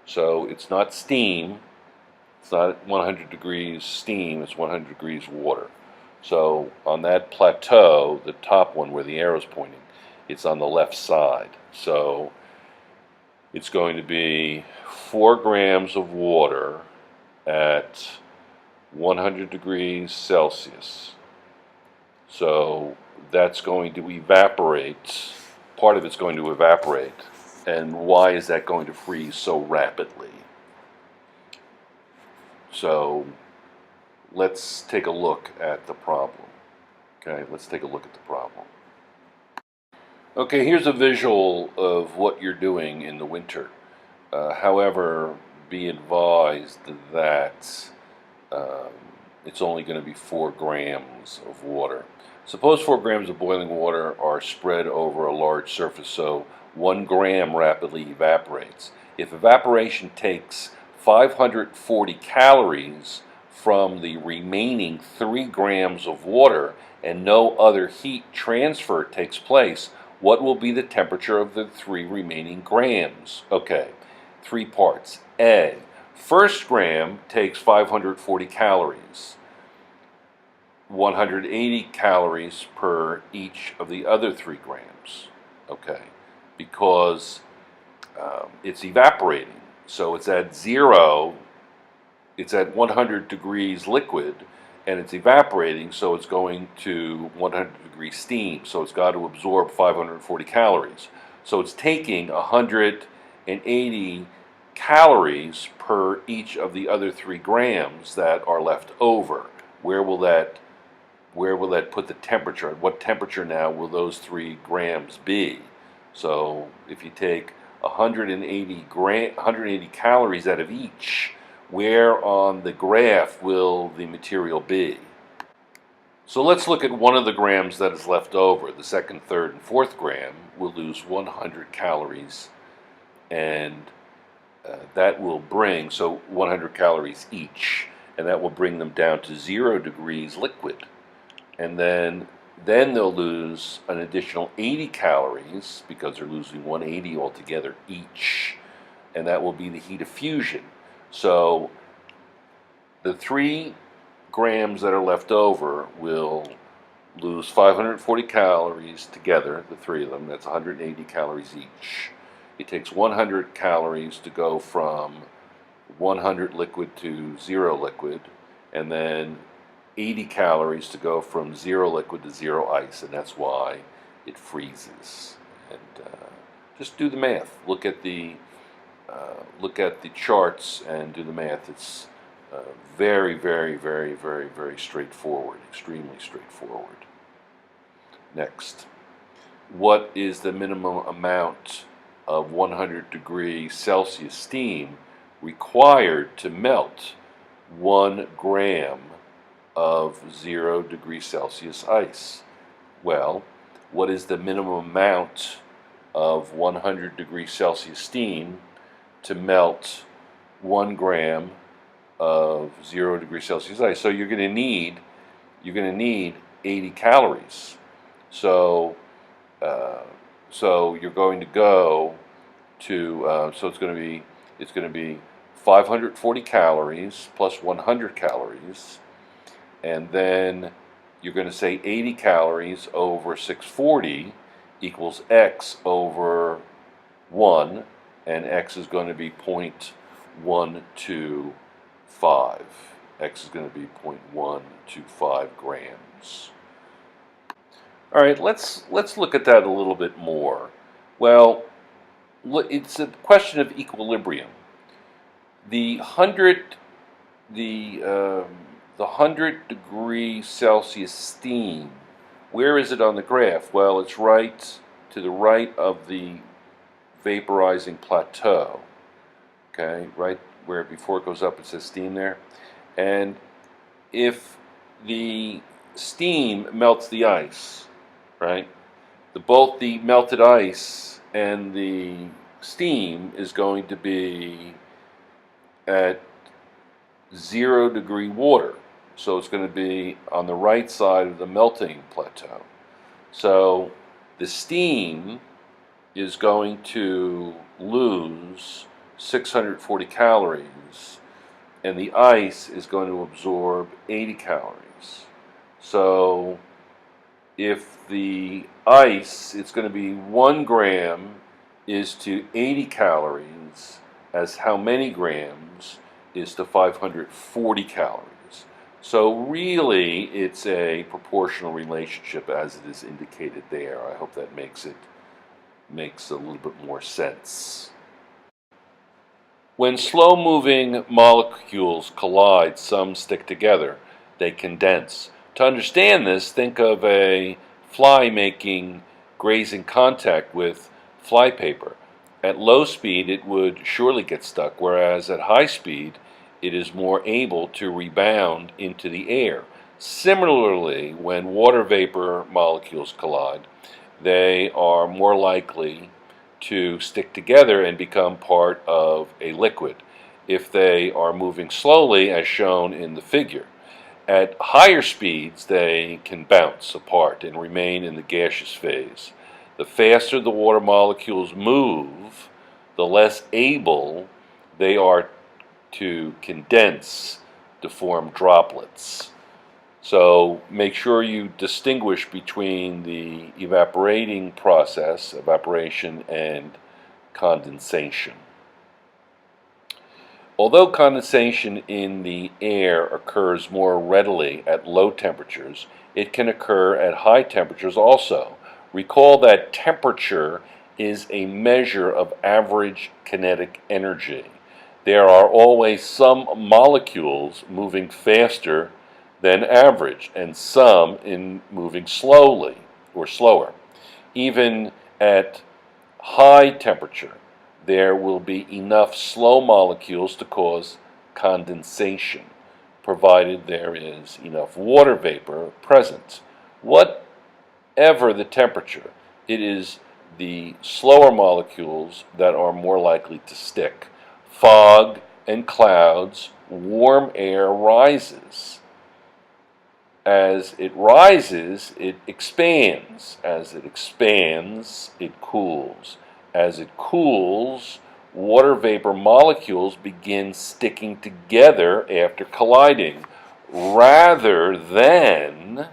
So it's not steam, it's not 100 degrees steam, it's 100 degrees water. So on that plateau, the top one where the arrow's pointing, it's on the left side. So it's going to be 4 grams of water at 100 degrees Celsius. So that's going to evaporate, part of it's going to evaporate. And why is that going to freeze so rapidly? So let's take a look at the problem. Okay, let's take a look at the problem. Okay, here's a visual of what you're doing in the winter. However, be advised that it's only going to be 4 grams of water. Suppose 4 grams of boiling water are spread over a large surface, so 1 gram rapidly evaporates. If evaporation takes 540 calories from the remaining 3 grams of water and no other heat transfer takes place, what will be the temperature of the 3 remaining grams? Okay, 3 parts. A, first gram takes 540 calories, 180 calories per each of the other 3 grams. Okay, because it's evaporating. So it's at 0, it's at 100 degrees liquid, and it's evaporating, so it's going to 100 degree steam. So it's got to absorb 540 calories. So it's taking 180 calories per each of the other 3 grams that are left over. Where will that put the temperature? At what temperature now will those 3 grams be? So if you take 180 calories out of each, where on the graph will the material be? So let's look at one of the grams that is left over. The second, third, and fourth gram will lose 100 calories, and that will bring, so 100 calories each, and that will bring them down to 0 degrees liquid. And then they'll lose an additional 80 calories because they're losing 180 altogether each, and that will be the heat of fusion. So the 3 grams that are left over will lose 540 calories together, the 3 of them. That's 180 calories each. It takes 100 calories to go from 100 liquid to 0 liquid, and then 80 calories to go from 0 liquid to 0 ice, and that's why it freezes. And just do the math. Look at the charts and do the math. It's very, very, very, very, very straightforward, extremely straightforward. Next, what is the minimum amount of 100 degrees Celsius steam required to melt 1 gram of 0 degrees Celsius ice? Well, what is the minimum amount of 100 degrees Celsius steam to melt 1 gram of 0 degrees Celsius ice? So you're going to need 80 calories. So you're going to go to so it's going to be 540 calories plus 100 calories, and then you're going to say 80 calories over 640 equals x over 1, and x is going to be 0.125. X is going to be 0.125 grams. All right, let's look at that a little bit more. Well, it's a question of equilibrium. The 100 degrees Celsius steam, where is it on the graph? Well, it's right to the right of the vaporizing plateau. Okay, right where before it goes up it says steam there. And if the steam melts the ice, right, both the melted ice and the steam is going to be at 0 degree water. So it's going to be on the right side of the melting plateau. So the steam is going to lose 640 calories, and the ice is going to absorb 80 calories. So if the ice, it's going to be 1 gram is to 80 calories, as how many grams is to 540 calories. So really, it's a proportional relationship as it is indicated there. I hope that makes a little bit more sense. When slow-moving molecules collide, some stick together, they condense. To understand this, think of a fly grazing contact with flypaper. At low speed, it would surely get stuck, whereas at high speed, it is more able to rebound into the air. Similarly, when water vapor molecules collide, they are more likely to stick together and become part of a liquid if they are moving slowly, as shown in the figure. At higher speeds, they can bounce apart and remain in the gaseous phase. The faster the water molecules move, the less able they are to condense to form droplets. So make sure you distinguish between the evaporation and condensation. Although condensation in the air occurs more readily at low temperatures, it can occur at high temperatures also. Recall that temperature is a measure of average kinetic energy. There are always some molecules moving faster than average, and some in moving slowly or slower. Even at high temperature, there will be enough slow molecules to cause condensation, provided there is enough water vapor present. Whatever the temperature, it is the slower molecules that are more likely to stick. Fog and clouds, warm air rises. As it rises, it expands. As it expands, it cools. As it cools, water vapor molecules begin sticking together after colliding, rather than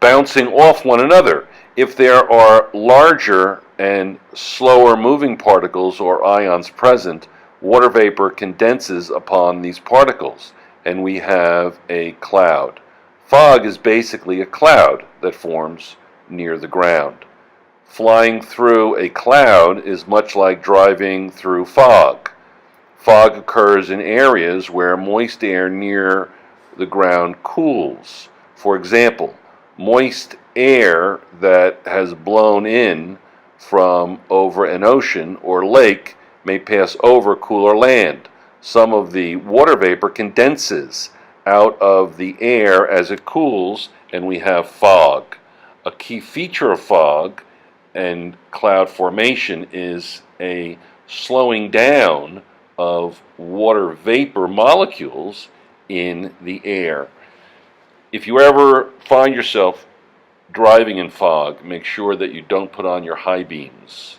bouncing off one another. If there are larger and slower moving particles or ions present, water vapor condenses upon these particles, and we have a cloud. Fog is basically a cloud that forms near the ground. Flying through a cloud is much like driving through fog. Fog occurs in areas where moist air near the ground cools. For example, moist air that has blown in from over an ocean or lake may pass over cooler land. Some of the water vapor condenses out of the air as it cools, and we have fog. A key feature of fog and cloud formation is a slowing down of water vapor molecules in the air. If you ever find yourself driving in fog, make sure that you don't put on your high beams.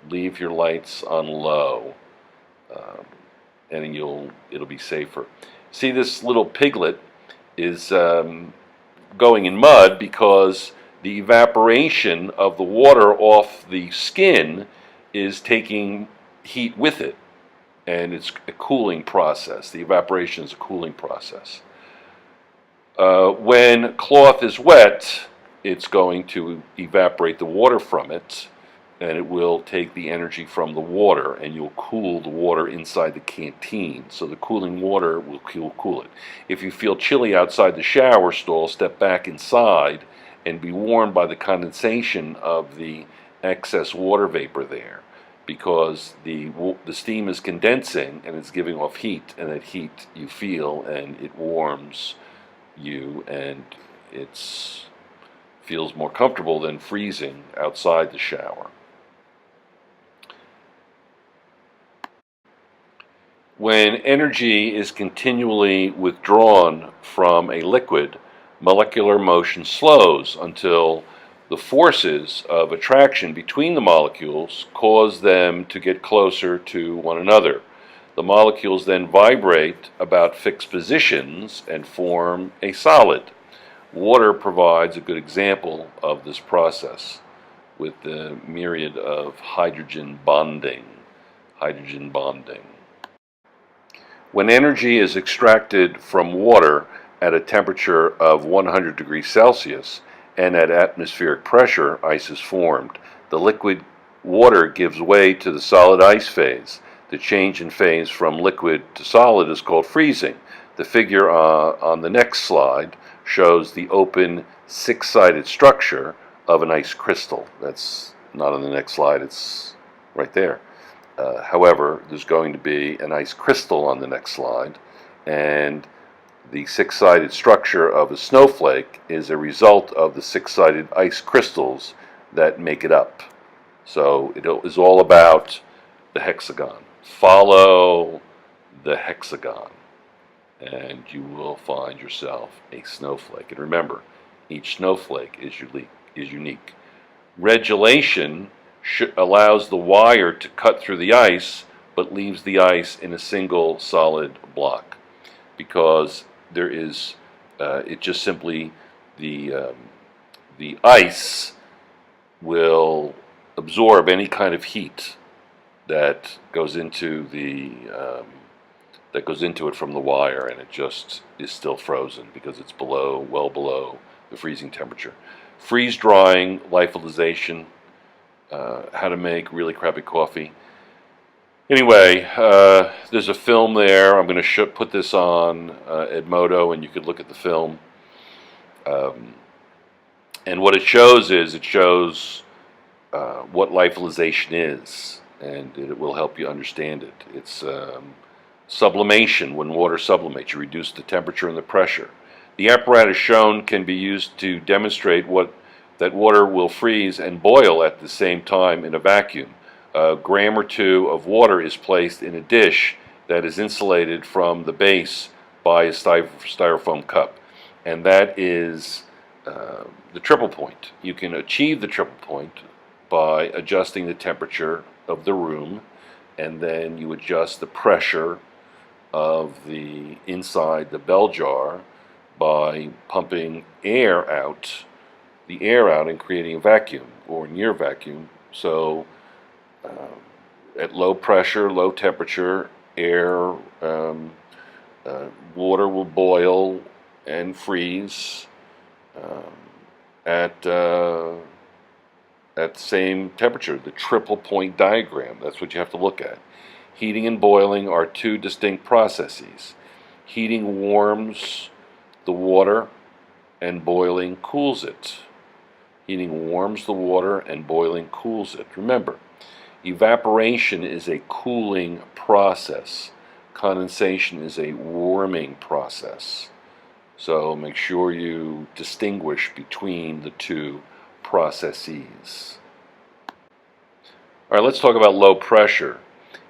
Leave your lights on low, and it'll be safer. See, this little piglet is going in mud because the evaporation of the water off the skin is taking heat with it, and it's a cooling process. The evaporation is a cooling process. When cloth is wet, it's going to evaporate the water from it, and it will take the energy from the water, and you'll cool the water inside the canteen. So the cooling water will cool it. If you feel chilly outside the shower stall, step back inside and be warmed by the condensation of the excess water vapor there, because the steam is condensing and it's giving off heat, and that heat you feel, and it warms you, and it feels more comfortable than freezing outside the shower. When energy is continually withdrawn from a liquid, molecular motion slows until the forces of attraction between the molecules cause them to get closer to one another. The molecules then vibrate about fixed positions and form a solid. Water provides a good example of this process with the myriad of hydrogen bonding. When energy is extracted from water at a temperature of 100 degrees Celsius and at atmospheric pressure, ice is formed. The liquid water gives way to the solid ice phase. The change in phase from liquid to solid is called freezing. The figure on the next slide shows the open six-sided structure of an ice crystal. That's not on the next slide, it's right there. However, there's going to be an ice crystal on the next slide, and the six-sided structure of a snowflake is a result of the six-sided ice crystals that make it up. So it is all about the hexagon. Follow the hexagon, and you will find yourself a snowflake. And remember, each snowflake is unique. Regulation allows the wire to cut through the ice, but leaves the ice in a single solid block, because there is it just simply the ice will absorb any kind of heat that goes into it from the wire, and it just is still frozen because it's well below the freezing temperature. Freeze drying, lyophilization, how to make really crappy coffee. Anyway, there's a film there. I'm going to put this on Edmodo, and you could look at the film. And what it shows is what lyophilization is, and it will help you understand it. It's sublimation. When water sublimates, you reduce the temperature and the pressure. The apparatus shown can be used to demonstrate that water will freeze and boil at the same time in a vacuum. A gram or two of water is placed in a dish that is insulated from the base by a styrofoam cup, and that is the triple point. You can achieve the triple point by adjusting the temperature of the room, and then you adjust the pressure of the inside the bell jar by pumping the air out and creating a vacuum or near vacuum. So at low pressure, low temperature, water will boil and freeze at the same temperature, the triple point diagram. That's what you have to look at. Heating and boiling are two distinct processes. Heating warms the water and boiling cools it. Heating warms the water and boiling cools it. Remember, evaporation is a cooling process. Condensation is a warming process. So make sure you distinguish between the two processes. All right, let's talk about low pressure.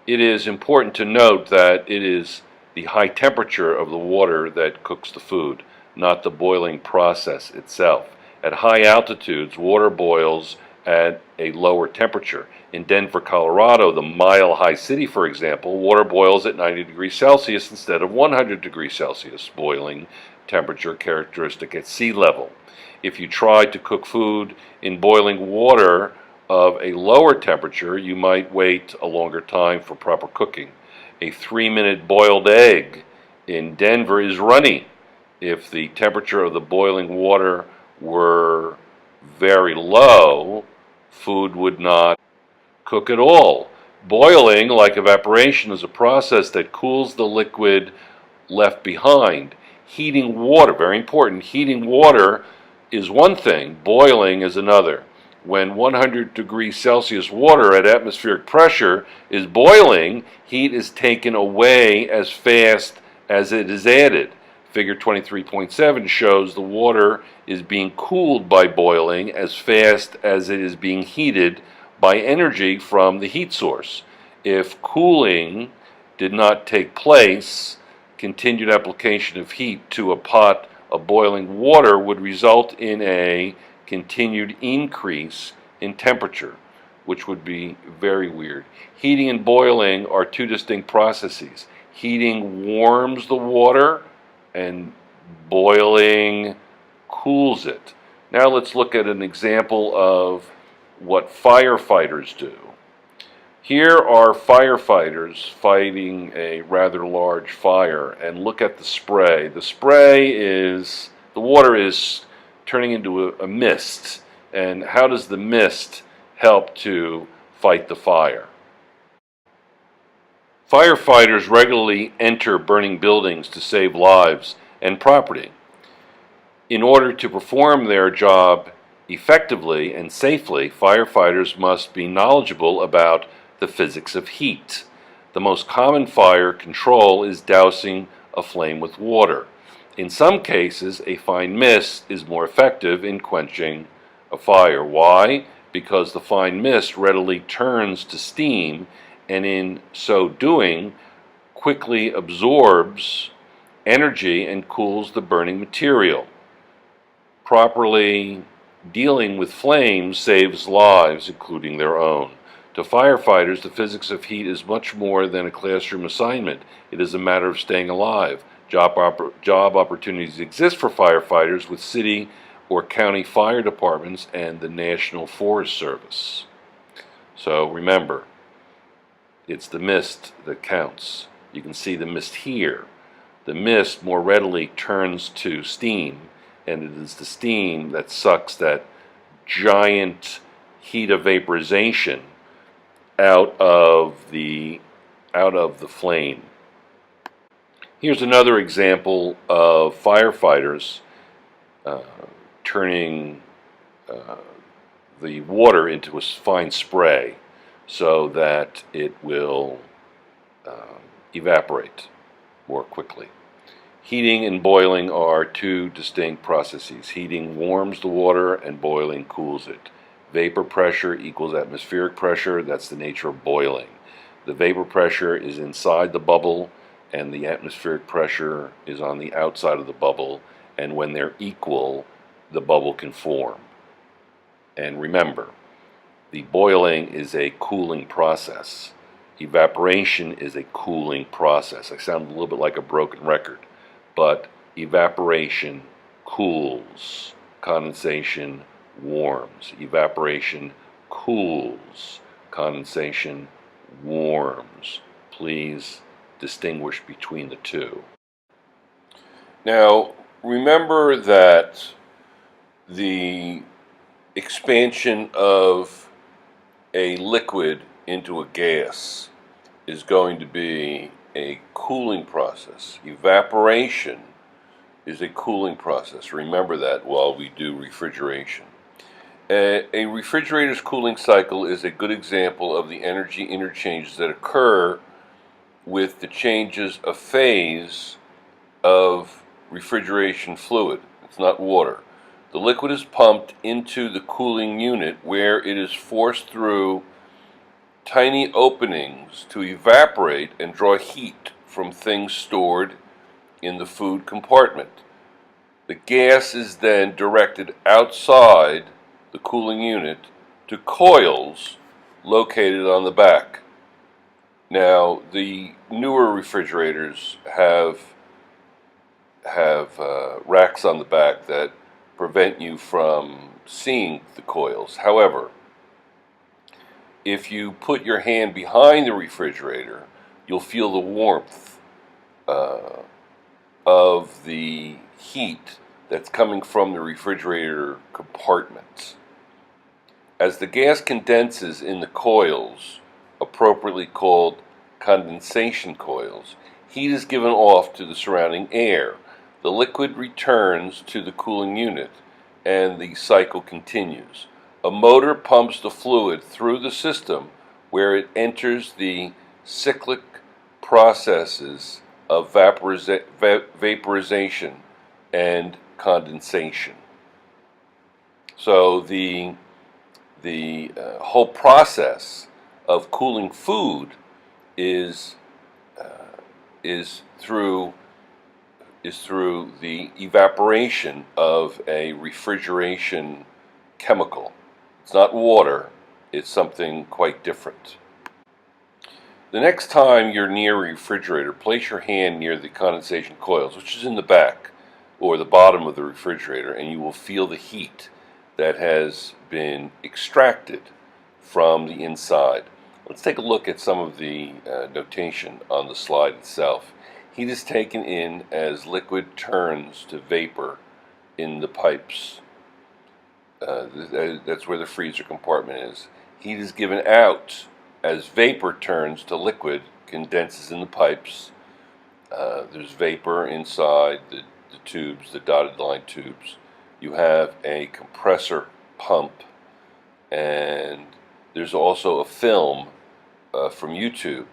It is important to note that it is the high temperature of the water that cooks the food, not the boiling process itself. At high altitudes, water boils at a lower temperature. In Denver, Colorado, the Mile High City, for example, water boils at 90 degrees Celsius instead of 100 degrees Celsius, boiling temperature characteristic at sea level. If you try to cook food in boiling water of a lower temperature, you might wait a longer time for proper cooking. A 3-minute boiled egg in Denver is runny. If the temperature of the boiling water were very low, food would not cook at all. Boiling, like evaporation, is a process that cools the liquid left behind. Heating water, very important, heating water is one thing, boiling is another. When 100 degrees Celsius water at atmospheric pressure is boiling, heat is taken away as fast as it is added. Figure 23.7 shows the water is being cooled by boiling as fast as it is being heated by energy from the heat source. If cooling did not take place, continued application of heat to a pot of boiling water would result in a continued increase in temperature, which would be very weird. Heating and boiling are two distinct processes. Heating warms the water and boiling cools it. Now let's look at an example of what firefighters do. Here are firefighters fighting a rather large fire, and look at the spray. The water is turning into a mist. And how does the mist help to fight the fire? Firefighters regularly enter burning buildings to save lives and property. In order to perform their job effectively and safely, firefighters must be knowledgeable about the physics of heat. The most common fire control is dousing a flame with water. In some cases, a fine mist is more effective in quenching a fire. Why? Because the fine mist readily turns to steam, and in so doing, quickly absorbs energy and cools the burning material. Properly dealing with flames saves lives, including their own. To firefighters, the physics of heat is much more than a classroom assignment. It is a matter of staying alive. Job opportunities exist for firefighters with city or county fire departments and the National Forest Service. So remember, it's the mist that counts. You can see the mist here. The mist more readily turns to steam, and it is the steam that sucks that giant heat of vaporization out of the flame. Here's another example of firefighters turning the water into a fine spray so that it will evaporate more quickly. Heating and boiling are two distinct processes. Heating warms the water and boiling cools it. Vapor pressure equals atmospheric pressure. That's the nature of boiling. The vapor pressure is inside the bubble and the atmospheric pressure is on the outside of the bubble, and when they're equal, the bubble can form. And remember, the boiling is a cooling process. Evaporation is a cooling process. I sound a little bit like a broken record, but evaporation cools, condensation warms. Evaporation cools, condensation warms. Please distinguish between the two. Now, remember that the expansion of a liquid into a gas is going to be a cooling process. Evaporation is a cooling process. Remember that while we do refrigeration. A refrigerator's cooling cycle is a good example of the energy interchanges that occur with the changes of phase of refrigeration fluid. It's not water. The liquid is pumped into the cooling unit where it is forced through tiny openings to evaporate and draw heat from things stored in the food compartment. The gas is then directed outside the cooling unit to coils located on the back. Now, the newer refrigerators have racks on the back that prevent you from seeing the coils. However, if you put your hand behind the refrigerator, you'll feel the warmth of the heat that's coming from the refrigerator compartment. As the gas condenses in the coils, appropriately called condensation coils, heat is given off to the surrounding air. The liquid returns to the cooling unit, and the cycle continues. A motor pumps the fluid through the system where it enters the cyclic processes of vaporization and condensation. So the whole process of cooling food is through the evaporation of a refrigeration chemical. It's not water, it's something quite different. The next time you're near a refrigerator, place your hand near the condensation coils, which is in the back or the bottom of the refrigerator, and you will feel the heat that has been extracted from the inside. Let's take a look at some of the notation on the slide itself. Heat is taken in as liquid turns to vapor in the pipes. That's where the freezer compartment is. Heat is given out as vapor turns to liquid, condenses in the pipes. There's vapor inside the tubes, the dotted line tubes. You have a compressor pump, and there's also a film from YouTube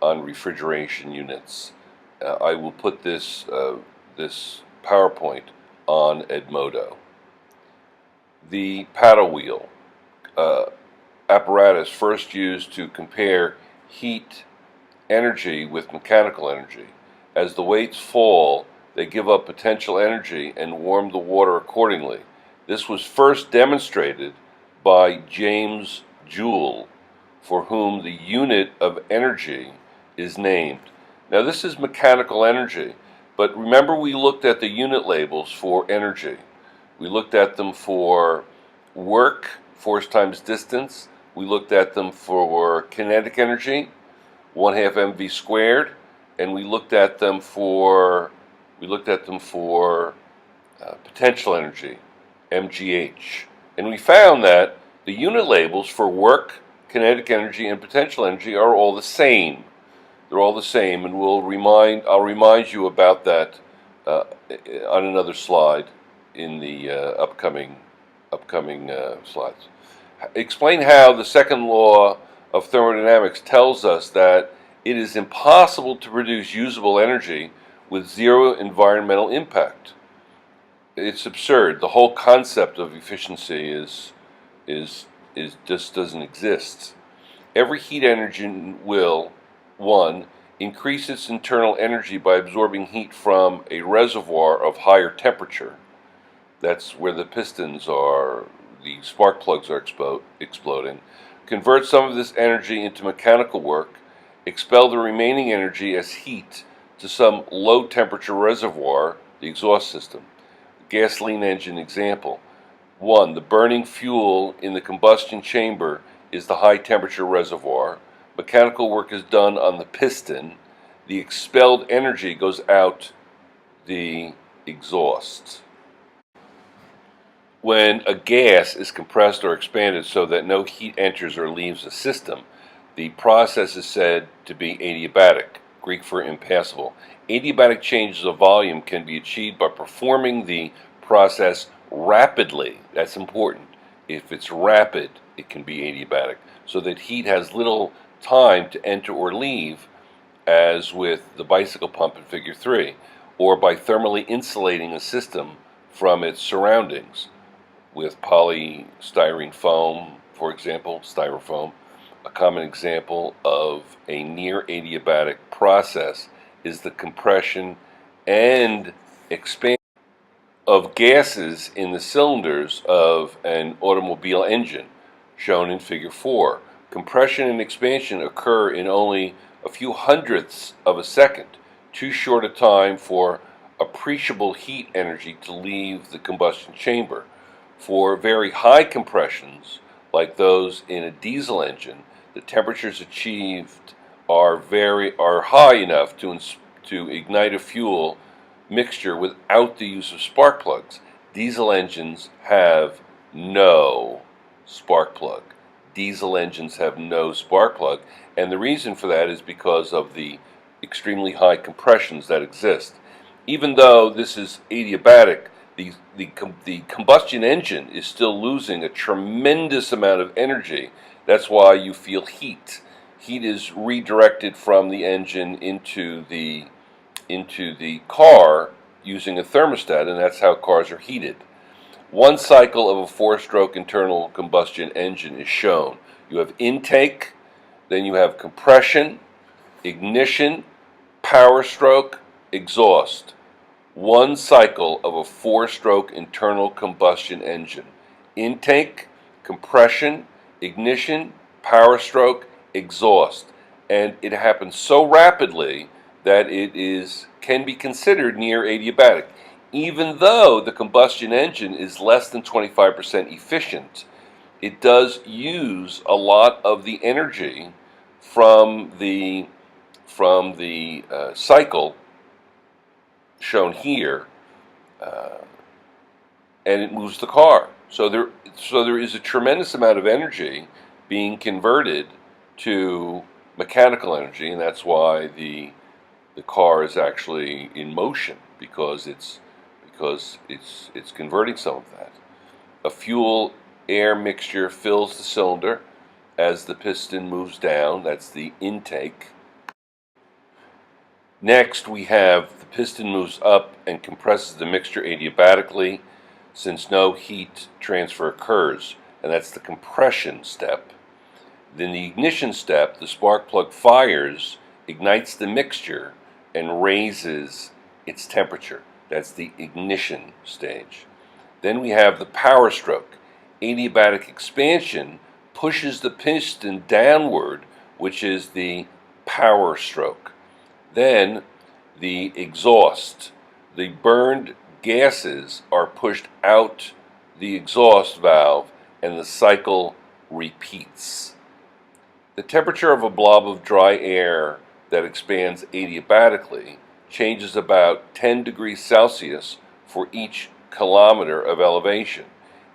on refrigeration units. I will put this PowerPoint on Edmodo. The paddle wheel apparatus first used to compare heat energy with mechanical energy. As the weights fall, they give up potential energy and warm the water accordingly. This was first demonstrated by James Joule, for whom the unit of energy is named. Now, this is mechanical energy, but remember we looked at the unit labels for energy. We looked at them for work, force times distance. We looked at them for kinetic energy, 1/2 mv squared, and we looked at them for potential energy, mgh. And we found that the unit labels for work, kinetic energy, and potential energy are all the same. They're all the same, and I'll remind you about that on another slide in the upcoming upcoming slides. Explain how the second law of thermodynamics tells us that it is impossible to produce usable energy with zero environmental impact. It's absurd. The whole concept of efficiency is just doesn't exist. Every heat engine will, 1, increase its internal energy by absorbing heat from a reservoir of higher temperature. That's where the pistons are, the spark plugs are exploding. Convert some of this energy into mechanical work, expel the remaining energy as heat to some low temperature reservoir, the exhaust system. Gasoline engine example. 1. The burning fuel in the combustion chamber is the high temperature reservoir. Mechanical work is done on the piston. The expelled energy goes out the exhaust. When a gas is compressed or expanded so that no heat enters or leaves the system, the process is said to be adiabatic, Greek for impassable. Adiabatic changes of volume can be achieved by performing the process rapidly. That's important. If it's rapid, it can be adiabatic, so that heat has little time to enter or leave, as with the bicycle pump in Figure 3, or by thermally insulating a system from its surroundings, with polystyrene foam, for example, styrofoam. A common example of a near adiabatic process is the compression and expansion of gases in the cylinders of an automobile engine, shown in Figure 4. Compression and expansion occur in only a few hundredths of a second, too short a time for appreciable heat energy to leave the combustion chamber. For very high compressions, like those in a diesel engine, the temperatures achieved are high enough to ignite a fuel mixture without the use of spark plugs. Diesel engines have no spark plug. Diesel engines have no spark plug, and the reason for that is because of the extremely high compressions that exist. Even though this is adiabatic, the combustion engine is still losing a tremendous amount of energy. That's why you feel heat. Heat is redirected from the engine into the car using a thermostat, and that's how cars are heated. One cycle of a four-stroke internal combustion engine is shown. You have intake, then you have compression, ignition, power stroke, exhaust. One cycle of a four-stroke internal combustion engine. Intake, compression, ignition, power stroke, exhaust. And it happens so rapidly that it can be considered near adiabatic. Even though the combustion engine is less than 25% efficient, it does use a lot of the energy from the cycle shown here, and it moves the car. So there is a tremendous amount of energy being converted to mechanical energy, and that's why the car is actually in motion, because it's converting some of that. A fuel air mixture fills the cylinder as the piston moves down. That's the intake. Next, we have the piston moves up and compresses the mixture adiabatically, since no heat transfer occurs, and that's the compression step. Then the ignition step, the spark plug fires, ignites the mixture, and raises its temperature. That's the ignition stage. Then we have the power stroke. Adiabatic expansion pushes the piston downward, which is the power stroke. Then the exhaust. The burned gases are pushed out the exhaust valve, and the cycle repeats. The temperature of a blob of dry air that expands adiabatically changes about 10 degrees Celsius for each kilometer of elevation.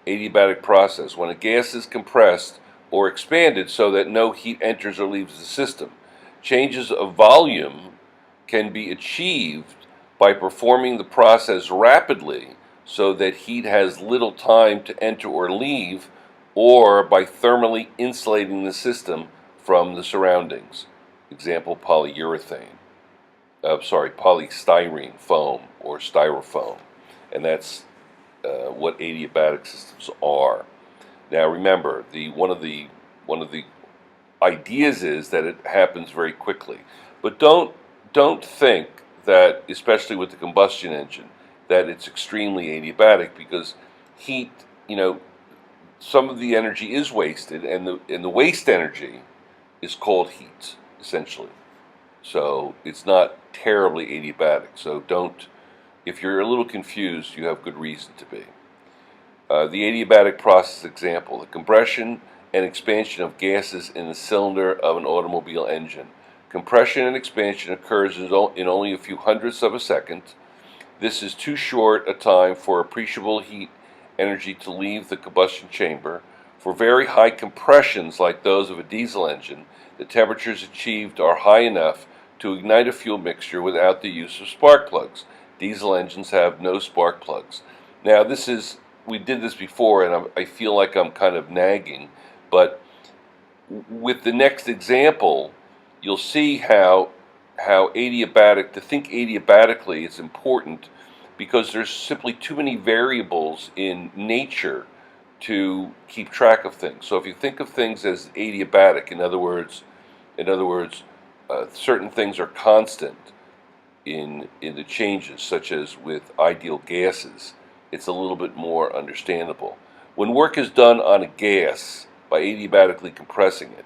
Adiabatic process, when a gas is compressed or expanded so that no heat enters or leaves the system. Changes of volume can be achieved by performing the process rapidly so that heat has little time to enter or leave, or by thermally insulating the system from the surroundings. Example, polystyrene foam or styrofoam, and that's what adiabatic systems are. Now remember, one of the ideas is that it happens very quickly, but don't think that, especially with the combustion engine, that it's extremely adiabatic, because heat, some of the energy is wasted, and the waste energy is called heat, essentially. So it's not terribly adiabatic. So don't, if you're a little confused, you have good reason to be. The adiabatic process example: the compression and expansion of gases in the cylinder of an automobile engine. Compression and expansion occurs in only a few hundredths of a second. This is too short a time for appreciable heat energy to leave the combustion chamber. For very high compressions like those of a diesel engine, the temperatures achieved are high enough to ignite a fuel mixture without the use of spark plugs. Diesel engines have no spark plugs. Now we did this before, and I feel like I'm kind of nagging, but with the next example, you'll see how to think adiabatically is important, because there's simply too many variables in nature to keep track of things. So if you think of things as adiabatic, in other words, certain things are constant in the changes, such as with ideal gases, it's a little bit more understandable. When work is done on a gas by adiabatically compressing it,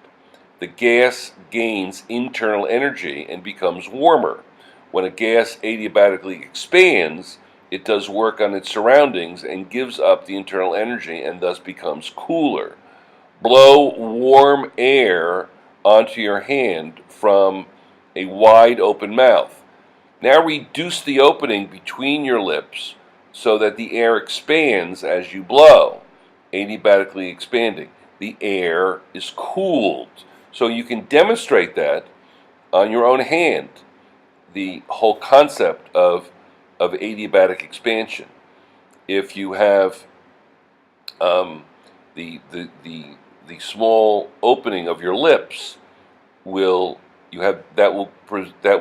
the gas gains internal energy and becomes warmer. When a gas adiabatically expands, it does work on its surroundings and gives up the internal energy and thus becomes cooler. Blow warm air onto your hand from a wide open mouth. Now reduce the opening between your lips so that the air expands as you blow, adiabatically expanding. The air is cooled. So you can demonstrate that on your own hand, the whole concept of adiabatic expansion. If you have the small opening of your lips, that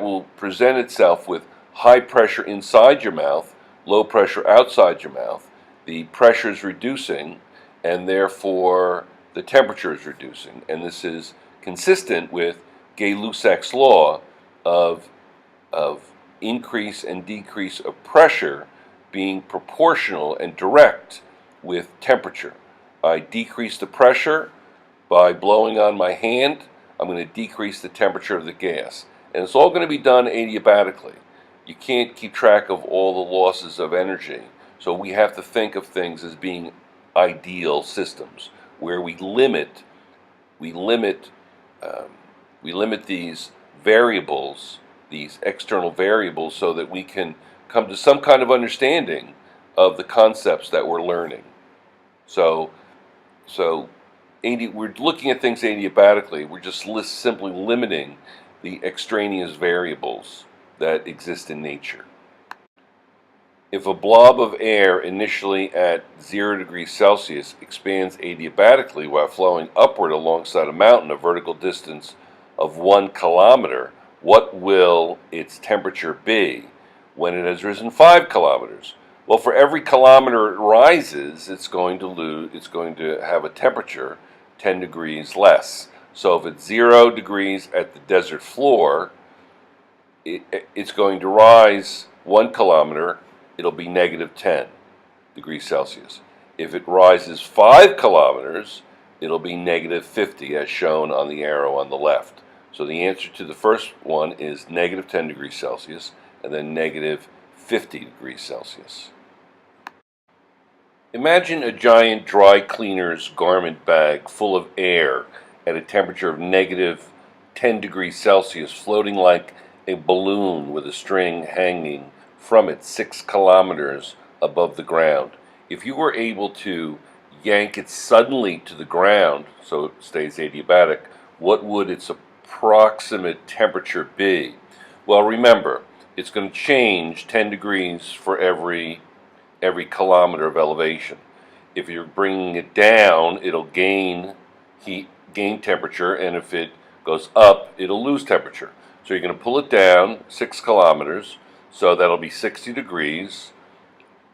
will present itself with high pressure inside your mouth, low pressure outside your mouth. The pressure is reducing, and therefore the temperature is reducing, and this is consistent with Gay-Lussac's law of increase and decrease of pressure being proportional and direct with temperature. I decrease the pressure by blowing on my hand. I'm going to decrease the temperature of the gas, and it's all going to be done adiabatically. You can't keep track of all the losses of energy, so we have to think of things as being ideal systems where we limit these variables, these external variables, so that we can come to some kind of understanding of the concepts that we're learning. So we're looking at things adiabatically. We're just simply limiting the extraneous variables that exist in nature. If a blob of air initially at 0 degrees Celsius expands adiabatically while flowing upward alongside a mountain a vertical distance of 1 kilometer, what will its temperature be when it has risen 5 kilometers? Well, for every kilometer it rises, it's going to have a temperature 10 degrees less. So if it's 0 degrees at the desert floor, it's going to rise 1 kilometer, it'll be negative 10 degrees Celsius. If it rises 5 kilometers, it'll be negative 50, as shown on the arrow on the left. So the answer to the first one is negative 10 degrees Celsius, and then negative 50 degrees Celsius. Imagine a giant dry cleaner's garment bag full of air at a temperature of negative 10 degrees Celsius, floating like a balloon with a string hanging from it 6 kilometers above the ground. If you were able to yank it suddenly to the ground so it stays adiabatic, what would its approximate temperature be? Well, remember, it's going to change 10 degrees for every every kilometer of elevation. If you're bringing it down, it'll gain heat, gain temperature, and if it goes up, it'll lose temperature. So you're going to pull it down 6 kilometers, so that'll be 60 degrees,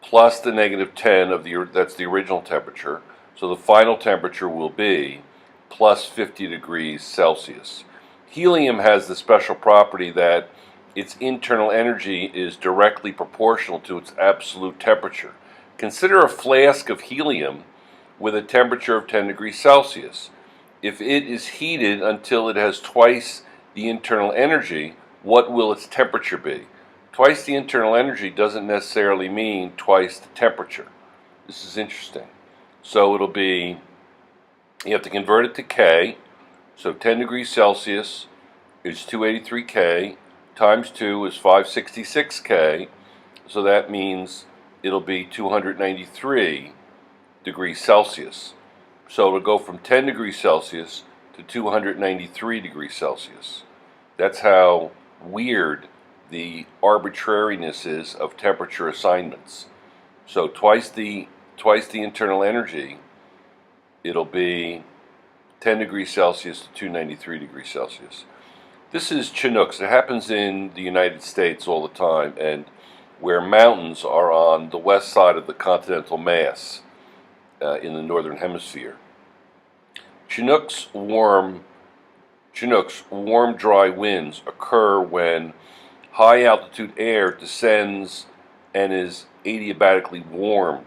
plus the -10 of that's the original temperature. So the final temperature will be plus 50 degrees Celsius. Helium has the special property that its internal energy is directly proportional to its absolute temperature. Consider a flask of helium with a temperature of 10 degrees Celsius. If it is heated until it has twice the internal energy, what will its temperature be? Twice the internal energy doesn't necessarily mean twice the temperature. This is interesting. So it'll be, you have to convert it to K. So 10 degrees Celsius is 283 K, times 2 is 566 K. So that means it'll be 293 degrees Celsius. So it'll go from 10 degrees Celsius to 293 degrees Celsius. That's how weird the arbitrariness is of temperature assignments. So twice the internal energy, it'll be 10 degrees Celsius to 293 degrees Celsius. This is Chinooks. It happens in the United States all the time, and where mountains are on the west side of the continental mass in the northern hemisphere. Chinooks, warm, dry winds occur when high altitude air descends and is adiabatically warmed.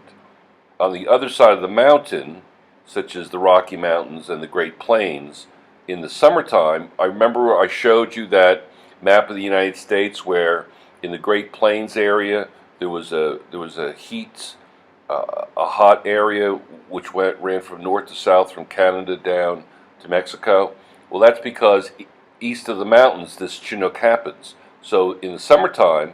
On the other side of the mountain, such as the Rocky Mountains and the Great Plains, in the summertime, I remember I showed you that map of the United States where in the Great Plains area there was a heat, a hot area which ran from north to south, from Canada down to Mexico. Well, that's because east of the mountains this Chinook happens. So in the summertime,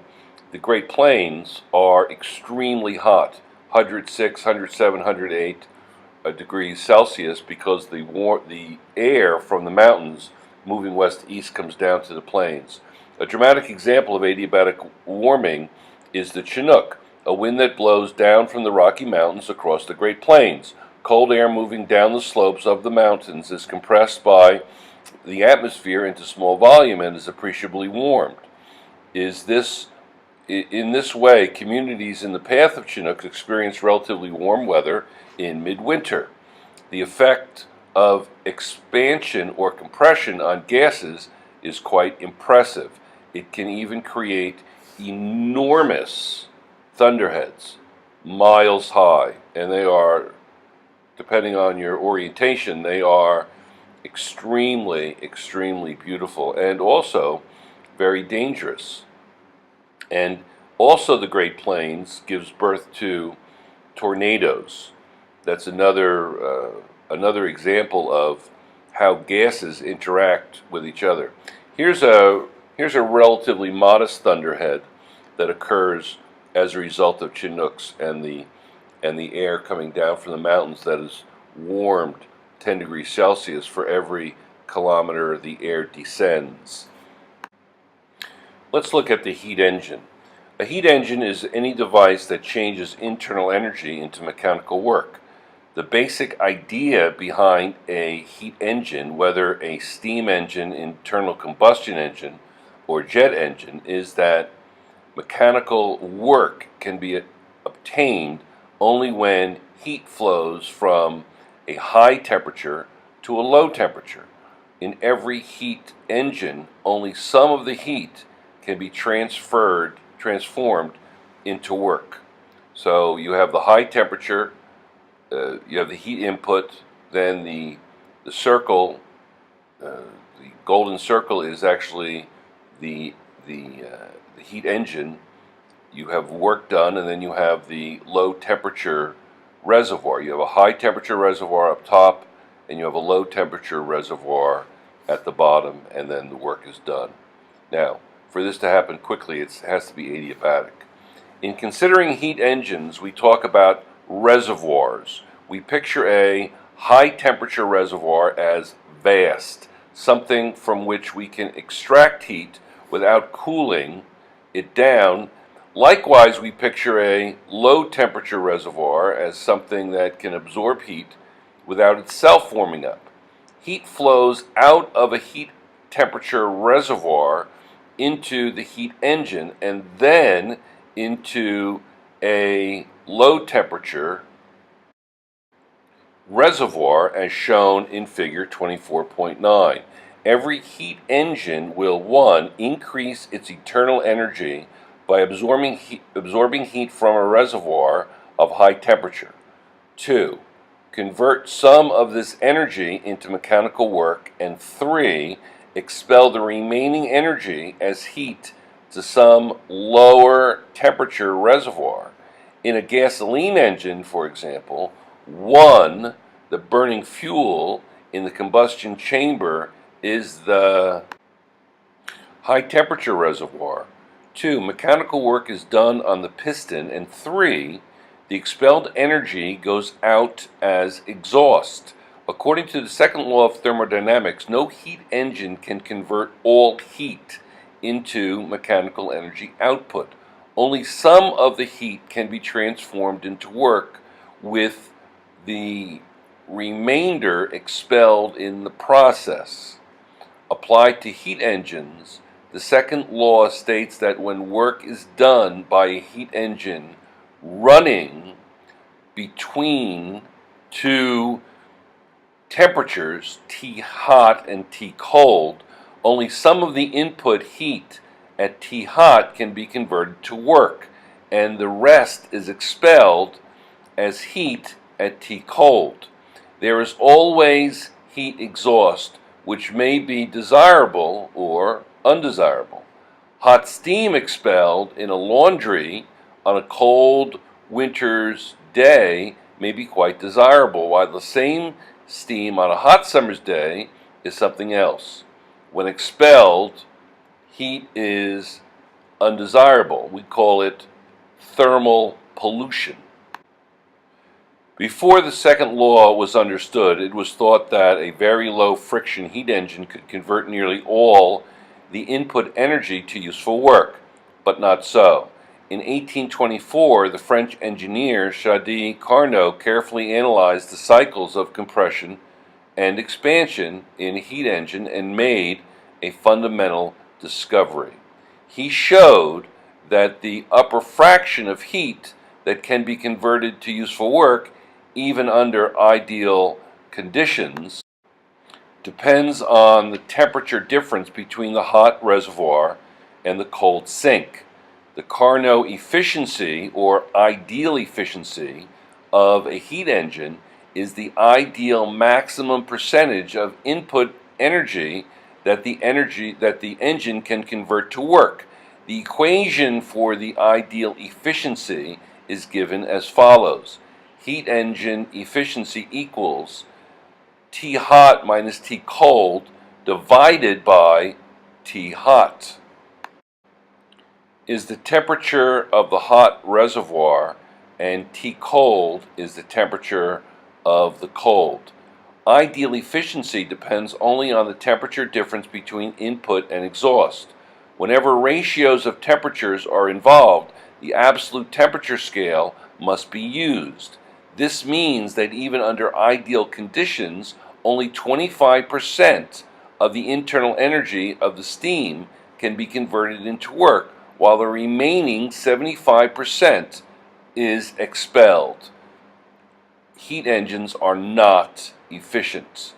the Great Plains are extremely hot, 106, 107, 108 degrees Celsius, because the air from the mountains moving west to east comes down to the plains. A dramatic example of adiabatic warming is the Chinook, a wind that blows down from the Rocky Mountains across the Great Plains. Cold air moving down the slopes of the mountains is compressed by the atmosphere into small volume and is appreciably warmed. In this way, communities in the path of Chinooks experience relatively warm weather in midwinter. The effect of expansion or compression on gases is quite impressive. It can even create enormous thunderheads, miles high, and they are, depending on your orientation, they are extremely, extremely beautiful and also very dangerous. And also the Great Plains gives birth to tornadoes. That's another example of how gases interact with each other. Here's a relatively modest thunderhead that occurs as a result of Chinooks and the air coming down from the mountains that is warmed 10 degrees Celsius for every kilometer the air descends. Let's look at the heat engine. A heat engine is any device that changes internal energy into mechanical work. The basic idea behind a heat engine, whether a steam engine, internal combustion engine, or jet engine, is that mechanical work can be obtained only when heat flows from a high temperature to a low temperature. In every heat engine, only some of the heat can be transformed into work. So you have the high temperature, you have the heat input, then the circle, the golden circle is actually the heat engine. You have work done, and then you have the low temperature reservoir. You have a high temperature reservoir up top, and you have a low temperature reservoir at the bottom, and then the work is done. Now, for this to happen quickly, it has to be adiabatic. In considering heat engines, we talk about reservoirs. We picture a high temperature reservoir as vast, something from which we can extract heat without cooling it down, Likewise, we picture a low temperature reservoir as something that can absorb heat without itself warming up. Heat flows out of a heat temperature reservoir into the heat engine and then into a low temperature reservoir as shown in figure 24.9. Every heat engine will 1. Increase its internal energy by absorbing heat from a reservoir of high temperature. 2. Convert some of this energy into mechanical work. And 3. Expel the remaining energy as heat to some lower temperature reservoir. In a gasoline engine, for example, 1. The burning fuel in the combustion chamber is the high temperature reservoir. 2. Mechanical work is done on the piston. And 3. The expelled energy goes out as exhaust. According to the second law of thermodynamics, no heat engine can convert all heat into mechanical energy output. Only some of the heat can be transformed into work, with the remainder expelled in the process. Applied to heat engines, the second law states that when work is done by a heat engine running between two temperatures, T hot and T cold, only some of the input heat at T hot can be converted to work, and the rest is expelled as heat at T cold. There is always heat exhaust, which may be desirable or undesirable. Hot steam expelled in a laundry on a cold winter's day may be quite desirable, while the same steam on a hot summer's day is something else. When expelled, heat is undesirable. We call it thermal pollution. Before the second law was understood, it was thought that a very low friction heat engine could convert nearly all the input energy to useful work, but not so. In 1824, the French engineer Chaudy Carnot carefully analyzed the cycles of compression and expansion in a heat engine and made a fundamental discovery. He showed that the upper fraction of heat that can be converted to useful work, even under ideal conditions, depends on the temperature difference between the hot reservoir and the cold sink. The Carnot efficiency, or ideal efficiency, of a heat engine is the ideal maximum percentage of input energy that the engine can convert to work. The equation for the ideal efficiency is given as follows. Heat engine efficiency equals T hot minus T cold divided by T hot. Is the temperature of the hot reservoir, and T cold is the temperature of the cold. Ideal efficiency depends only on the temperature difference between input and exhaust. Whenever ratios of temperatures are involved, the absolute temperature scale must be used. This means that even under ideal conditions, only 25% of the internal energy of the steam can be converted into work, while the remaining 75% is expelled. Heat engines are not efficient.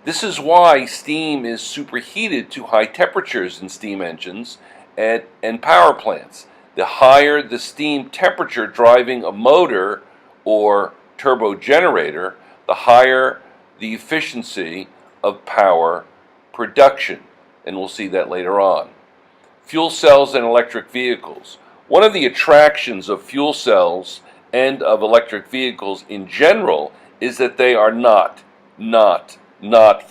This is why steam is superheated to high temperatures in steam engines and power plants. The higher the steam temperature driving a motor or turbo generator, the higher the efficiency of power production. And we'll see that later on. Fuel cells and electric vehicles. One of the attractions of fuel cells and of electric vehicles in general is that they are not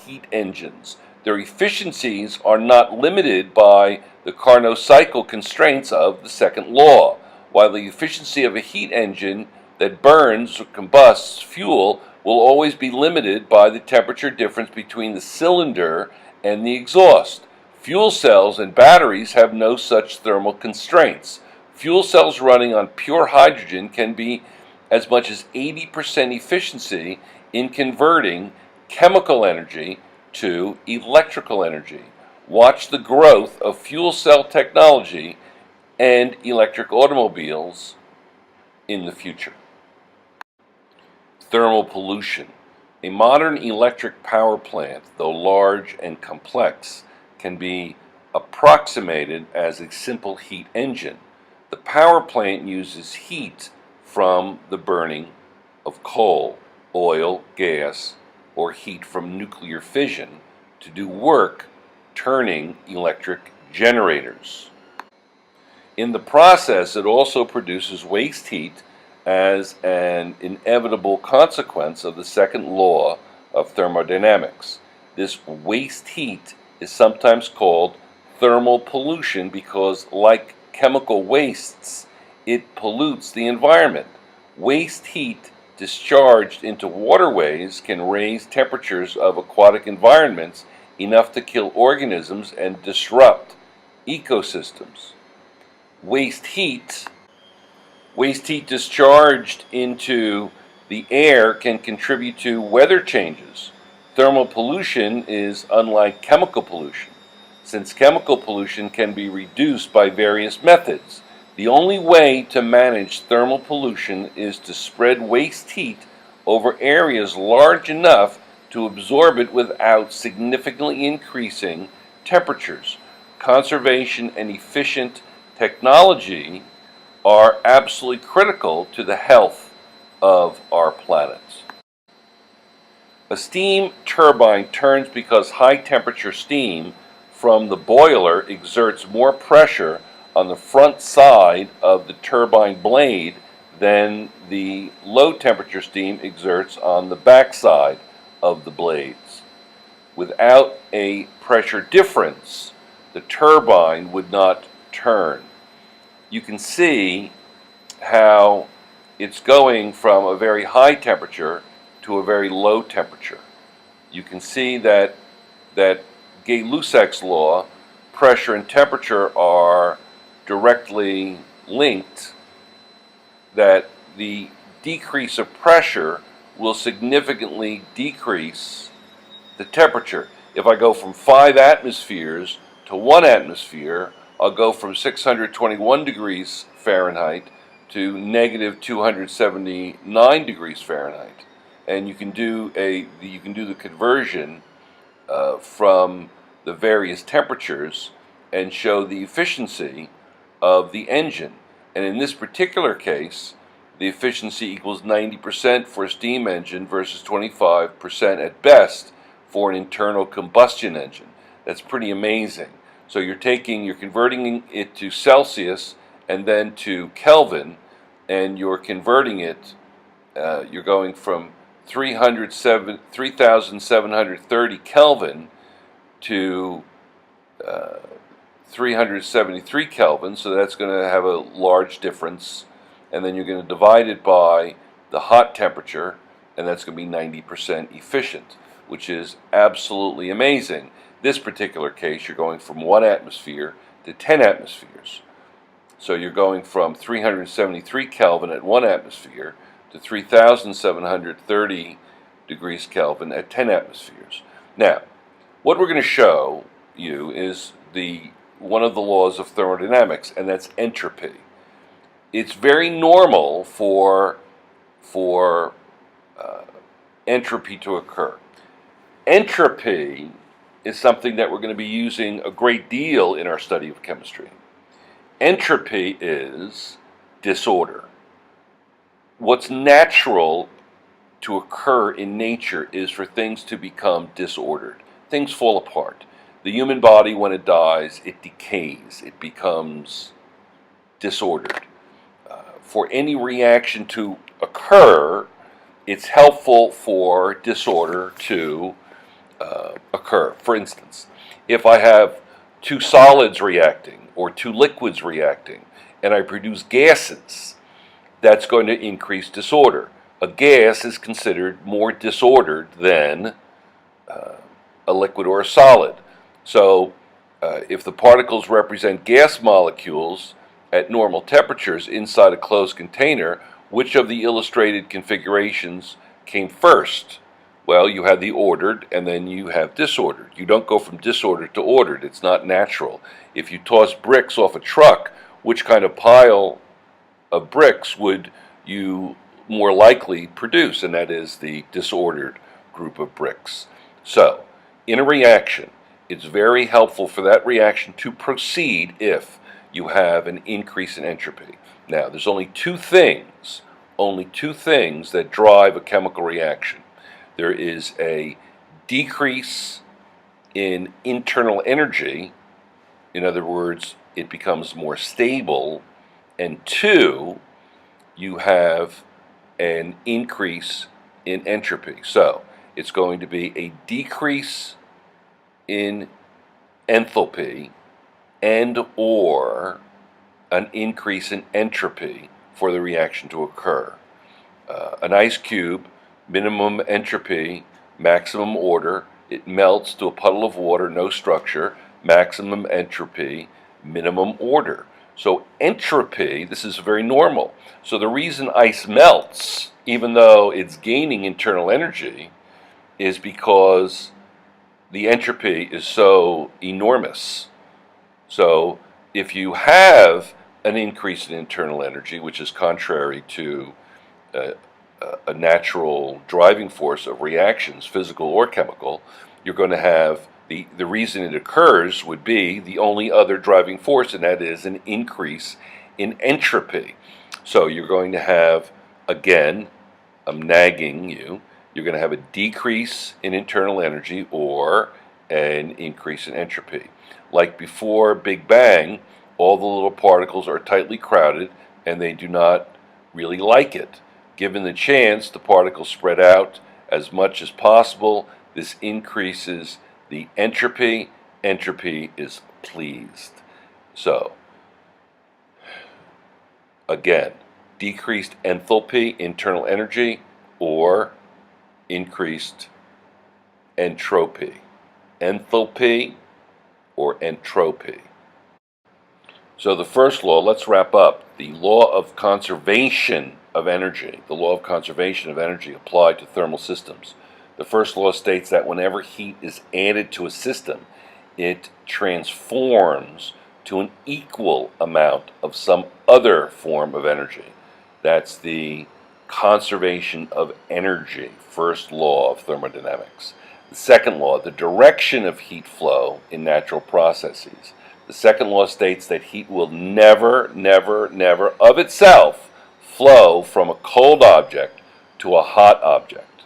heat engines. Their efficiencies are not limited by the Carnot cycle constraints of the second law, while the efficiency of a heat engine that burns or combusts fuel will always be limited by the temperature difference between the cylinder and the exhaust. Fuel cells and batteries have no such thermal constraints. Fuel cells running on pure hydrogen can be as much as 80% efficiency in converting chemical energy to electrical energy. Watch the growth of fuel cell technology and electric automobiles in the future. Thermal pollution. A modern electric power plant, though large and complex, can be approximated as a simple heat engine. The power plant uses heat from the burning of coal, oil, gas, or heat from nuclear fission to do work turning electric generators. In the process, it also produces waste heat as an inevitable consequence of the second law of thermodynamics. This waste heat is sometimes called thermal pollution because, like chemical wastes, it pollutes the environment. Waste heat discharged into waterways can raise temperatures of aquatic environments enough to kill organisms and disrupt ecosystems. Waste heat discharged into the air can contribute to weather changes. Thermal pollution is unlike chemical pollution, since chemical pollution can be reduced by various methods. The only way to manage thermal pollution is to spread waste heat over areas large enough to absorb it without significantly increasing temperatures. Conservation and efficient technology are absolutely critical to the health of our planet. A steam turbine turns because high temperature steam from the boiler exerts more pressure on the front side of the turbine blade than the low temperature steam exerts on the back side of the blades. Without a pressure difference, the turbine would not turn. You can see how it's going from a very high temperature to a very low temperature. You can see that Gay-Lussac's law, pressure and temperature are directly linked, that the decrease of pressure will significantly decrease the temperature. If I go from 5 atmospheres to 1 atmosphere, I'll go from 621 degrees Fahrenheit to negative 279 degrees Fahrenheit. And you can do the conversion from the various temperatures and show the efficiency of the engine. And in this particular case, the efficiency equals 90% for a steam engine versus 25% at best for an internal combustion engine. That's pretty amazing. So you're converting it to Celsius and then to Kelvin, and you're converting it, you're going from 3,730 Kelvin to 373 Kelvin, so that's going to have a large difference. And then you're going to divide it by the hot temperature, and that's going to be 90% efficient, which is absolutely amazing. This particular case, you're going from 1 atmosphere to 10 atmospheres. So you're going from 373 Kelvin at 1 atmosphere to 3,730 degrees Kelvin at 10 atmospheres. Now, what we're going to show you is one of the laws of thermodynamics, and that's entropy. It's very normal for entropy to occur. Entropy is something that we're going to be using a great deal in our study of chemistry. Entropy is disorder. What's natural to occur in nature is for things to become disordered. Things fall apart. The human body, when it dies, it decays. It becomes disordered. For any reaction to occur, it's helpful for disorder to occur. For instance, if I have 2 solids reacting or 2 liquids reacting and I produce gases, that's going to increase disorder. A gas is considered more disordered than a liquid or a solid. So if the particles represent gas molecules at normal temperatures inside a closed container, which of the illustrated configurations came first? Well, you have the ordered, and then you have disordered. You don't go from disordered to ordered. It's not natural. If you toss bricks off a truck, which kind of pile of bricks would you more likely produce? And that is the disordered group of bricks. So, in a reaction, it's very helpful for that reaction to proceed if you have an increase in entropy. Now, there's only two things that drive a chemical reaction. There is a decrease in internal energy. In other words, it becomes more stable. And two, you have an increase in entropy. So it's going to be a decrease in enthalpy and or an increase in entropy for the reaction to occur. An ice cube, minimum entropy, maximum order. It melts to a puddle of water, no structure, maximum entropy, minimum order. So entropy, this is very normal. So the reason ice melts, even though it's gaining internal energy, is because the entropy is so enormous. So if you have an increase in internal energy, which is contrary to a natural driving force of reactions, physical or chemical, you're going to have the reason it occurs would be the only other driving force, and that is an increase in entropy. So you're going to have, again, I'm nagging you, you're going to have a decrease in internal energy or an increase in entropy. Like before Big Bang, all the little particles are tightly crowded and they do not really like it. Given the chance, the particles spread out as much as possible. This increases the entropy. Entropy is pleased. So, again, decreased enthalpy, internal energy, or increased entropy. Enthalpy or entropy. So the first law, let's wrap up. The law of conservation of energy. The law of conservation of energy applied to thermal systems. The first law states that whenever heat is added to a system, it transforms to an equal amount of some other form of energy. That's the conservation of energy, first law of thermodynamics. The second law, the direction of heat flow in natural processes. The second law states that heat will never, never, never of itself flow from a cold object to a hot object.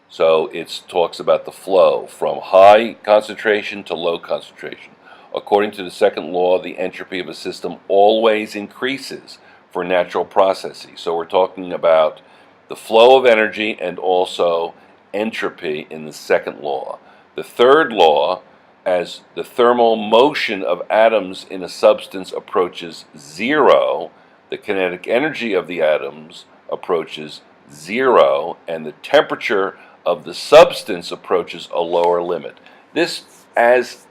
So it talks about the flow from high concentration to low concentration. According to the second law, the entropy of a system always increases for natural processes. So we're talking about the flow of energy and also entropy in the second law. The third law, as the thermal motion of atoms in a substance approaches zero, the kinetic energy of the atoms approaches zero, and the temperature of the substance approaches a lower limit. This, as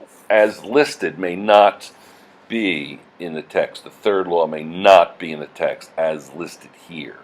listed, may not be in the text. The third law may not be in the text as listed here.